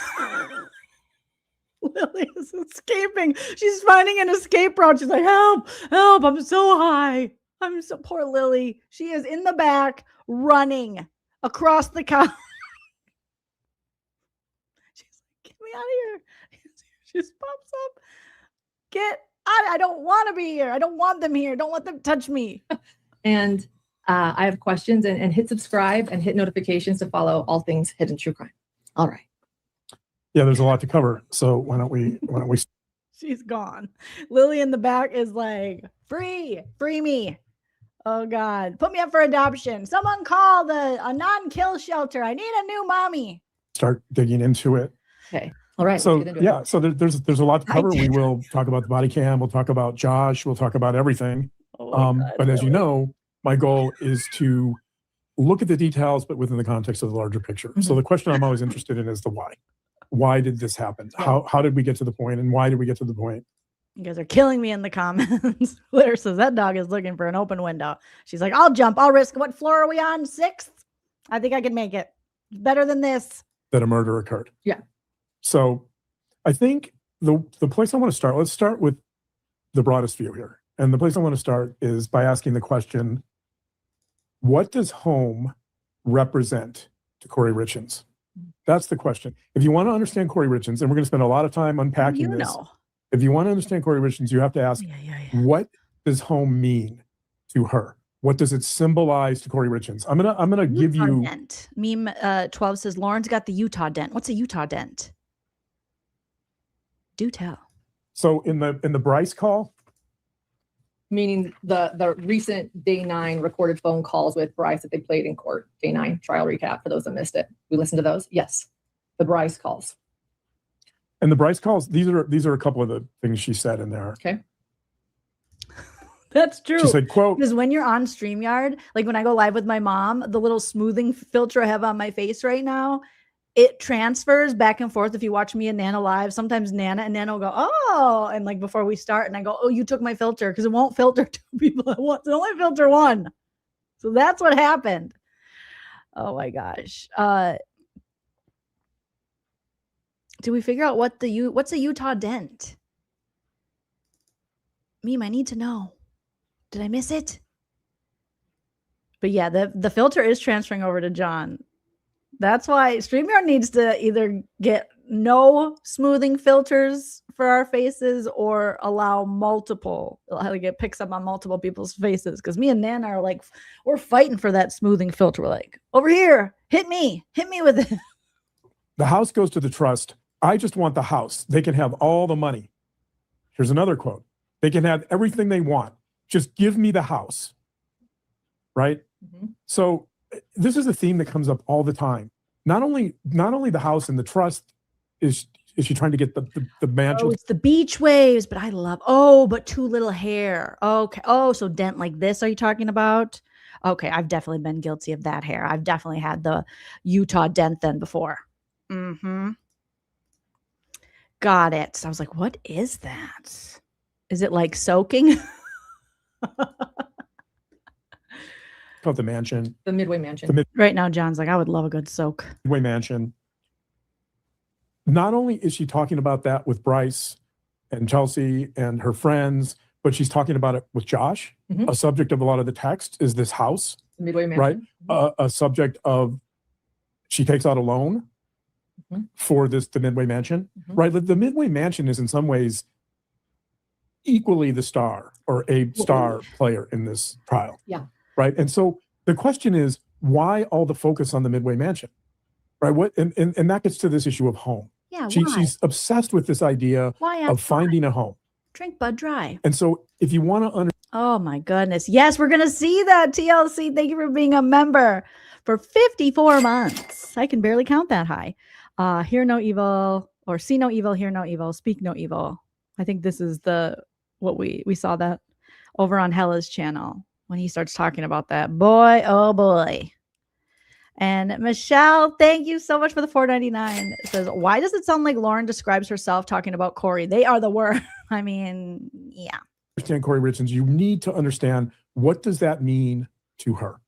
Lily is escaping. She's finding an escape route. She's like, help, help. I'm so high. I'm so poor Lily. She is in the back running across the couch. She's like, get me out of here. She just pops up. Get out. I don't want to be here. I don't want them here. Don't let them touch me. And I have questions, and hit subscribe and hit notifications to follow all things Hidden True Crime. All right. Yeah, there's a lot to cover. So why don't we She's gone. Lily in the back is like, free me. Oh God, put me up for adoption. Someone call a non-kill shelter. I need a new mommy. start digging into it? Okay. All right. So yeah, so there's a lot to cover. We will talk about the body cam. We'll talk about Josh. We'll talk about everything. But as you know, my goal is to look at the details, but within the context of the larger picture. So the question I'm always interested in is the why. Why did this happen? How did we get to the point, and why did we get to the point? You guys are killing me in the comments. Claire says that dog is looking for an open window. She's like, I'll jump. I'll risk. What floor are we on? 6th? I think I can make it. Better than this. That a murder occurred. Yeah. So I think the place I want to start, let's start with the broadest view here. And the place I want to start is by asking the question, what does home represent to Kouri Richins? That's the question. If you want to understand Kouri Richins, and we're going to spend a lot of time unpacking this. If you want to understand Kouri Richins, you have to ask, what does home mean to her? What does it symbolize to Kouri Richins? I'm gonna give you dent. Meme 12 says Lauren's got the Utah dent. What's a Utah dent? Do tell. So in the Bryce call, meaning the recent day 9 recorded phone calls with Bryce that they played in court. Day 9 trial recap for those that missed it. We listened to those. Yes, the Bryce calls. And the Bryce calls, these are a couple of the things she said in there. Okay. That's true. She said, quote, because when you're on StreamYard, like when I go live with my mom, the little smoothing filter I have on my face right now, it transfers back and forth. If you watch me and Nana live, sometimes Nana will go, oh, and like before we start, and I go, oh, you took my filter, because it won't filter 2 people at once. It only filter 1. So that's what happened. Oh my gosh. Did we figure out what's a Utah dent? Meme, I need to know. Did I miss it? But yeah, the filter is transferring over to John. That's why StreamYard needs to either get no smoothing filters for our faces or allow multiple. Like it picks up on multiple people's faces. Because me and Nana are like, we're fighting for that smoothing filter. We're like, over here, hit me with it. The house goes to the trust. I just want the house. They can have all the money. Here's another quote. They can have everything they want. Just give me the house. Right? Mm-hmm. So this is a theme that comes up all the time. Not only the house and the trust is she trying to get the mansion. Oh, it's the beach waves, but I love, but too little hair. Okay. Oh, so dent like this are you talking about? Okay, I've definitely been guilty of that hair. I've definitely had the Utah dent then before. Mm-hmm. Got it. So I was like, what is that? Is it like soaking? Called the mansion. The Midway Mansion. Right now, John's like, I would love a good soak. Midway Mansion. Not only is she talking about that with Bryce and Chelsea and her friends, but she's talking about it with Josh. Mm-hmm. A subject of a lot of the text is this house. The Midway Mansion. Right? Mm-hmm. A subject of she takes out a loan for the Midway Mansion, right? The Midway Mansion is in some ways equally the star or a star player in this trial. Yeah. Right. And so the question is, why all the focus on the Midway Mansion? Right. And that gets to this issue of home. Yeah. She's obsessed with this idea of finding a home. Drink Bud Dry. And so if you want to Oh my goodness. Yes, we're going to see that. TLC, thank you for being a member for 54 months. I can barely count that high. Hear no evil, or see no evil, hear no evil, speak no evil. I think this is what we saw that over on Hella's channel when he starts talking about that. Boy, oh boy. And Michelle, thank you so much for the $4.99. It says, why does it sound like Lauren describes herself talking about Kouri? They are the worst. I mean, yeah. understand Kouri Richins, you need to understand, what does that mean to her?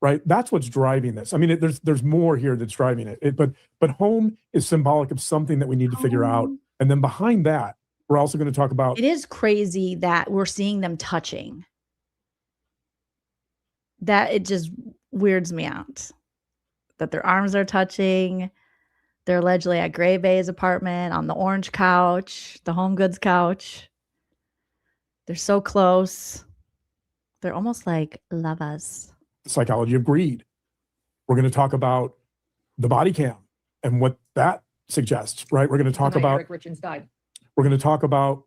Right? That's what's driving this. I mean, there's more here that's driving it. But home is symbolic of something that we need to figure out. And then behind that, we're also going to talk about. It is crazy that we're seeing them touching. That it just weirds me out. That their arms are touching. They're allegedly at Gray Bay's apartment on the orange couch, the Home Goods couch. They're so close. They're almost like lovers. The psychology of greed. We're going to talk about the body cam and what that suggests, right? We're going to talk about Eric Richins died. We're going to talk about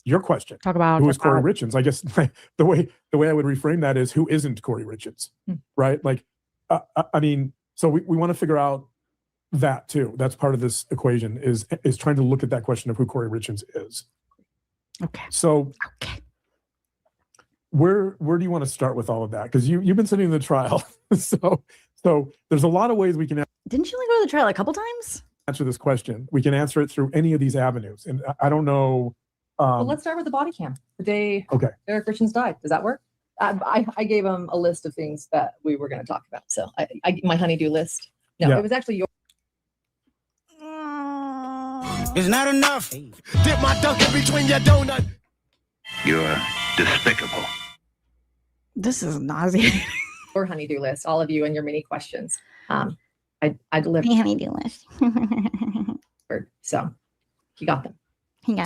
your question. Talk about who is Kouri Richins? I guess the way I would reframe that is, who isn't Kouri Richins, right? Like, I mean, so we want to figure out that too. That's part of this equation is trying to look at that question of who Kouri Richins is. Okay. So where do you want to start with all of that? Because you've been sitting in the trial, so there's a lot of ways we can. Didn't you only go to the trial a couple times? Answer this question. We can answer it through any of these avenues, and I don't know. Well, let's start with the body cam. The day Eric Richins died. Does that work? I gave him a list of things that we were going to talk about. So I my honeydew list. No, Yeah. it was actually your. It's not enough. Dip my dunk in between your donut. You're despicable. This is nauseating. Your honeydew list. All of you and your many questions. I delivered. My honeydew list. So you got them.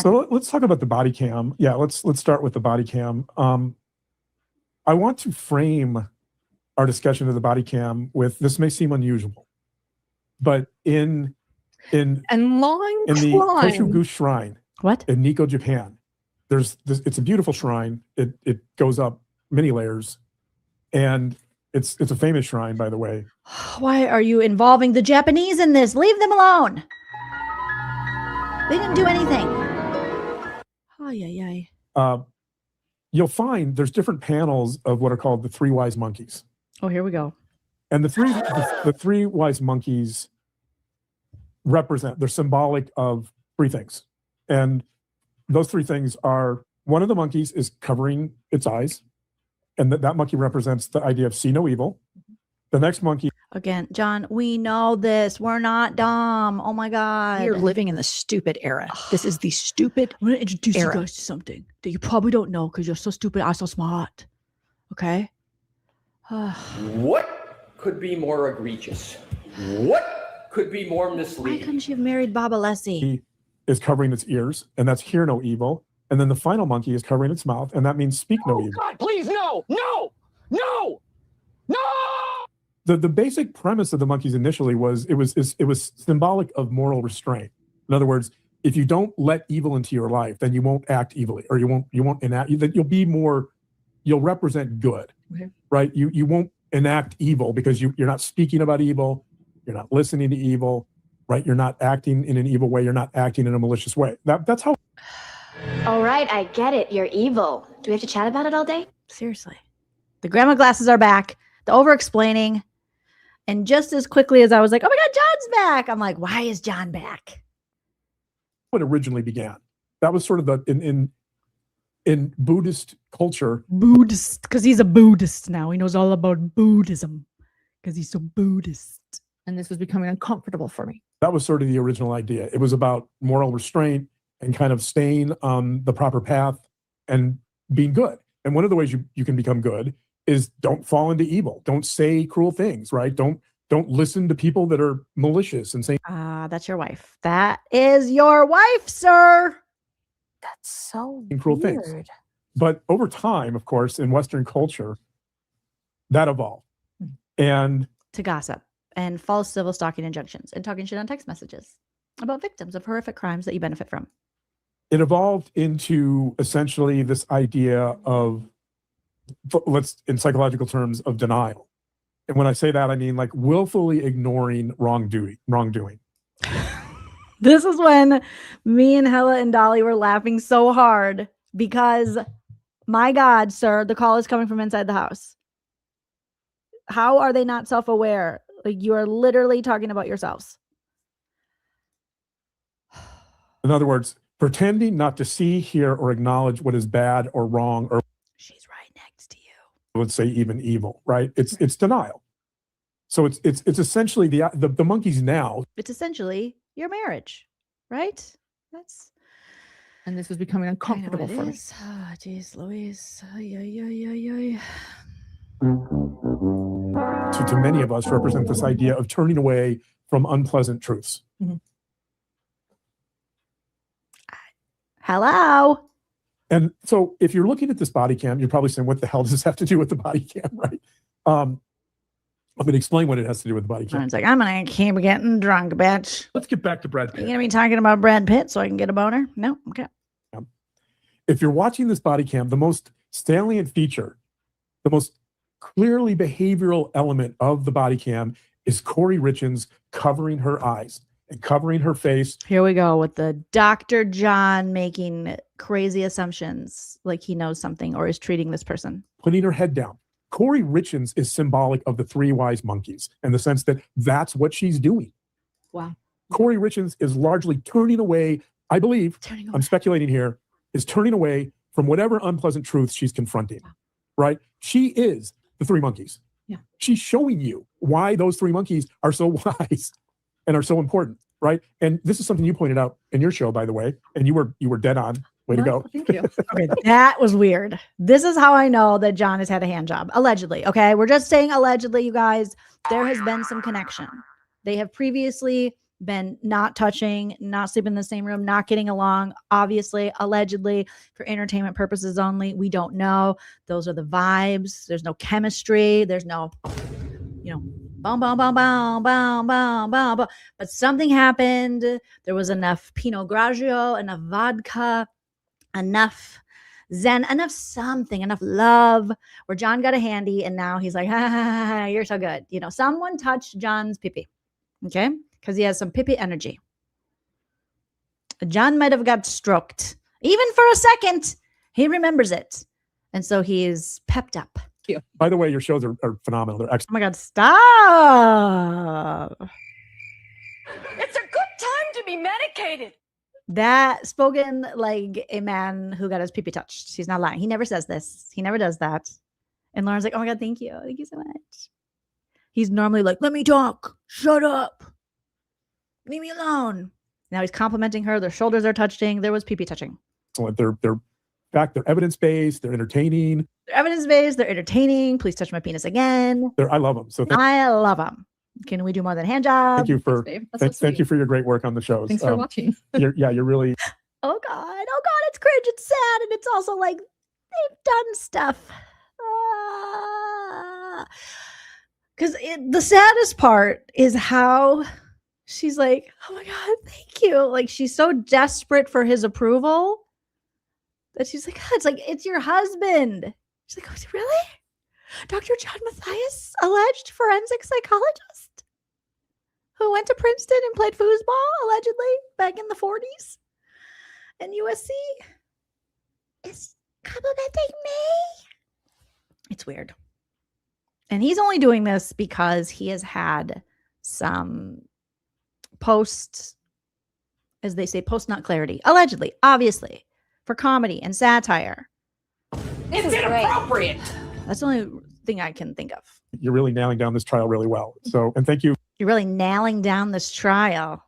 So let's talk about the body cam. Yeah, let's start with the body cam. I want to frame our discussion of the body cam with, this may seem unusual, but in the Koshu Shrine, in Nikko, Japan, it's a beautiful shrine. It goes up many layers, and it's a famous shrine, by the way. Why are you involving the Japanese in this? Leave them alone. They didn't do anything. Oh, yeah. You'll find there's different panels of what are called the three wise monkeys. Oh, here we go. And the three wise monkeys they're symbolic of three things. And those three things are, one of the monkeys is covering its eyes, and that monkey represents the idea of see no evil. The next monkey. Again, John, we know this. We're not dumb. Oh my God. You're living in the stupid era. This is the stupid I'm going to introduce era. you guys to something that you probably don't know because you're so stupid. I'm so smart. Okay? What could be more egregious? What could be more Why misleading? couldn't you have married Baba Leslie? Is covering its ears, and that's hear no evil. And then the final monkey is covering its mouth, and that means speak no evil. God, please, no. The basic premise of the monkeys initially was it was symbolic of moral restraint. In other words, if you don't let evil into your life, then you won't act evilly, or you won't enact. That you'll represent good, right? You won't enact evil because you're not speaking about evil, you're not listening to evil, right? You're not acting in an evil way, you're not acting in a malicious way. That's how. All right, I get it. You're evil. Do we have to chat about it all day? Seriously. The grandma glasses are back. The over-explaining. And just as quickly as I was like, oh my God, John's back. I'm like, why is John back? What originally began. That was sort of the in Buddhist culture. Buddhist, because he's a Buddhist now. He knows all about Buddhism because he's so Buddhist. And this was becoming uncomfortable for me. That was sort of the original idea. It was about moral restraint and kind of staying on the proper path and being good. And one of the ways you can become good is don't fall into evil. Don't say cruel things, right? Don't Don't listen to people that are malicious and saying, that's your wife. That is your wife, sir. That's so cruel weird. things. But over time, of course, in Western culture, that evolved. And to gossip and false civil stalking injunctions and talking shit on text messages about victims of horrific crimes that you benefit from. it evolved into essentially this idea of, in psychological terms, of denial. And when I say that, I mean like willfully ignoring wrongdoing. This is when me and Hella and Dolly were laughing so hard because, my God, sir, the call is coming from inside the house. How are they not self-aware? Like, you are literally talking about yourselves. In other words, pretending not to see, hear, or acknowledge what is bad or wrong, or she's right next to you. Let's say even evil, right? It's denial. So it's essentially the monkeys now. It's essentially your marriage, right? And this is becoming uncomfortable for me. Oh, geez, Louise. To many of us represent this idea of turning away from unpleasant truths. Mm-hmm. Hello. And so if you're looking at this body cam, you're probably saying, what the hell does this have to do with the body cam, right? I'm going to explain what it has to do with the body cam. It's like, I'm going to keep getting drunk, bitch. Let's get back to Brad Pitt. You're going to be talking about Brad Pitt so I can get a boner? No? Okay. If you're watching this body cam, the most salient feature, the most clearly behavioral element of the body cam is Kouri Richins covering her eyes and covering her face. Here we go with the Dr. John making crazy assumptions like he knows something or is treating this person. Putting her head down. Kouri Richins is symbolic of the three wise monkeys in the sense that that's what she's doing. Wow. Kouri Richins is largely turning away, I believe, I'm speculating here, is turning away from whatever unpleasant truths she's confronting, right? She is the three monkeys. Yeah. She's showing you why those three monkeys are so wise and are so important, right? And this is something you pointed out in your show, by the way, and you were dead on. Way to go. Thank you. Okay, that was weird. This is how I know that John has had a hand job. Allegedly. Okay. We're just saying allegedly, you guys. There has been some connection. They have previously been not touching, not sleeping in the same room, not getting along. Obviously, allegedly, for entertainment purposes only. We don't know. Those are the vibes. There's no chemistry. There's no, boom, boom, boom, boom, boom, boom, boom, boom. But something happened. There was enough Pinot Grigio, enough vodka, enough zen, enough something, enough love, where John got a handy and now he's like, ha, you're so good. Someone touched John's pee-pee, okay? Because he has some pee-pee energy. John might have got stroked. Even for a second, he remembers it. And so he's pepped up. By the way, your shows are phenomenal. They're excellent. Oh my God, stop. It's a good time to be medicated. That spoken like a man who got his pee-pee touched. He's not lying. He never says this. He never does that. And Lauren's like, oh my God, thank you. Thank you so much. He's normally like, let me talk. Shut up. Leave me alone. Now he's complimenting her. Their shoulders are touching. There was pee-pee touching. They're evidence-based. They're entertaining. They're evidence-based. They're entertaining. Please touch my penis again. I love them. So I love them. Can we do more than hand job? thank you for thank you for your great work on the shows. Thanks for watching. You're really. Oh God, it's cringe. It's sad, and it's also like they've done stuff. Because the saddest part is how she's like, oh my God, thank you. Like, she's so desperate for his approval that she's like, it's your husband. She's like, oh, is it really? Dr. John Mathias, alleged forensic psychologist who went to Princeton and played foosball, allegedly, back in the 40s. And USC is complimenting me. It's weird. And he's only doing this because he has had some post, as they say, post nut clarity, allegedly, obviously, for comedy and satire. It's inappropriate. That's the only thing I can think of. You're really nailing down this trial really well. So, and thank you. You're really nailing down this trial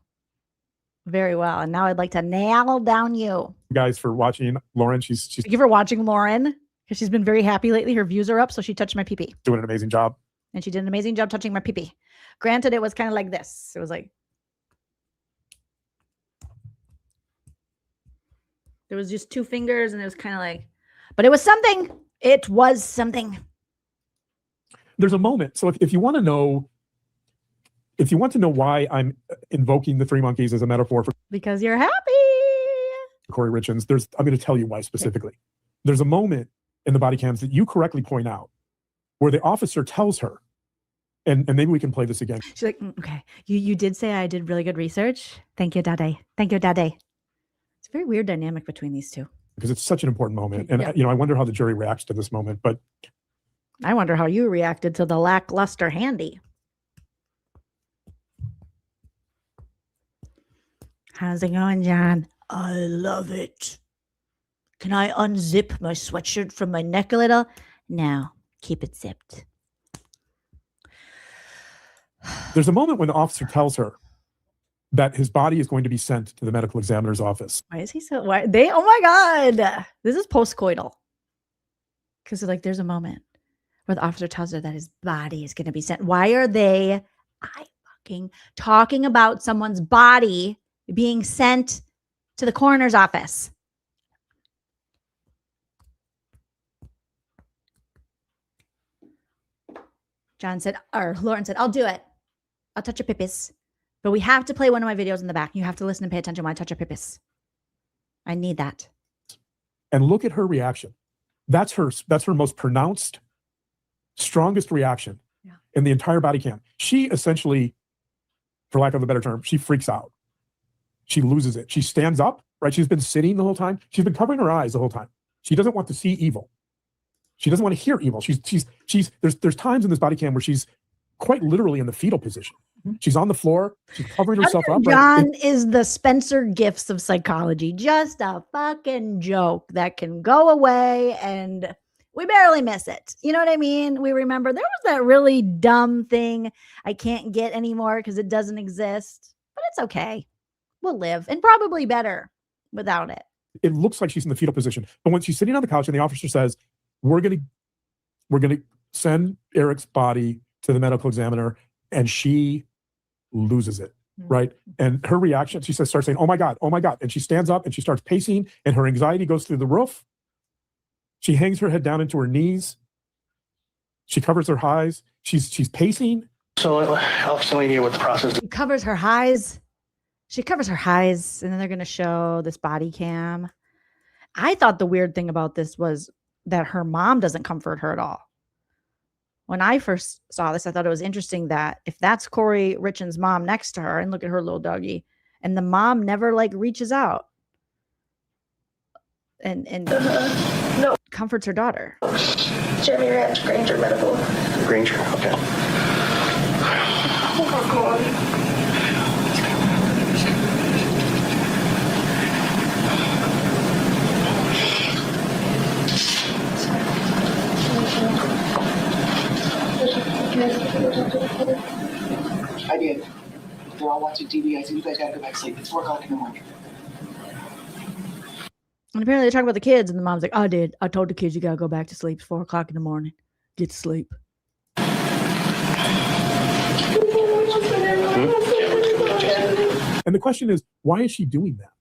very well. And now I'd like to nail down you guys for watching. Lauren, she's thank you for watching Lauren, because she's been very happy lately. Her views are up, so she touched my pee-pee. doing an amazing job. And she did an amazing job touching my pee-pee. Granted, it was kind of like this. It was like, there was just 2 fingers and it was kind of like, but it was something. It was something. There's a moment. So if you want to know, why I'm invoking the 3 monkeys as a metaphor for Because you're happy. Kouri Richins, I'm going to tell you why specifically. There's a moment in the body cams that you correctly point out where the officer tells her, and maybe we can play this again. She's like, okay, you did say I did really good research. Thank you, Daddy. Thank you, Daddy. It's a very weird dynamic between these two. Because it's such an important moment. And, I wonder how the jury reacts to this moment. But I wonder how you reacted to the lackluster handy. How's it going, John? I love it. Can I unzip my sweatshirt from my neck a little? No, keep it zipped. There's a moment when the officer tells her that his body is going to be sent to the medical examiner's office. Why is he so? Why they? Oh my God! This is postcoital. Because like, there's a moment where the officer tells her that his body is going to be sent. Why are they talking about someone's body being sent to the coroner's office? Lauren said, I'll do it. I'll touch your pipis. But we have to play one of my videos in the back. You have to listen and pay attention when I touch your pipis. I need that. And look at her reaction. That's her most pronounced, strongest reaction in the entire body cam. She essentially, for lack of a better term, she freaks out. She loses it. She stands up, right? She's been sitting the whole time. She's been covering her eyes the whole time. She doesn't want to see evil. She doesn't want to hear evil. There's times in this body cam where she's quite literally in the fetal position. She's on the floor. She's covering herself up. John is the Spencer Gifts of psychology. Just a fucking joke that can go away and we barely miss it. You know what I mean? We remember there was that really dumb thing I can't get anymore because it doesn't exist. But it's okay. We'll live, and probably better without it. It looks like she's in the fetal position. But when she's sitting on the couch and the officer says, we're gonna send Eric's body to the medical examiner, and she loses it, right? And her reaction, she starts saying, oh my God, and she stands up and she starts pacing, and her anxiety goes through the roof. She hangs her head down into her knees. She covers her eyes. She's pacing. So I'll explain you what the process is. She covers her eyes. She covers her eyes, and then they're going to show this body cam. I thought the weird thing about this was that her mom doesn't comfort her at all. When I first saw this, I thought it was interesting that if that's Kouri Richins' mom next to her, and look at her little doggy, and the mom never like reaches out and No. comforts her daughter. Joleenreacts, Granger Medical. Granger, okay. Oh, God. I did. They're all watching TV. I said, you guys gotta go back to sleep. It's 4 o'clock in the morning. And apparently they talk about the kids, and the mom's like, I did. I told the kids you gotta go back to sleep. It's 4 o'clock in the morning. Get to sleep. And the question is, why is she doing that?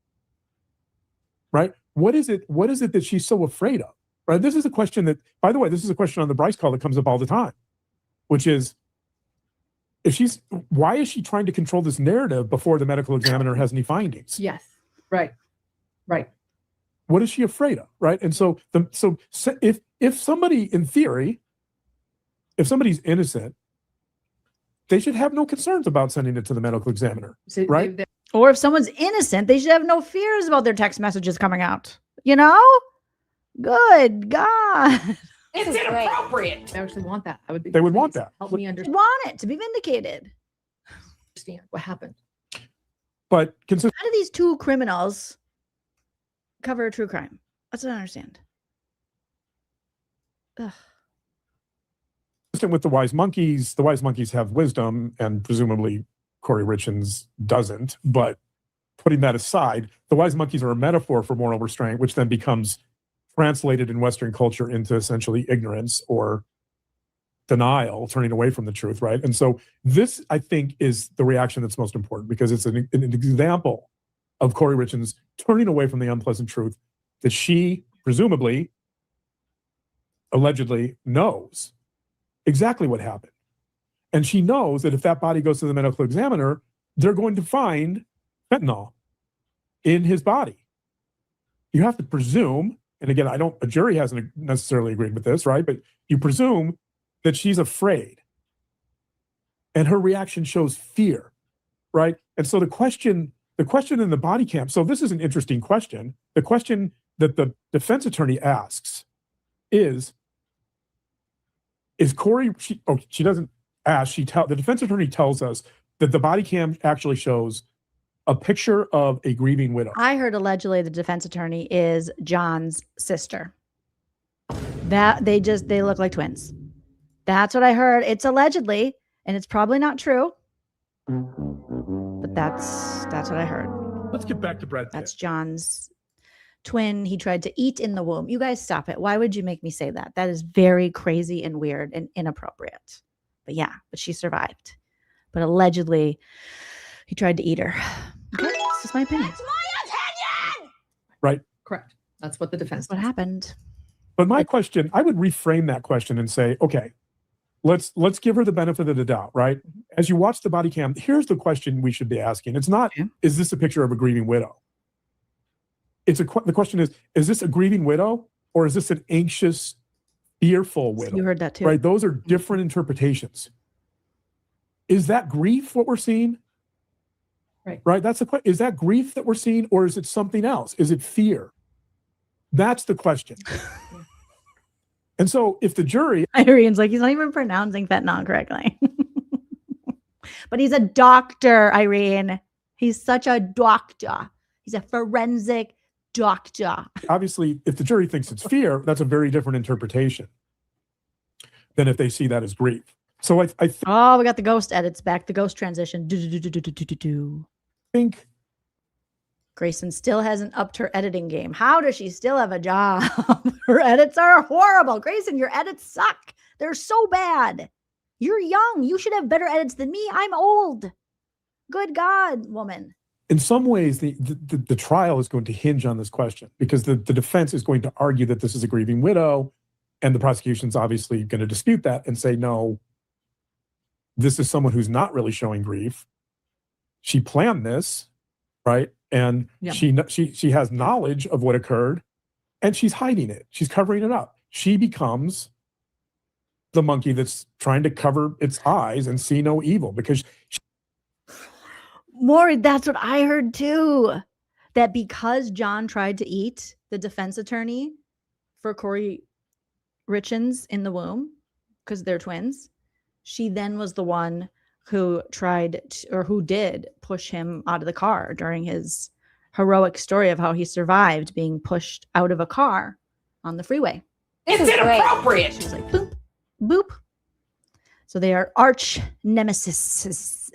Right? What is it that she's so afraid of? Right? This is a question that, by the way, this is a question on the Bryce call that comes up all the time, which is, why is she trying to control this narrative before the medical examiner has any findings? Yes. Right. What is she afraid of? Right. And so if somebody, in theory, if somebody's innocent, they should have no concerns about sending it to the medical examiner. Right. Or if someone's innocent, they should have no fears about their text messages coming out. You know? Good God. It's inappropriate. I actually want that. They would want that. Help me understand. Want it to be vindicated. Understand what happened. But how do these two criminals cover a true crime? That's what I understand. Ugh. With the wise monkeys have wisdom, and presumably Kouri Richins doesn't. But putting that aside, the wise monkeys are a metaphor for moral restraint, which then becomes translated in Western culture into essentially ignorance or denial, turning away from the truth, right? And so this, I think, is the reaction that's most important because it's an example of Kouri Richins turning away from the unpleasant truth that she presumably, allegedly knows exactly what happened. And she knows that if that body goes to the medical examiner, they're going to find fentanyl in his body. You have to presume, and again, a jury hasn't necessarily agreed with this, right? But you presume that she's afraid. And her reaction shows fear, right? And so the question in the body cam, so this is an interesting question. The question that the defense attorney asks is Kouri, she doesn't ask, the defense attorney tells us that the body cam actually shows a picture of a grieving widow. I heard allegedly the defense attorney is John's sister. That they look like twins. That's what I heard. It's allegedly, and it's probably not true. But that's what I heard. Let's get back to Brad Pitt. That's John's twin. He tried to eat in the womb. You guys stop it. Why would you make me say that? That is very crazy and weird and inappropriate. But yeah, but she survived. But allegedly, he tried to eat her. Okay, this is my opinion. That's my opinion. Right. Correct. That's what the defense. What happened? But my question, I would reframe that question and say, okay, let's give her the benefit of the doubt, right? As you watch the body cam, here's the question we should be asking. It's not, is this a picture of a grieving widow? The question is this a grieving widow or is this an anxious, fearful widow? You heard that too. Right? Those are different interpretations. Is that grief what we're seeing? Right? That's the question. Is that grief that we're seeing or is it something else? Is it fear? That's the question. And so if the jury... Irene's like, he's not even pronouncing fentanyl correctly. But he's a doctor, Irene. He's such a doctor. He's a forensic doctor. Obviously, if the jury thinks it's fear, that's a very different interpretation than if they see that as grief. So I oh, we got the ghost edits back. The ghost transition. Think Grayson still hasn't upped her editing game. How does she still have a job? Her edits are horrible. Grayson, your edits suck. They're so bad. You're young. You should have better edits than me. I'm old. Good God, woman. In some ways, the trial is going to hinge on this question because the defense is going to argue that this is a grieving widow, and the prosecution's obviously going to dispute that and say, no, this is someone who's not really showing grief. She planned this, right? And she has knowledge of what occurred, and she's hiding it. She's covering it up. She becomes the monkey that's trying to cover its eyes and see no evil because Maury, that's what I heard too. That because John tried to eat the defense attorney for Kouri Richins in the womb, because they're twins, she then was the one who who did push him out of the car during his heroic story of how he survived being pushed out of a car on the freeway. It's inappropriate. She's like, boop, boop. So they are arch nemesis.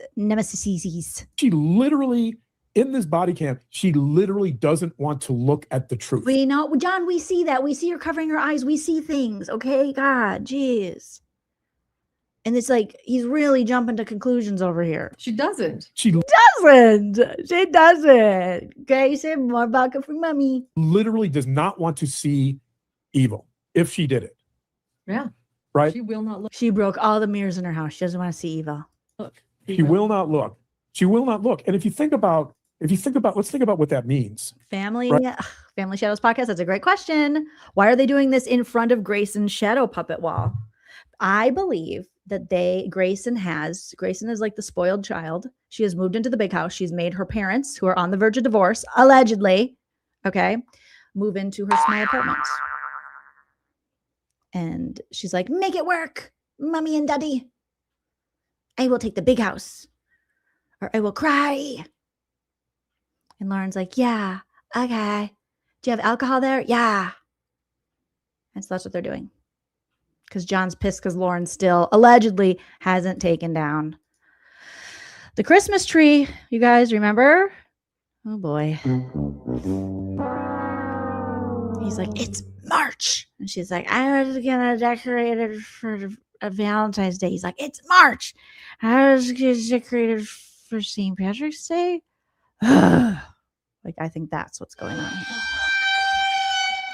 She literally, in this body cam, she literally doesn't want to look at the truth. We know, John, we see that. We see her covering her eyes. We see things. Okay, God, jeez. And it's like, he's really jumping to conclusions over here. She doesn't. She doesn't. She doesn't. Okay, say more vodka for mommy. Literally does not want to see evil if she did it. Yeah. Right? She will not look. She broke all the mirrors in her house. She doesn't want to see evil. Look. She will not look. She will not look. And if you think about, let's think about what that means. Family, right? Family Shadows podcast. That's a great question. Why are they doing this in front of Grayson's shadow puppet wall? I believe that Grayson is like the spoiled child. She has moved into the big house. She's made her parents, who are on the verge of divorce, allegedly, okay, move into her small apartment. And she's like, make it work, mommy and daddy. I will take the big house or I will cry. And Lauren's like, yeah, okay. Do you have alcohol there? Yeah. And so that's what they're doing. Because John's pissed because Lauren still allegedly hasn't taken down the Christmas tree. You guys remember? Oh boy. He's like, it's March. And she's like, I was going to decorate it for Valentine's Day. He's like, it's March. How is it decorated for St. Patrick's Day? Like, I think that's what's going on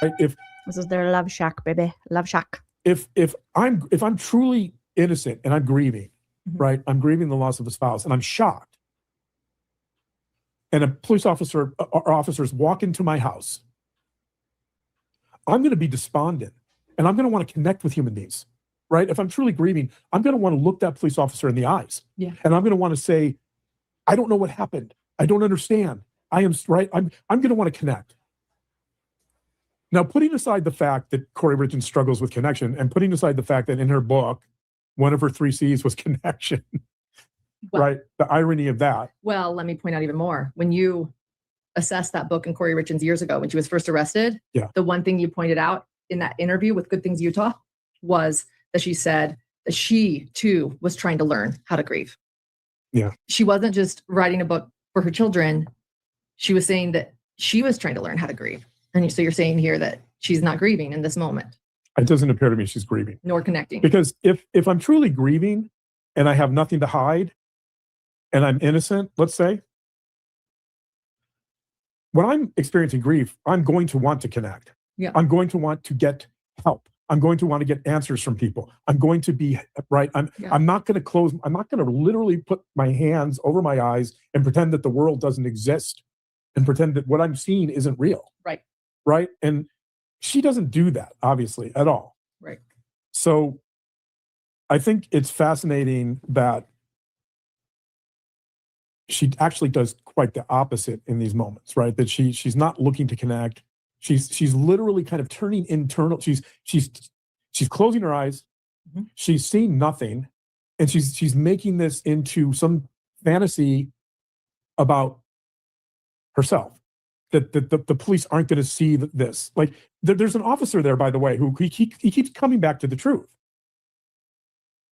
here. If this is their love shack, baby, love shack. If I'm truly innocent and I'm grieving, right? I'm grieving the loss of a spouse, and I'm shocked. And a police officer or officers walk into my house. I'm going to be despondent, and I'm going to want to connect with human beings, right? If I'm truly grieving, I'm going to want to look that police officer in the eyes, and I'm going to want to say, I don't know what happened. I don't understand. I am right. I'm going to want to connect. Now, putting aside the fact that Kouri Richins struggles with connection, and putting aside the fact that in her book, one of her 3 C's was connection, right? The irony of that. Well, let me point out even more. When you assessed that book in Kouri Richins years ago, when she was first arrested, the one thing you pointed out in that interview with Good Things Utah was that she said that she too was trying to learn how to grieve. Yeah. She wasn't just writing a book for her children. She was saying that she was trying to learn how to grieve. And so you're saying here that she's not grieving in this moment. It doesn't appear to me she's grieving. Nor connecting. Because if I'm truly grieving and I have nothing to hide and I'm innocent, let's say, when I'm experiencing grief, I'm going to want to connect. Yeah. I'm going to want to get help. I'm going to want to get answers from people. I'm going to be right. I'm not going to literally put my hands over my eyes and pretend that the world doesn't exist and pretend that what I'm seeing isn't real. Right. Right. And she doesn't do that, obviously, at all. Right. So I think it's fascinating that she actually does quite the opposite in these moments, right? That she's not looking to connect. She's literally kind of turning internal. She's closing her eyes. She's seeing nothing, and she's making this into some fantasy about herself. That the police aren't going to see this. Like there's an officer there, by the way, who he keeps coming back to the truth,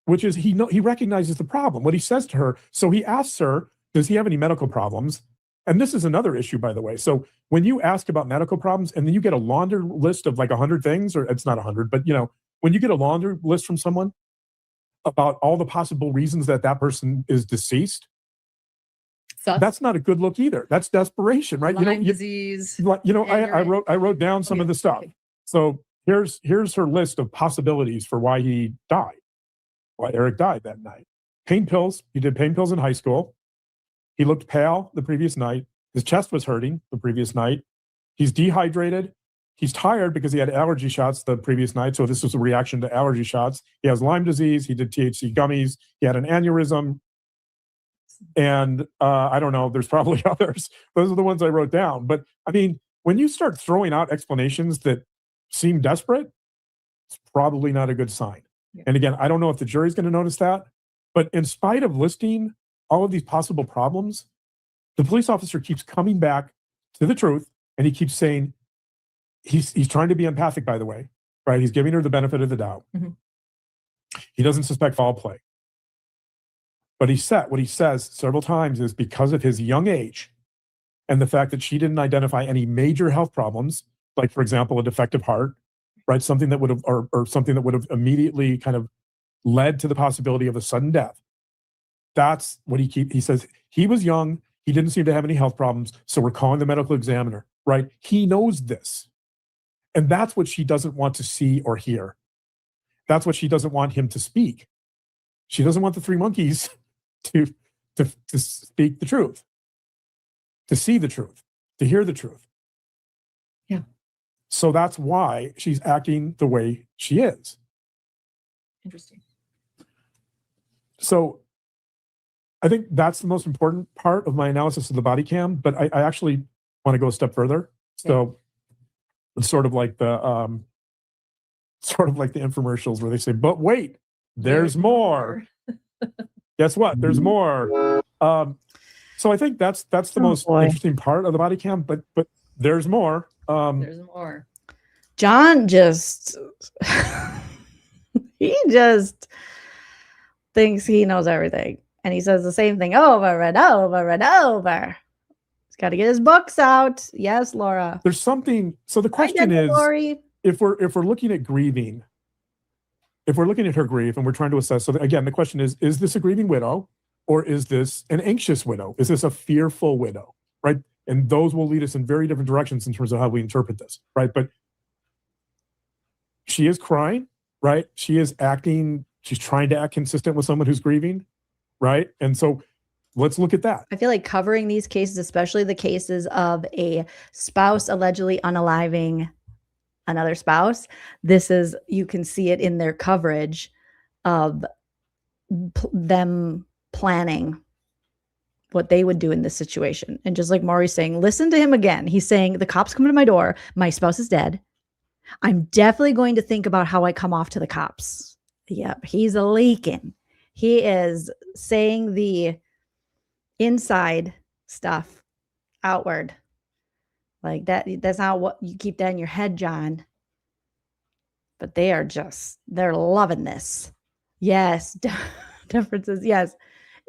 which is he recognizes the problem. What he says to her, so he asks her, does he have any medical problems? And this is another issue, by the way. So when you ask about medical problems and then you get a laundry list of like 100 things, or it's not 100, but when you get a laundry list from someone about all the possible reasons that person is deceased, that's not a good look either. That's desperation, right? Lyme disease. I wrote down some of the stuff. So here's her list of possibilities for why he died, why Eric died that night. Pain pills. He did pain pills in high school. He looked pale the previous night. His chest was hurting the previous night. He's dehydrated. He's tired because he had allergy shots the previous night. So this was a reaction to allergy shots. He has Lyme disease. He did THC gummies. He had an aneurysm. And I don't know, there's probably others. Those are the ones I wrote down. But I mean, when you start throwing out explanations that seem desperate, it's probably not a good sign. Yeah. And again, I don't know if the jury's going to notice that. But in spite of listing all of these possible problems, the police officer keeps coming back to the truth, and he keeps saying, he's trying to be empathic, by the way, right? He's giving her the benefit of the doubt. He doesn't suspect foul play. But what he says several times is because of his young age and the fact that she didn't identify any major health problems, like, for example, a defective heart, right? Something that would have, or something that would have immediately kind of led to the possibility of a sudden death. That's what he says. He was young. He didn't seem to have any health problems. So we're calling the medical examiner, right? He knows this. And that's what she doesn't want to see or hear. That's what she doesn't want him to speak. She doesn't want the 3 monkeys to speak the truth, to see the truth, to hear the truth. Yeah. So that's why she's acting the way she is. Interesting. So I think that's the most important part of my analysis of the body cam, but I actually want to go a step further. So it's sort of like the infomercials where they say, but wait, there's more. Guess what? There's more. So I think that's the most interesting part of the body cam, but there's more. There's more. John just he just thinks he knows everything. And he says the same thing over and over and over. He's got to get his books out. Yes, Laura. There's something. So the question is, if we're looking at grieving, if we're looking at her grief and we're trying to assess, so again, the question is this a grieving widow or is this an anxious widow? Is this a fearful widow, right? And those will lead us in very different directions in terms of how we interpret this, right? But she is crying, right? She is acting, she's trying to act consistent with someone who's grieving, right? And so let's look at that. I feel like covering these cases, especially the cases of a spouse allegedly unaliving another spouse, this is, you can see it in their coverage of them planning what they would do in this situation. And just like Maury's saying, listen to him again. He's saying, the cops come to my door. My spouse is dead. I'm definitely going to think about how I come off to the cops. Yep, he's leaking. He is saying the inside stuff outward. Like that's not what you keep that in your head, John. But they are just, they're loving this. Yes, differences. Yes,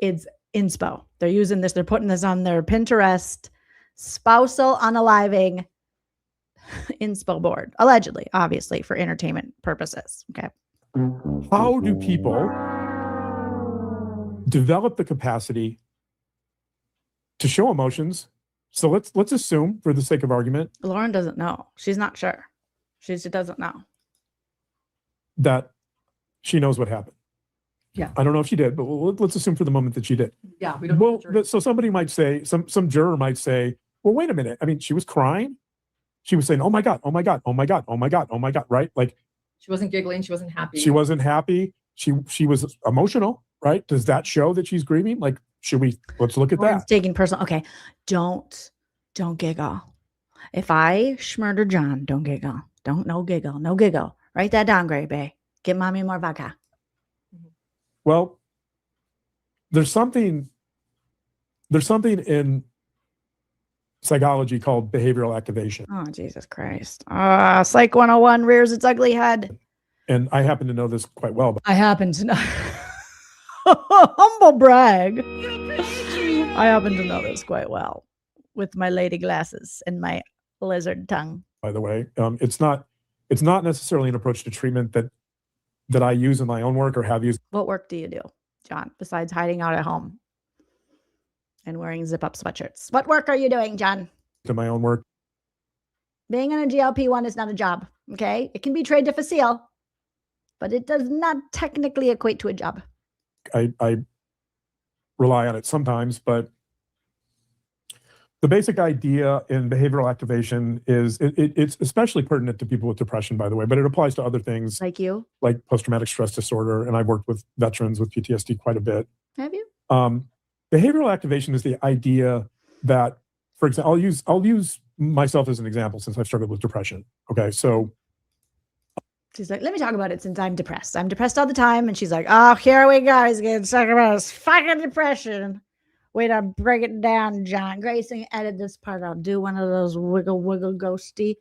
it's inspo. They're using this. They're putting this on their Pinterest spousal unaliving inspo board, allegedly, obviously, for entertainment purposes. Okay. How do people develop the capacity to show emotions? So let's assume, for the sake of argument, Lauren doesn't know. She's not sure. She doesn't know that she knows what happened. Yeah. I don't know if she did, but let's assume for the moment that she did. Yeah, we don't. Well, so somebody might say, some juror might say, well, wait a minute. I mean, she was crying. She was saying, oh my God, oh my God, oh my God, oh my God, oh my God, right? Like she wasn't giggling. She wasn't happy. She wasn't happy. She was emotional, right? Does that show that she's grieving? Like, let's look at that. Taking personal. Okay. Don't giggle. If I murder John, don't giggle. No giggle. Write that down, Gray Bay. Get mommy more vodka. Well, there's something in psychology called behavioral activation. Oh, Jesus Christ. Psych 101 rears its ugly head. And I happen to know this quite well. I happen to know. Humble brag. I happen to know this quite well with my lady glasses and my lizard tongue. By the way, it's not necessarily an approach to treatment that I use in my own work or have used. What work do you do, John, besides hiding out at home and wearing zip-up sweatshirts? What work are you doing, John? In my own work. Being on a GLP-1 is not a job, okay? It can be très difficile, but it does not technically equate to a job. I rely on it sometimes, but the basic idea in behavioral activation is it's especially pertinent to people with depression, by the way, but it applies to other things like you, like post-traumatic stress disorder. And I've worked with veterans with PTSD quite a bit. Have you? Behavioral activation is the idea that, for example, I'll use myself as an example since I've struggled with depression. Okay, so she's like, let me talk about it since I'm depressed. I'm depressed all the time. And she's like, oh, here we go. He's going to talk about his fucking depression. Way to break it down, John. Grayson, edit this part. I'll do one of those wiggle ghosty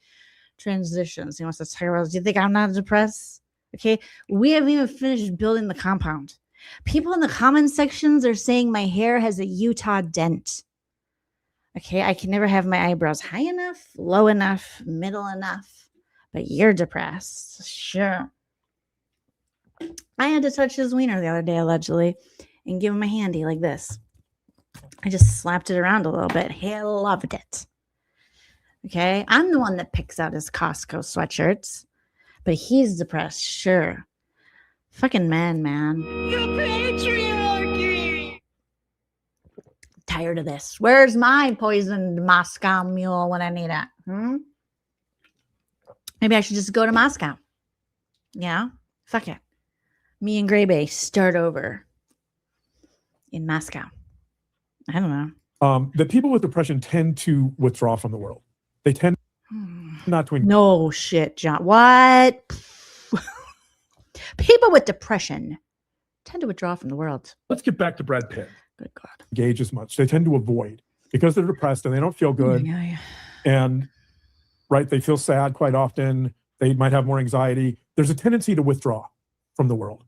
transitions. He wants to talk about, do you think I'm not depressed? Okay. We haven't even finished building the compound. People in the comment sections are saying my hair has a Utah dent. Okay. I can never have my eyebrows high enough, low enough, middle enough. But you're depressed. Sure. I had to touch his wiener the other day, allegedly, and give him a handy like this. I just slapped it around a little bit. He loved it. Okay. I'm the one that picks out his Costco sweatshirts, but he's depressed. Sure. Fucking man. Tired of this. Where's my poisoned Moscow mule when I need it? Maybe I should just go to Moscow. Yeah. Fuck it. Me and Gray Bay start over in Moscow. I don't know. The people with depression tend to withdraw from the world. They tend not to. No shit, John. What? People with depression tend to withdraw from the world. Let's get back to Brad Pitt. Good God. Engage as much. They tend to avoid because they're depressed and they don't feel good. Yeah. And right, they feel sad quite often. They might have more anxiety. There's a tendency to withdraw from the world.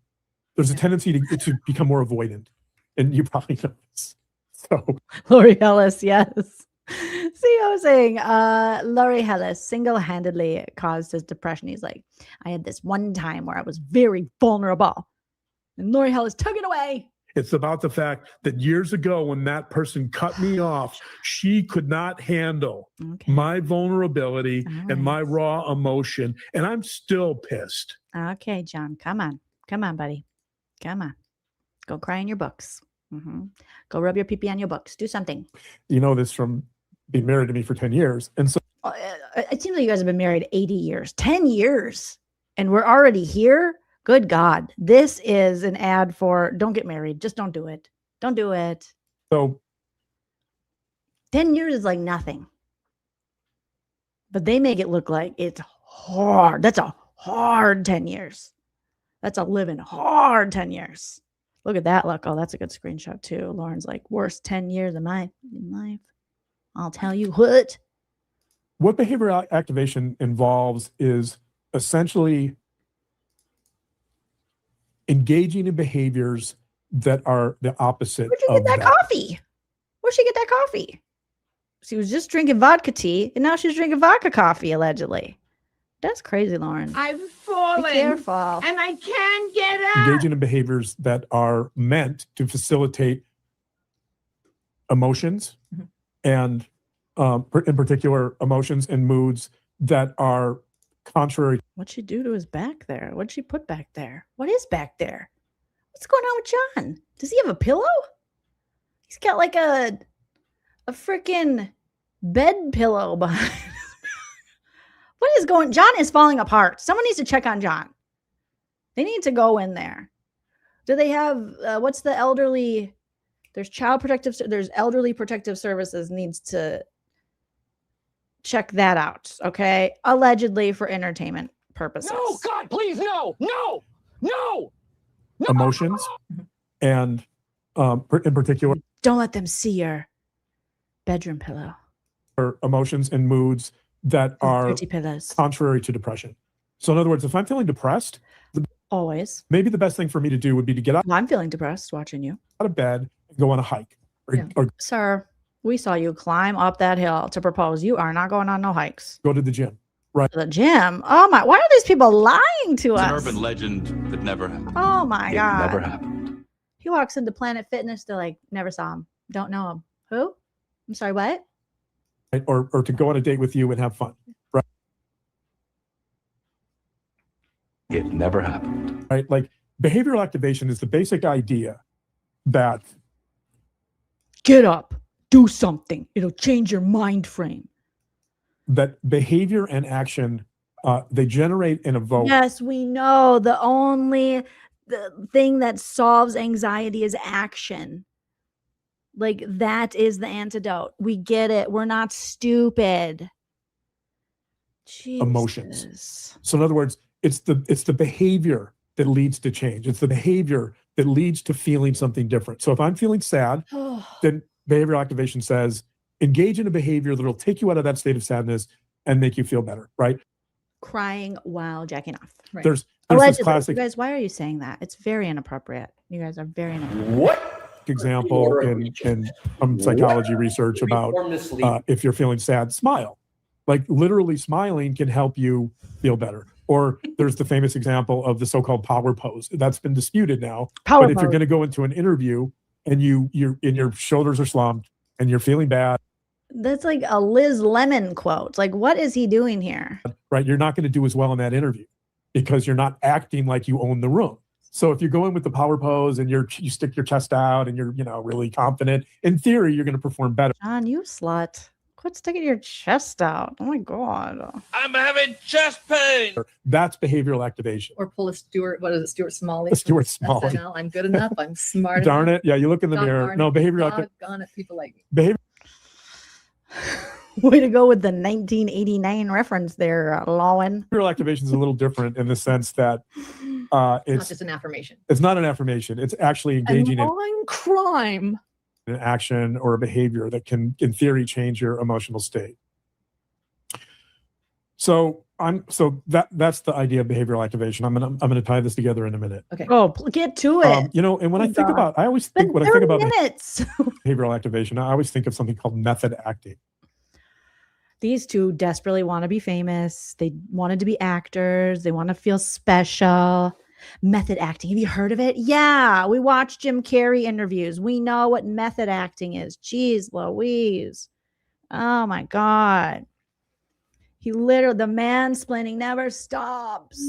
There's a tendency to become more avoidant. And you probably know this. So, Lori Ellis, yes. CEO saying, Laurie Hellis single-handedly caused his depression. He's like, I had this one time where I was very vulnerable. And Laurie Hellis took it away. It's about the fact that years ago, when that person cut me off, she could not handle my vulnerability and my raw emotion. And I'm still pissed. Okay, John, come on. Come on, buddy. Come on. Go cry in your books. Go rub your pee-pee on your books. Do something. You know this from being married to me for 10 years. And so It seems like you guys have been married 80 years, 10 years, and we're already here. Good God. This is an ad for don't get married. Just don't do it. Don't do it. So 10 years is like nothing. But they make it look like it's hard. That's a hard 10 years. That's a living hard 10 years. Look at that. Look. Oh, that's a good screenshot too. Lauren's like, worst 10 years of my life. I'll tell you what. What behavioral activation involves is essentially engaging in behaviors that are the opposite. Where'd you get that coffee? Where'd she get that coffee? She was just drinking vodka tea, and now she's drinking vodka coffee, allegedly. That's crazy, Lauren. I've fallen. Be careful. And I can't get up. Engaging in behaviors that are meant to facilitate emotions and in particular emotions and moods that are contrary. What'd she do to his back there? What'd she put back there? What is back there? What's going on with John? Does he have a pillow? He's got like a freaking bed pillow behind. What is going? John is falling apart. Someone needs to check on John. They need to go in there. Do they have what's the elderly? There's there's elderly protective services needs to check that out. Okay, allegedly for entertainment purposes. No, God, please, no. Emotions and in particular, don't let them see your bedroom pillow. Or emotions and moods that are dirty pillows. Contrary to depression. So in other words, if I'm feeling depressed, always, maybe the best thing for me to do would be to get up. I'm feeling depressed watching you. Out of bed and go on a hike. Or Sir, we saw you climb up that hill to propose. You are not going on no hikes. Go to the gym. Right. The gym. Oh my! Why are these people lying to It's us? an urban legend that never happened. Oh my God! Never happened. He walks into Planet Fitness. They're like, never saw him. Don't know him. Who? I'm sorry. What? Right? Or to go on a date with you and have fun. Right. It never happened. Right. Like behavioral activation is the basic idea that get up, do something. It'll change your mind frame. That behavior and action, they generate and evoke. Yes, we know the only thing that solves anxiety is action. Like that is the antidote. We get it. We're not stupid. Jesus. Emotions. So in other words, it's the behavior that leads to change. It's the behavior that leads to feeling something different. So if I'm feeling sad, then behavioral activation says, engage in a behavior that will take you out of that state of sadness and make you feel better, right? Crying while jacking off. Right. There's Allegedly. this classic. You guys, why are you saying that? It's very inappropriate. You guys are very inappropriate. What? Example in psychology research about if you're feeling sad, smile. Like literally smiling can help you feel better. Or there's the famous example of the so-called power pose. That's been disputed now. Power but if you're pose. going to go into an interview and your shoulders are slumped and you're feeling bad, That's like a Liz Lemon quote. Like, what is he doing here? right? You're not going to do as well in that interview because you're not acting like you own the room. So if you go in with the power pose and you stick your chest out and you're really confident, in theory, you're going to perform better. John, you slut. Quit sticking your chest out. Oh my God. I'm having chest pain. That's behavioral activation. Or pull a Stuart, what is it, Stuart Smalley? Stuart Smalley. SNL, I'm good enough. I'm smart Darn enough. it. Yeah, you look in the God mirror. darn No, it. behavioral Doggone it, people like me. behavior. Way to go with the 1989 reference there, Lowen. Behavioral activation is a little different in the sense that It's not it's just an affirmation. it's not an affirmation. It's actually engaging in On crime. an action or a behavior that can, in theory, change your emotional state. So that's the idea of behavioral activation. I'm gonna tie this together in a minute. Okay. Oh, get to it. And when I think God. about, Been when I think 30 about minutes. behavioral activation, I always think of something called method acting. These two desperately want to be famous. They wanted to be actors. They want to feel special. Method acting. Have you heard of it? Yeah. We watch Jim Carrey interviews. We know what method acting is. Jeez Louise. Oh my God. He literally, the mansplaining never stops.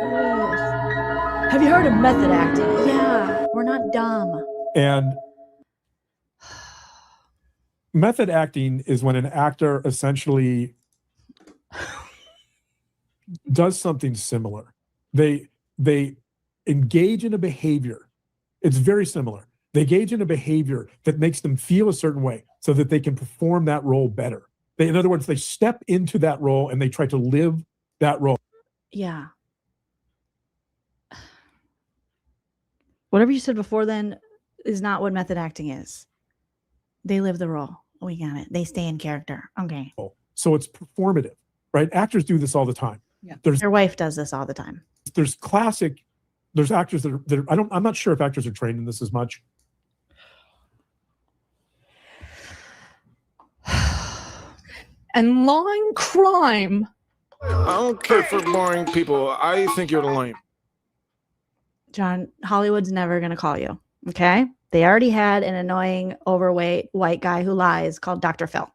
Ugh. Have you heard of method acting? Yeah. We're not dumb. And method acting is when an actor essentially does something similar. They engage in a behavior. It's very similar. They engage in a behavior that makes them feel a certain way so that they can perform that role better. In other words, they step into that role and they try to live that role. Yeah. Whatever you said before then is not what method acting is. They live the role. We got it. They stay in character. Okay. So it's performative, right? Actors do this all the time. Yeah. There's Your wife does this all the time. there's actors that are, I'm not sure if actors are trained in this as much. And line crime. I don't care for boring people. I think you're lame. John, Hollywood's never going to call you. Okay. They already had an annoying, overweight white guy who lies called Dr. Phil.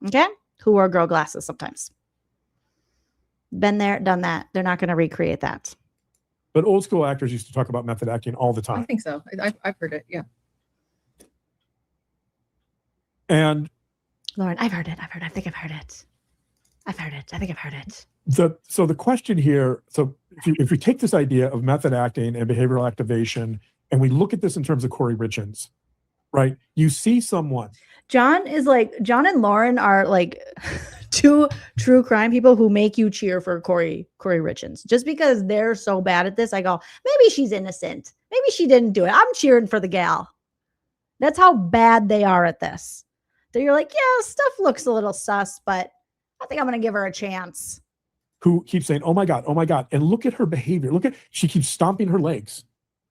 Okay. Who wore girl glasses sometimes. Been there, done that. They're not going to recreate that. But old school actors used to talk about method acting all the I time. think so. I've heard it. Yeah. And Lauren, I've heard it. I think I've heard it. I think I've heard it. so the question here, so if we take this idea of method acting and behavioral activation, and we look at this in terms of Kouri Richins, right? You see someone. John and Lauren are like two true crime people who make you cheer for Kouri Richins. Just because they're so bad at this, I go, maybe she's innocent. Maybe she didn't do it. I'm cheering for the gal. That's how bad they are at this. That you're like, yeah, stuff looks a little sus, but I think I'm going to give her a chance. Who keeps saying, oh my God, and look at her behavior. She keeps stomping her legs,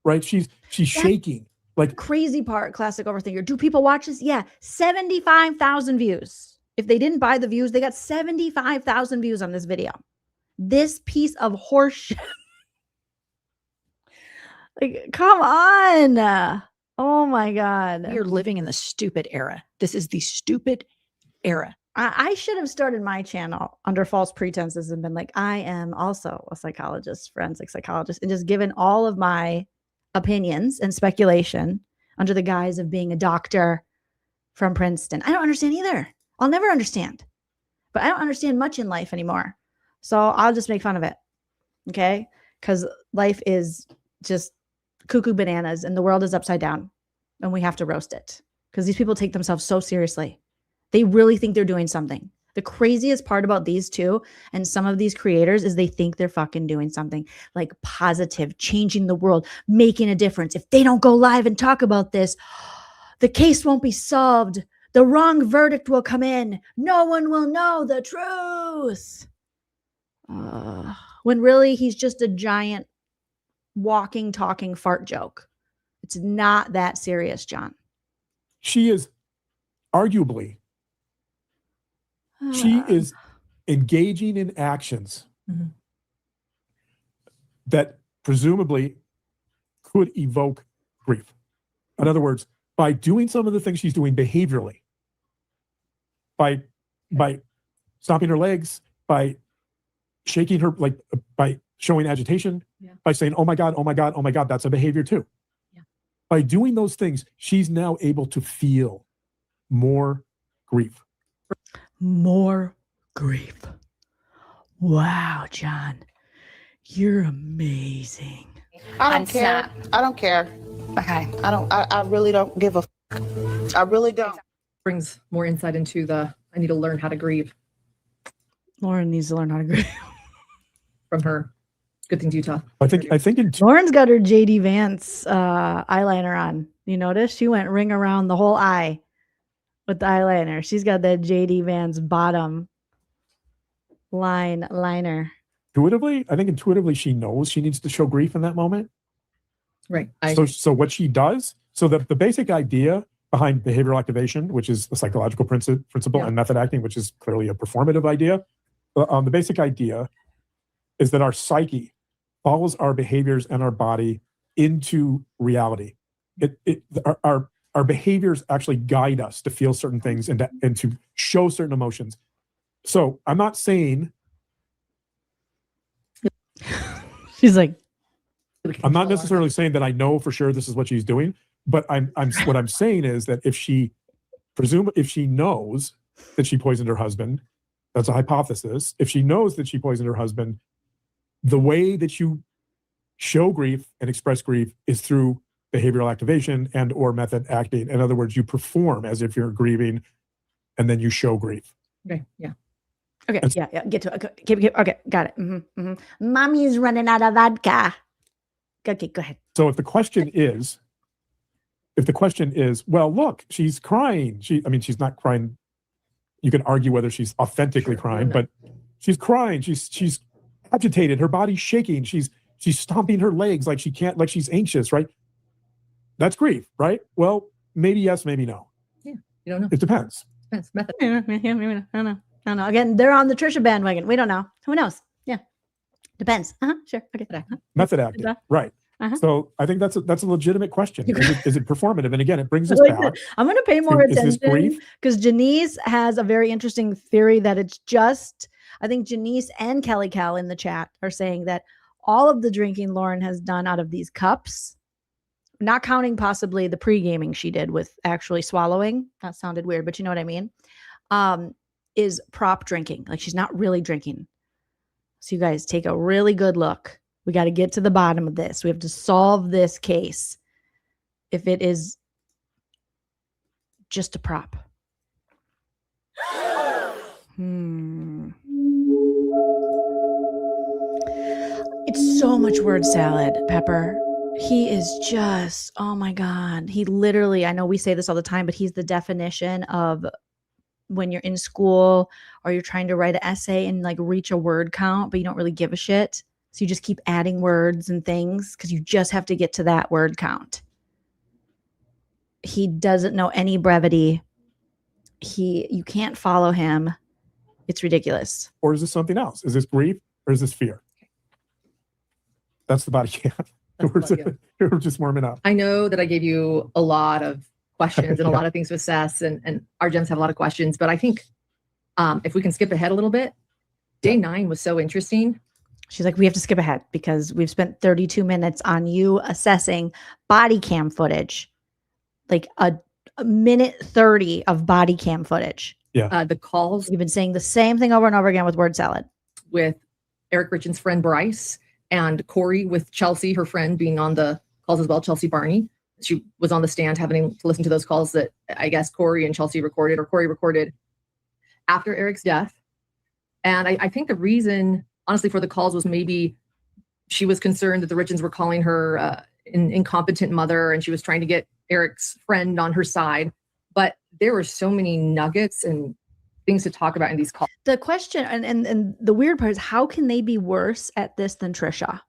right? She's shaking. Like crazy part, classic overthinker. Do people watch this? Yeah, 75,000 views. If they didn't buy the views, they got 75,000 views on this video. This piece of horseshit. Like, come on. Oh my God. You're living in the stupid era. This is the stupid era. I should have started my channel under false pretenses and been like, I am also a psychologist, forensic psychologist, and just given all of my opinions and speculation under the guise of being a doctor from Princeton. I don't understand either. I'll never understand. But I don't understand much in life anymore. So I'll just make fun of it. Okay? Because life is just cuckoo bananas and the world is upside down. And we have to roast it. Because these people take themselves so seriously. They really think they're doing something. The craziest part about these two and some of these creators is they think they're fucking doing something like positive, changing the world, making a difference. If they don't go live and talk about this, the case won't be solved. The wrong verdict will come in. No one will know the truth. When really he's just a giant walking, talking fart joke. It's not that serious, John. She is arguably she is engaging in actions that presumably could evoke grief. In other words, by doing some of the things she's doing behaviorally, by stomping her legs, by shaking her, like by showing agitation, by saying, oh my God, that's a behavior too. Yeah. By doing those things, she's now able to feel more grief. More grief. Wow, John. You're amazing. I don't care. I don't care. Okay. I really don't give a fuck. I really don't. Brings more insight into I need to learn how to grieve. Lauren needs to learn how to grieve. From her Good Things Utah. I think Lauren's got her JD Vance eyeliner on. You notice? She went ring around the whole eye with the eyeliner. She's got that JD Vance bottom liner. Intuitively, she knows she needs to show grief in that moment. Right. So what she does, so the basic idea behind behavioral activation, which is a psychological principle, and method acting, which is clearly a performative idea. The basic idea is that our psyche follows our behaviors and our body into reality. Our behaviors actually guide us to feel certain things and to show certain emotions. So I'm not saying. She's like, I'm not necessarily saying that I know for sure this is what she's doing, but what I'm saying is that if she knows that she poisoned her husband, that's a hypothesis. If she knows that she poisoned her husband, the way that you show grief and express grief is through behavioral activation and or method acting. In other words, you perform as if you're grieving, and then you show grief. Okay. Yeah. Okay. Yeah. Get to it. Okay. Got it. Mommy's running out of vodka. Okay. Go ahead. So if the question is, well, look, she's crying. She's not crying. You can argue whether she's authentically crying, but she's crying. She's agitated. Her body's shaking. She's stomping her legs like she's anxious, right? That's grief, right? Well, maybe yes, maybe no. Yeah, you don't know. It depends. Depends. Method. I don't know. Again, they're on the Tricia bandwagon. We don't know. Who knows? Yeah. Depends. Sure. Okay. Method acting. Right. So I think that's a legitimate question. Is it performative? And again, it brings us back. I'm going to pay more attention because Janice has a very interesting theory that it's just, I think Janice and Kelly Cal in the chat are saying that all of the drinking Lauren has done out of these cups, not counting possibly the pre-gaming she did with actually swallowing. That sounded weird, but you know what I mean? Is prop drinking. Like she's not really drinking. So you guys take a really good look. We got to get to the bottom of this. We have to solve this case. If it is just a prop. It's so much word salad, Pepper. He is just, oh my God. He literally, I know we say this all the time, but he's the definition of when you're in school or you're trying to write an essay and like reach a word count, but you don't really give a shit. So you just keep adding words and things because you just have to get to that word count. He doesn't know any brevity. You can't follow him. It's ridiculous. Or is this something else? Is this grief or is this fear? That's the body count. We're just warming up. I know that I gave you a lot of questions and a lot of things to assess, and our gems have a lot of questions, but I think if we can skip ahead a little bit, day 9 was so interesting. She's like, we have to skip ahead because we've spent 32 minutes on you assessing body cam footage, like a minute 30 of body cam footage. Yeah. The calls. You've been saying the same thing over and over again with word salad. With Eric Richins' friend Bryce and Kouri with Chelsea, her friend, being on the calls as well, Chelsea Barney. She was on the stand having to listen to those calls that I guess Kouri and Chelsea recorded, or Kouri recorded after Eric's death. And I think the reason, honestly, for the calls was maybe she was concerned that the Richins were calling her an incompetent mother, and she was trying to get Eric's friend on her side. But there were so many nuggets and things to talk about in these calls. The question and the weird part is, how can they be worse at this than Tricia?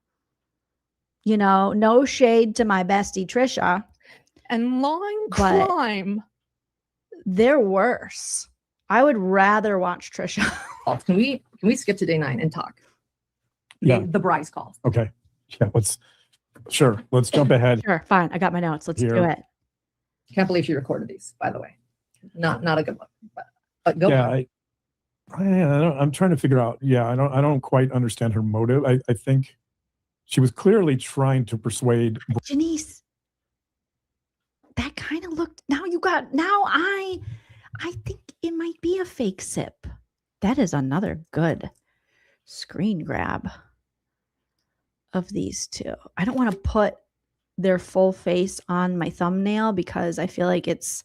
You know, no shade to my bestie Tricia. And long climb. They're worse. I would rather watch Tricia. Can we skip to day 9 and talk? Yeah. The Bryce calls. Okay. Yeah, let's jump ahead. Sure, fine. I got my notes. Let's do it. Can't believe she recorded these, by the way. Not a good look. But go. Yeah, I'm trying to figure out. Yeah, I don't quite understand her motive. I think she was clearly trying to persuade Janice. That kind of looked. I think it might be a fake sip. That is another good screen grab of these two. I don't want to put their full face on my thumbnail because I feel like it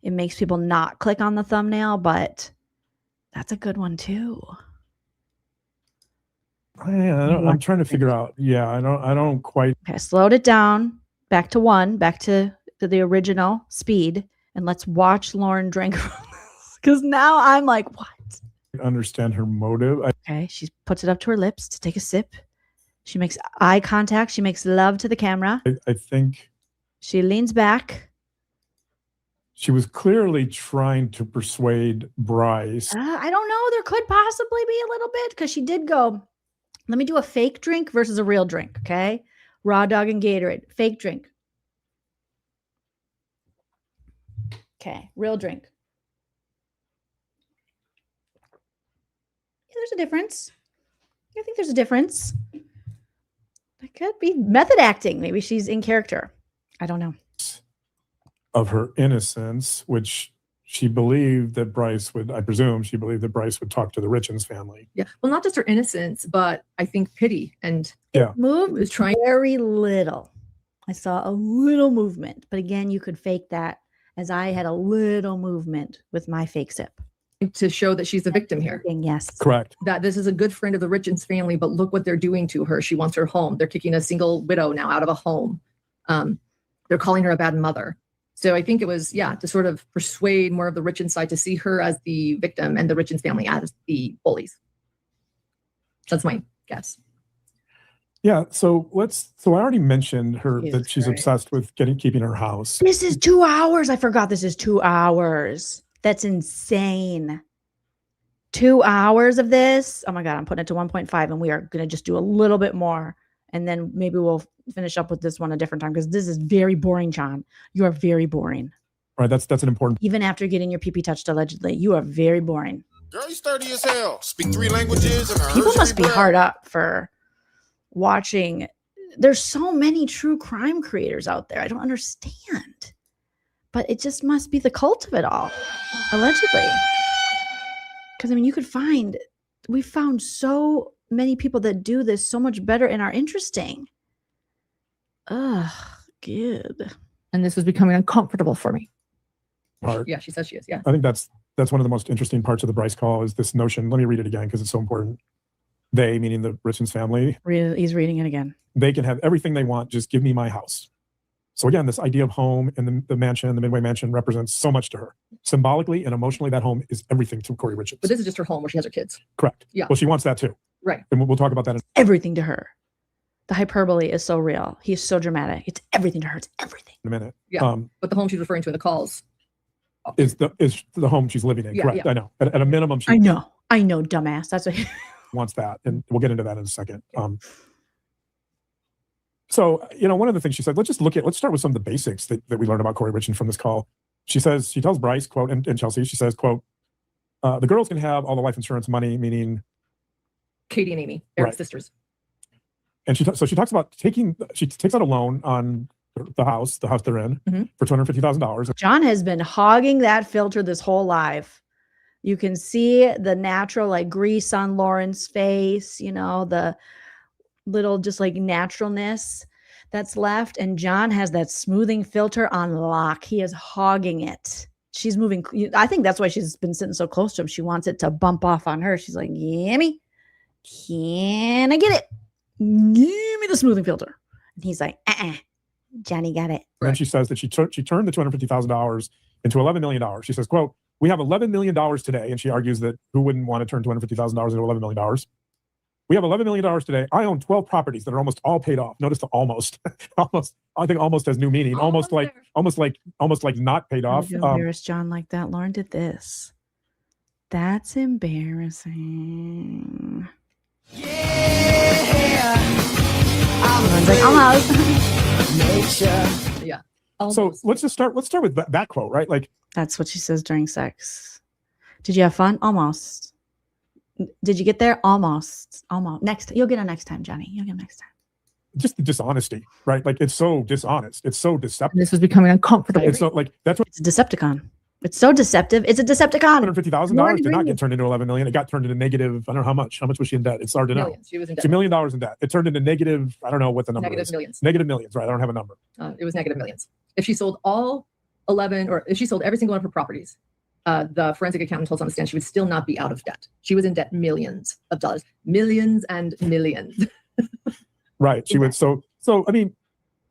makes people not click on the thumbnail, but that's a good one too. I'm trying to figure out. Yeah, I don't quite. Okay, slowed it down back to 1, back to the original speed, and let's watch Lauren drink because now I'm like, what? Understand her motive. Okay, she puts it up to her lips to take a sip. She makes eye contact. She makes love to the camera. I think she leans back. she was clearly trying to persuade Bryce. I don't know. There could possibly be a little bit because she did go, let me do a fake drink versus a real drink. Okay. Raw dog and Gatorade. Fake drink. Okay. Real drink. Yeah, there's a difference. I think there's a difference. That could be method acting. Maybe she's in character. I don't know. Of her innocence, which she believed that Bryce would, I presume she believed that Bryce would talk to the Richins family. Yeah. Well, not just her innocence, but I think pity. And yeah, moved was trying very little. I saw a little movement, but again, you could fake that as I had a little movement with my fake sip. To show that she's the victim here. Yes. Correct. That this is a good friend of the Richins family, but look what they're doing to her. She wants her home. They're kicking a single widow now out of a home. They're calling her a bad mother. So I think it was, yeah, to sort of persuade more of the Richins side to see her as the victim and the Richins family as the bullies. That's my guess. Yeah. So I already mentioned her Jesus that she's Christ. obsessed with keeping her house. This is 2 hours. I forgot this is 2 hours. That's insane. 2 hours of this. Oh my God, I'm putting it to 1.5 and we are going to just do a little bit more. And then maybe we'll finish up with this one a different time because this is very boring, John. You are very boring. Right. That's an important. Even after getting your pee-pee touched allegedly, you are very boring. Girl, you sturdy as hell. Speak 3 languages. And I People heard you must be proud. hard up for watching. There's so many true crime creators out there. I don't understand. But it just must be the cult of it all, allegedly. Because, I mean, we found so many people that do this so much better and are interesting. Ugh, good. And this was becoming uncomfortable for me. Part. Yeah, she says she is. Yeah. I think that's one of the most interesting parts of the Bryce call is this notion. Let me read it again because it's so important. They, meaning the Richins family, He's reading it again. they can have everything they want. Just give me my house. So again, this idea of home and the mansion, the Midway mansion represents so much to her. Symbolically and emotionally, that home is everything to Kouri Richins. But this is just her home where she has her kids. Correct. Yeah. Well, she wants that too. Right. And we'll talk about that. Everything to her. The hyperbole is so real. He's so dramatic. It's everything to her. It's everything. In a minute. Yeah. But the home she's referring to in the calls is the home she's living in. Yeah, Correct. yeah. I know. At a minimum, she I know, dumbass. That's what. wants that, and we'll get into that in a second. So, one of the things she said, let's start with some of the basics that we learned about Kouri Richins from this call. She tells Bryce, quote, and Chelsea, she says, quote, the girls can have all the life insurance money, meaning Katie and Amy, Eric's Right. sisters. And she talks about she takes out a loan on the house they're in for $250,000. John has been hogging that filter this whole life. You can see the natural like grease on Lauren's face, the little just like naturalness that's left. And John has that smoothing filter on lock. He is hogging it. She's moving. I think that's why she's been sitting so close to him. She wants it to bump off on her. She's like, Yummy, can I get it? Give me the smoothing filter. And he's like, Johnny got it. And then she says that she turned the $250,000 into $11 million. She says, quote, we have $11 million today. And she argues that who wouldn't want to turn $250,000 into $11 million? We have $11 million today. I own 12 properties that are almost all paid off. Notice the almost. Almost. I think almost has new meaning. Almost like not paid off. You embarrass John like that. Lauren did this. That's embarrassing. Lauren's like, almost. Yeah. So let's start with that quote, right? Like that's what she says during sex. Did you have fun? Almost. Did you get there? Almost. You'll get it next time, Johnny. You'll get it next time. Just the dishonesty, right? Like it's so dishonest. It's so deceptive. This was becoming uncomfortable. It's so that's what it's a Decepticon. It's so deceptive. It's a Decepticon. $150,000 did not get turned into $11 million. It got turned into negative. I don't know how much. How much was she in debt? It's hard to know. Millions. She was in debt. $2 million in debt. It turned into negative. I don't know what the number Negative is. millions. Negative millions, right? I don't have a number. It was negative millions. If she sold all 11, or if she sold every single one of her properties, the forensic accountant told us on the stand she would still not be out of debt. She was in debt millions of dollars, millions and millions. Right. She would. So I mean,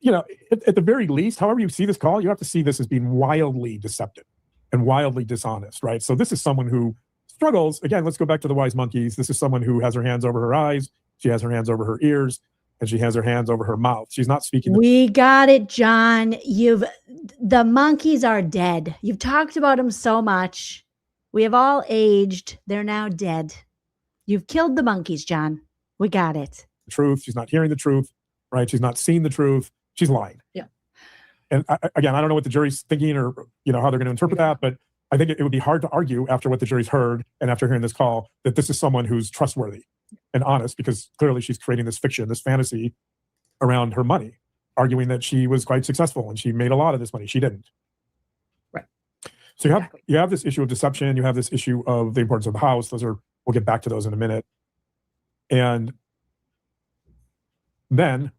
at the very least, however you see this call, you have to see this as being wildly deceptive and wildly dishonest, right? So this is someone who struggles. Again, let's go back to the wise monkeys. This is someone who has her hands over her eyes. She has her hands over her ears. and she has her hands over her mouth. She's not speaking. We got it, John. The monkeys are dead. You've talked about them so much. We have all aged. They're now dead. You've killed the monkeys, John. We got it. The truth. She's not hearing the truth, right? She's not seeing the truth. She's lying. Yeah. And again, I don't know what the jury's thinking or how they're going to interpret that, but I think it would be hard to argue after what the jury's heard and after hearing this call that this is someone who's trustworthy and honest, because clearly she's creating this fiction, this fantasy around her money, arguing that she was quite successful and she made a lot of this money. She didn't. Right. So you have this issue of deception. You have this issue of the importance of the house. We'll get back to those in a minute. And then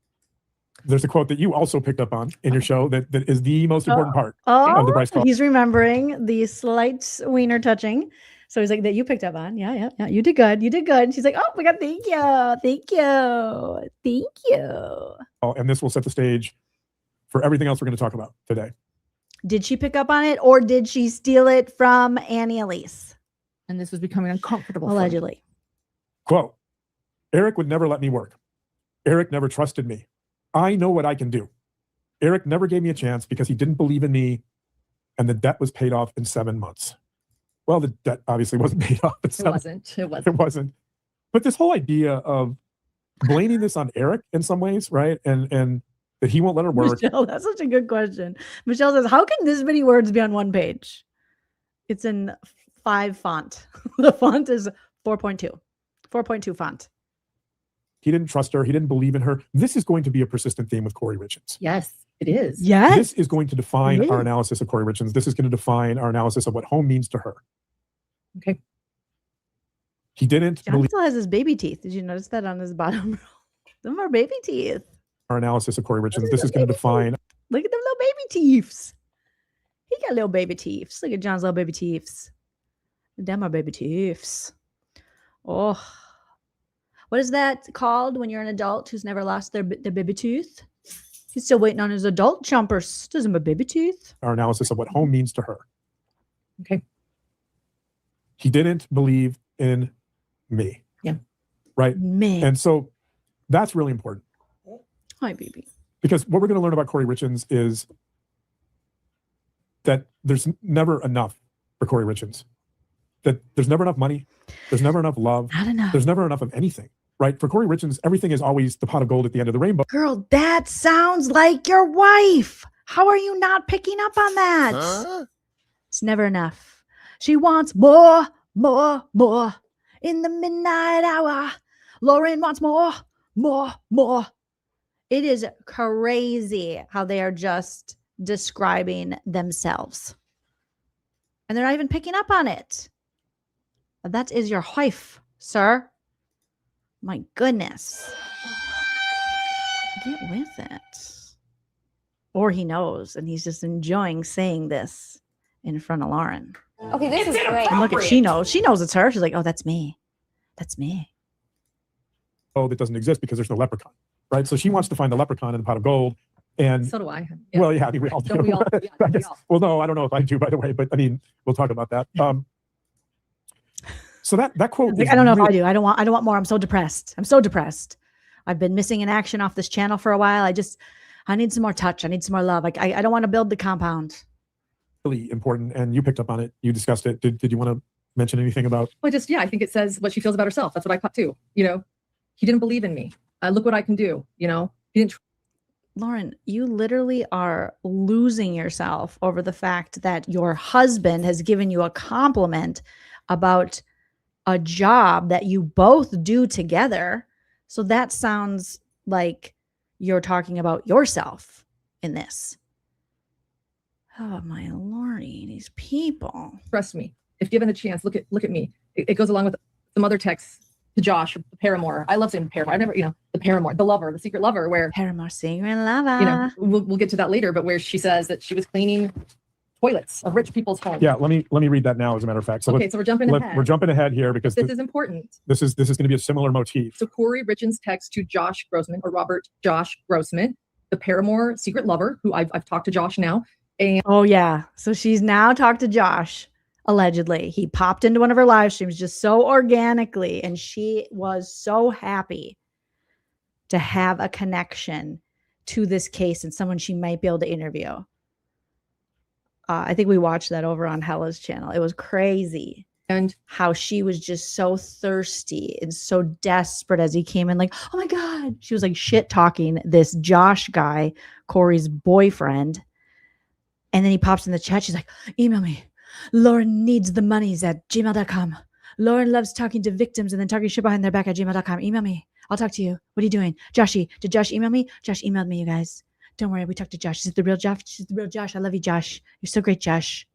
there's a quote that you also picked up on in your show that is the most important part of the Bryce call. He's remembering the slight wiener touching. So he's like, that you picked up on. Yeah. You did good. And she's like, oh my God, thank you. And this will set the stage for everything else we're going to talk about today. Did she pick up on it, or did she steal it from Annie Elise? And this was becoming uncomfortable. Allegedly. Quote, Eric would never let me work. Eric never trusted me. I know what I can do. Eric never gave me a chance because he didn't believe in me, and the debt was paid off in 7 months. Well, the debt obviously wasn't paid off. It wasn't. But this whole idea of blaming this on Eric in some ways, right? And that he won't let her work. Michelle, that's such a good question. Michelle says, how can this many words be on one page? It's in 5 font. The font is 4.2 font. He didn't trust her. He didn't believe in her. This is going to be a persistent theme with Kouri Richins. Yes, it is. Yes. This is going to define our analysis of Kouri Richins. This is going to define our analysis of what home means to her. Okay. He didn't John still has his baby teeth. Did you notice that on his bottom? Them are baby teeth. Our analysis of Kouri Richins. This is going to define. Look at them little baby teeths. He got little baby teeths. Look at John's little baby teeths. Them are baby teeths. Oh. What is that called when you're an adult who's never lost their baby tooth? He's still waiting on his adult chompers. Doesn't have baby teeth. Our analysis of what home means to her. Okay. He didn't believe in me. Yeah. Right? Me. And so that's really important. Hi, baby. Because what we're going to learn about Kouri Richins is that there's never enough for Kouri Richins. That there's never enough money. There's never enough love. Not enough. There's never enough of anything. Right? For Kouri Richins, everything is always the pot of gold at the end of the rainbow. Girl, that sounds like your wife. How are you not picking up on that? Huh? It's never enough. She wants more. In the midnight hour, Lauren wants more. It is crazy how they are just describing themselves. And they're not even picking up on it. That is your wife, sir. My goodness. Get with it. Or he knows, and he's just enjoying saying this in front of Lauren. Okay, this is great. And look at, she knows. She knows it's her. She's like, oh, that's me. That's me. Oh, that doesn't exist because there's no leprechaun, right? So she wants to find the leprechaun in the pot of gold. And so do I. Yeah. Well, yeah, I mean, we all do. We all, I guess, well, no, I don't know if I do, by the way, but I mean, we'll talk about that. So that quote. Like, I don't know if I do. I don't want more. I'm so depressed. I've been missing in action off this channel for a while. I need some more touch. I need some more love. I don't want to build the compound. Really important, and you picked up on it. You discussed it. Did you want to mention anything about? Well, I think it says what she feels about herself. That's what I caught too. He didn't believe in me. Look what I can do. He didn't. Lauren, you literally are losing yourself over the fact that your husband has given you a compliment about a job that you both do together. So that sounds like you're talking about yourself in this. Oh, my Lordy, these people. Trust me. If given a chance, look at me. It goes along with some other texts to Josh, the paramour. I love saying paramour. I never, the paramour, the lover, the secret lover, where paramour, secret lover. We'll get to that later, but where she says that she was cleaning toilets of rich people's homes. Yeah, let me read that now, as a matter of fact. So so we're jumping ahead. We're jumping ahead here because this is important. This is going to be a similar motif. So Kouri Richins text to Josh Grossman, or Robert Josh Grossman, the paramour secret lover, who I've talked to Josh now. And oh yeah, so she's now talked to Josh. Allegedly, he popped into one of her live streams just so organically, and she was so happy to have a connection to this case and someone she might be able to interview. I think we watched that over on Hella's channel. It was crazy. And how she was just so thirsty and so desperate as he came in, like, oh my God. She was like shit talking this Josh guy, Kouri's boyfriend. And then he pops in the chat. She's like, email me. Lauren needs the monies at gmail.com. Lauren loves talking to victims and then talking shit behind their back at gmail.com. Email me. I'll talk to you. What are you doing? Joshy, did Josh email me? Josh emailed me, you guys. Don't worry. We talked to Josh. Is it the real Josh? She's the real Josh. I love you, Josh. You're so great, Josh.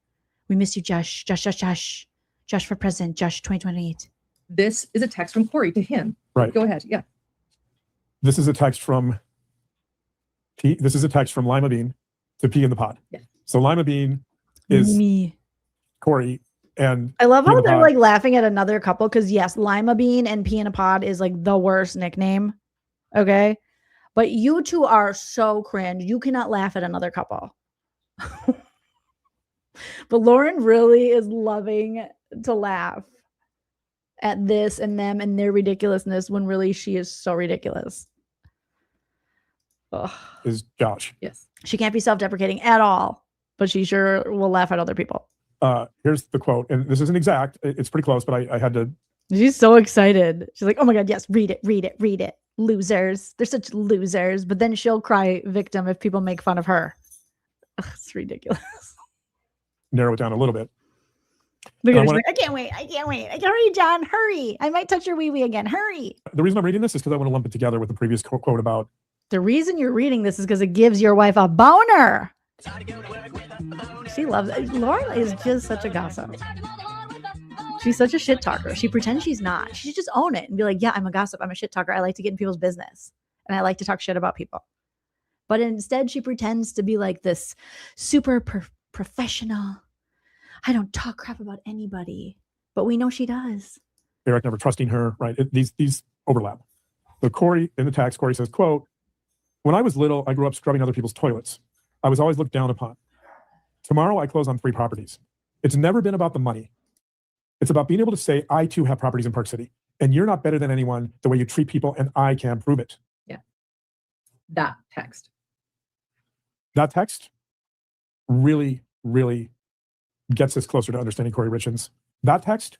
We miss you, Josh. Josh. Josh for president. Josh 2028. This is a text from Kouri to him. Right. Go ahead. Yeah. This is a text from Lima Bean to Pea in the Pod. Yeah. So Lima Bean is me. Kouri, and I love Pea in how the they're Pod. like laughing at another couple because yes, Lima Bean and Pea in a Pod is like the worst nickname. Okay. But you two are so cringe. You cannot laugh at another couple. But Lauren really is loving to laugh at this and them and their ridiculousness when really she is so ridiculous. Ugh. Is Josh. Yes. She can't be self-deprecating at all, but she sure will laugh at other people. Here's the quote, and this isn't exact. It's pretty close, but I had to. She's so excited. She's like, oh my God, yes, read it. Losers. They're such losers. But then she'll cry victim if people make fun of her. Ugh, it's ridiculous. Narrow it down a little bit. Look at her. I She's wanna- like, I can't wait. Hurry, John. Hurry. I might touch your wee-wee again. Hurry. The reason I'm reading this is because I want to lump it together with the previous quote about. The reason you're reading this is because it gives your wife a boner. She loves it. Lauren is just such a gossip. She's such a shit talker. She pretends she's not. She should just own it and be like, yeah, I'm a gossip. I'm a shit talker. I like to get in people's business. And I like to talk shit about people. But instead, she pretends to be like this super professional. I don't talk crap about anybody. But we know she does. Eric never trusting her, right? These overlap. So Kouri, in the text, Kouri says, quote, when I was little, I grew up scrubbing other people's toilets. I was always looked down upon. Tomorrow, I close on 3 properties. It's never been about the money. It's about being able to say, I too have properties in Park City. And you're not better than anyone the way you treat people, and I can prove it. Yeah. That text. That text really, really gets us closer to understanding Kouri Richins. That text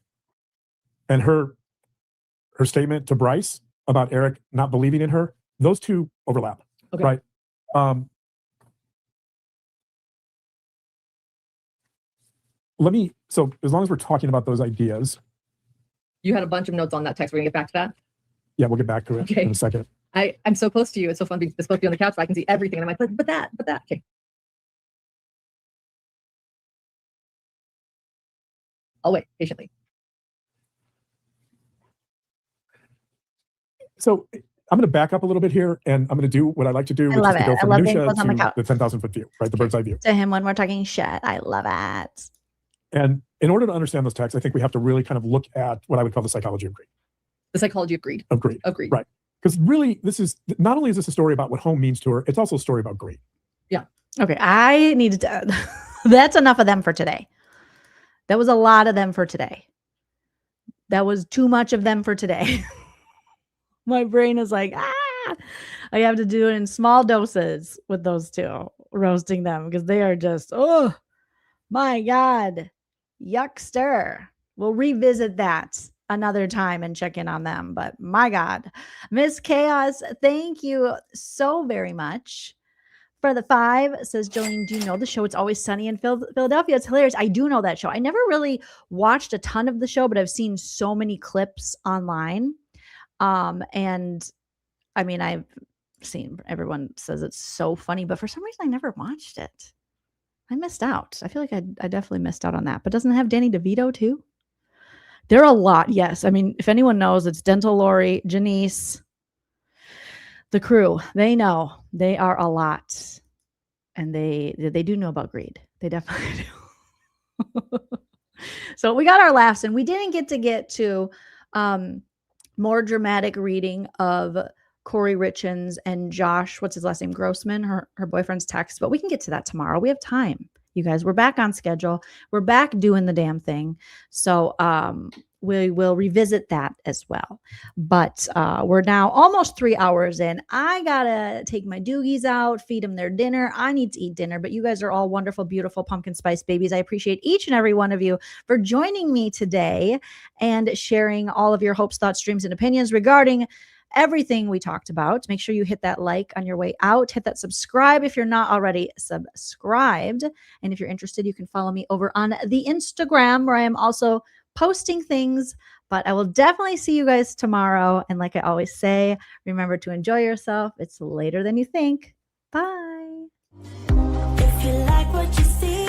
and her statement to Bryce about Eric not believing in her, those two overlap, Okay. right? So as long as we're talking about those ideas. You had a bunch of notes on that text. We're gonna get back to that. Yeah, we'll get back to it in a second. I'm so close to you. It's so fun being supposed to be on the couch, but I can see everything. And I'm like, but that. Okay. I'll wait patiently. So I'm going to back up a little bit here, and I'm going to do what I like to do, which is to go from minutia to the 10,000 foot view, right? The bird's eye view. To him when we're talking shit. I love it. And in order to understand those texts, I think we have to really kind of look at what I would call the psychology of greed. The psychology of greed. Agreed. Right. Because really, this is not only is this a story about what home means to her, it's also a story about greed. Yeah. Okay. I needed to. That's enough of them for today. That was a lot of them for today. That was too much of them for today. My brain is like, I have to do it in small doses with those two, roasting them because they are just, oh my God, yuckster. We'll revisit that another time and check in on them. But my God, Miss Chaos, thank you so very much for the 5. Says Joleen, do you know the show It's Always Sunny in Philadelphia? It's hilarious. I do know that show. I never really watched a ton of the show, but I've seen so many clips online. And I mean, I've seen everyone says it's so funny, but for some reason I never watched it. I missed out. I feel like I definitely missed out on that. But doesn't it have Danny DeVito too? There are a lot. Yes. I mean, if anyone knows, it's Dental Lori, Janice, the crew. They know they are a lot, and they do know about greed. They definitely do. So we got our laughs, and we didn't get to more dramatic reading of Kouri Richins and Josh, what's his last name? Grossman, her boyfriend's text, but we can get to that tomorrow. We have time, you guys. We're back on schedule. We're back doing the damn thing. So we will revisit that as well. But we're now almost 3 hours in. I gotta take my doogies out, feed them their dinner. I need to eat dinner, but you guys are all wonderful, beautiful pumpkin spice babies. I appreciate each and every one of you for joining me today and sharing all of your hopes, thoughts, dreams, and opinions regarding everything we talked about. Make sure you hit that like on your way out. Hit that subscribe if you're not already subscribed. And if you're interested, you can follow me over on the Instagram, where I am also posting things. But I will definitely see you guys tomorrow. And like I always say, remember to enjoy yourself. It's later than you think. Bye. If you like what you see,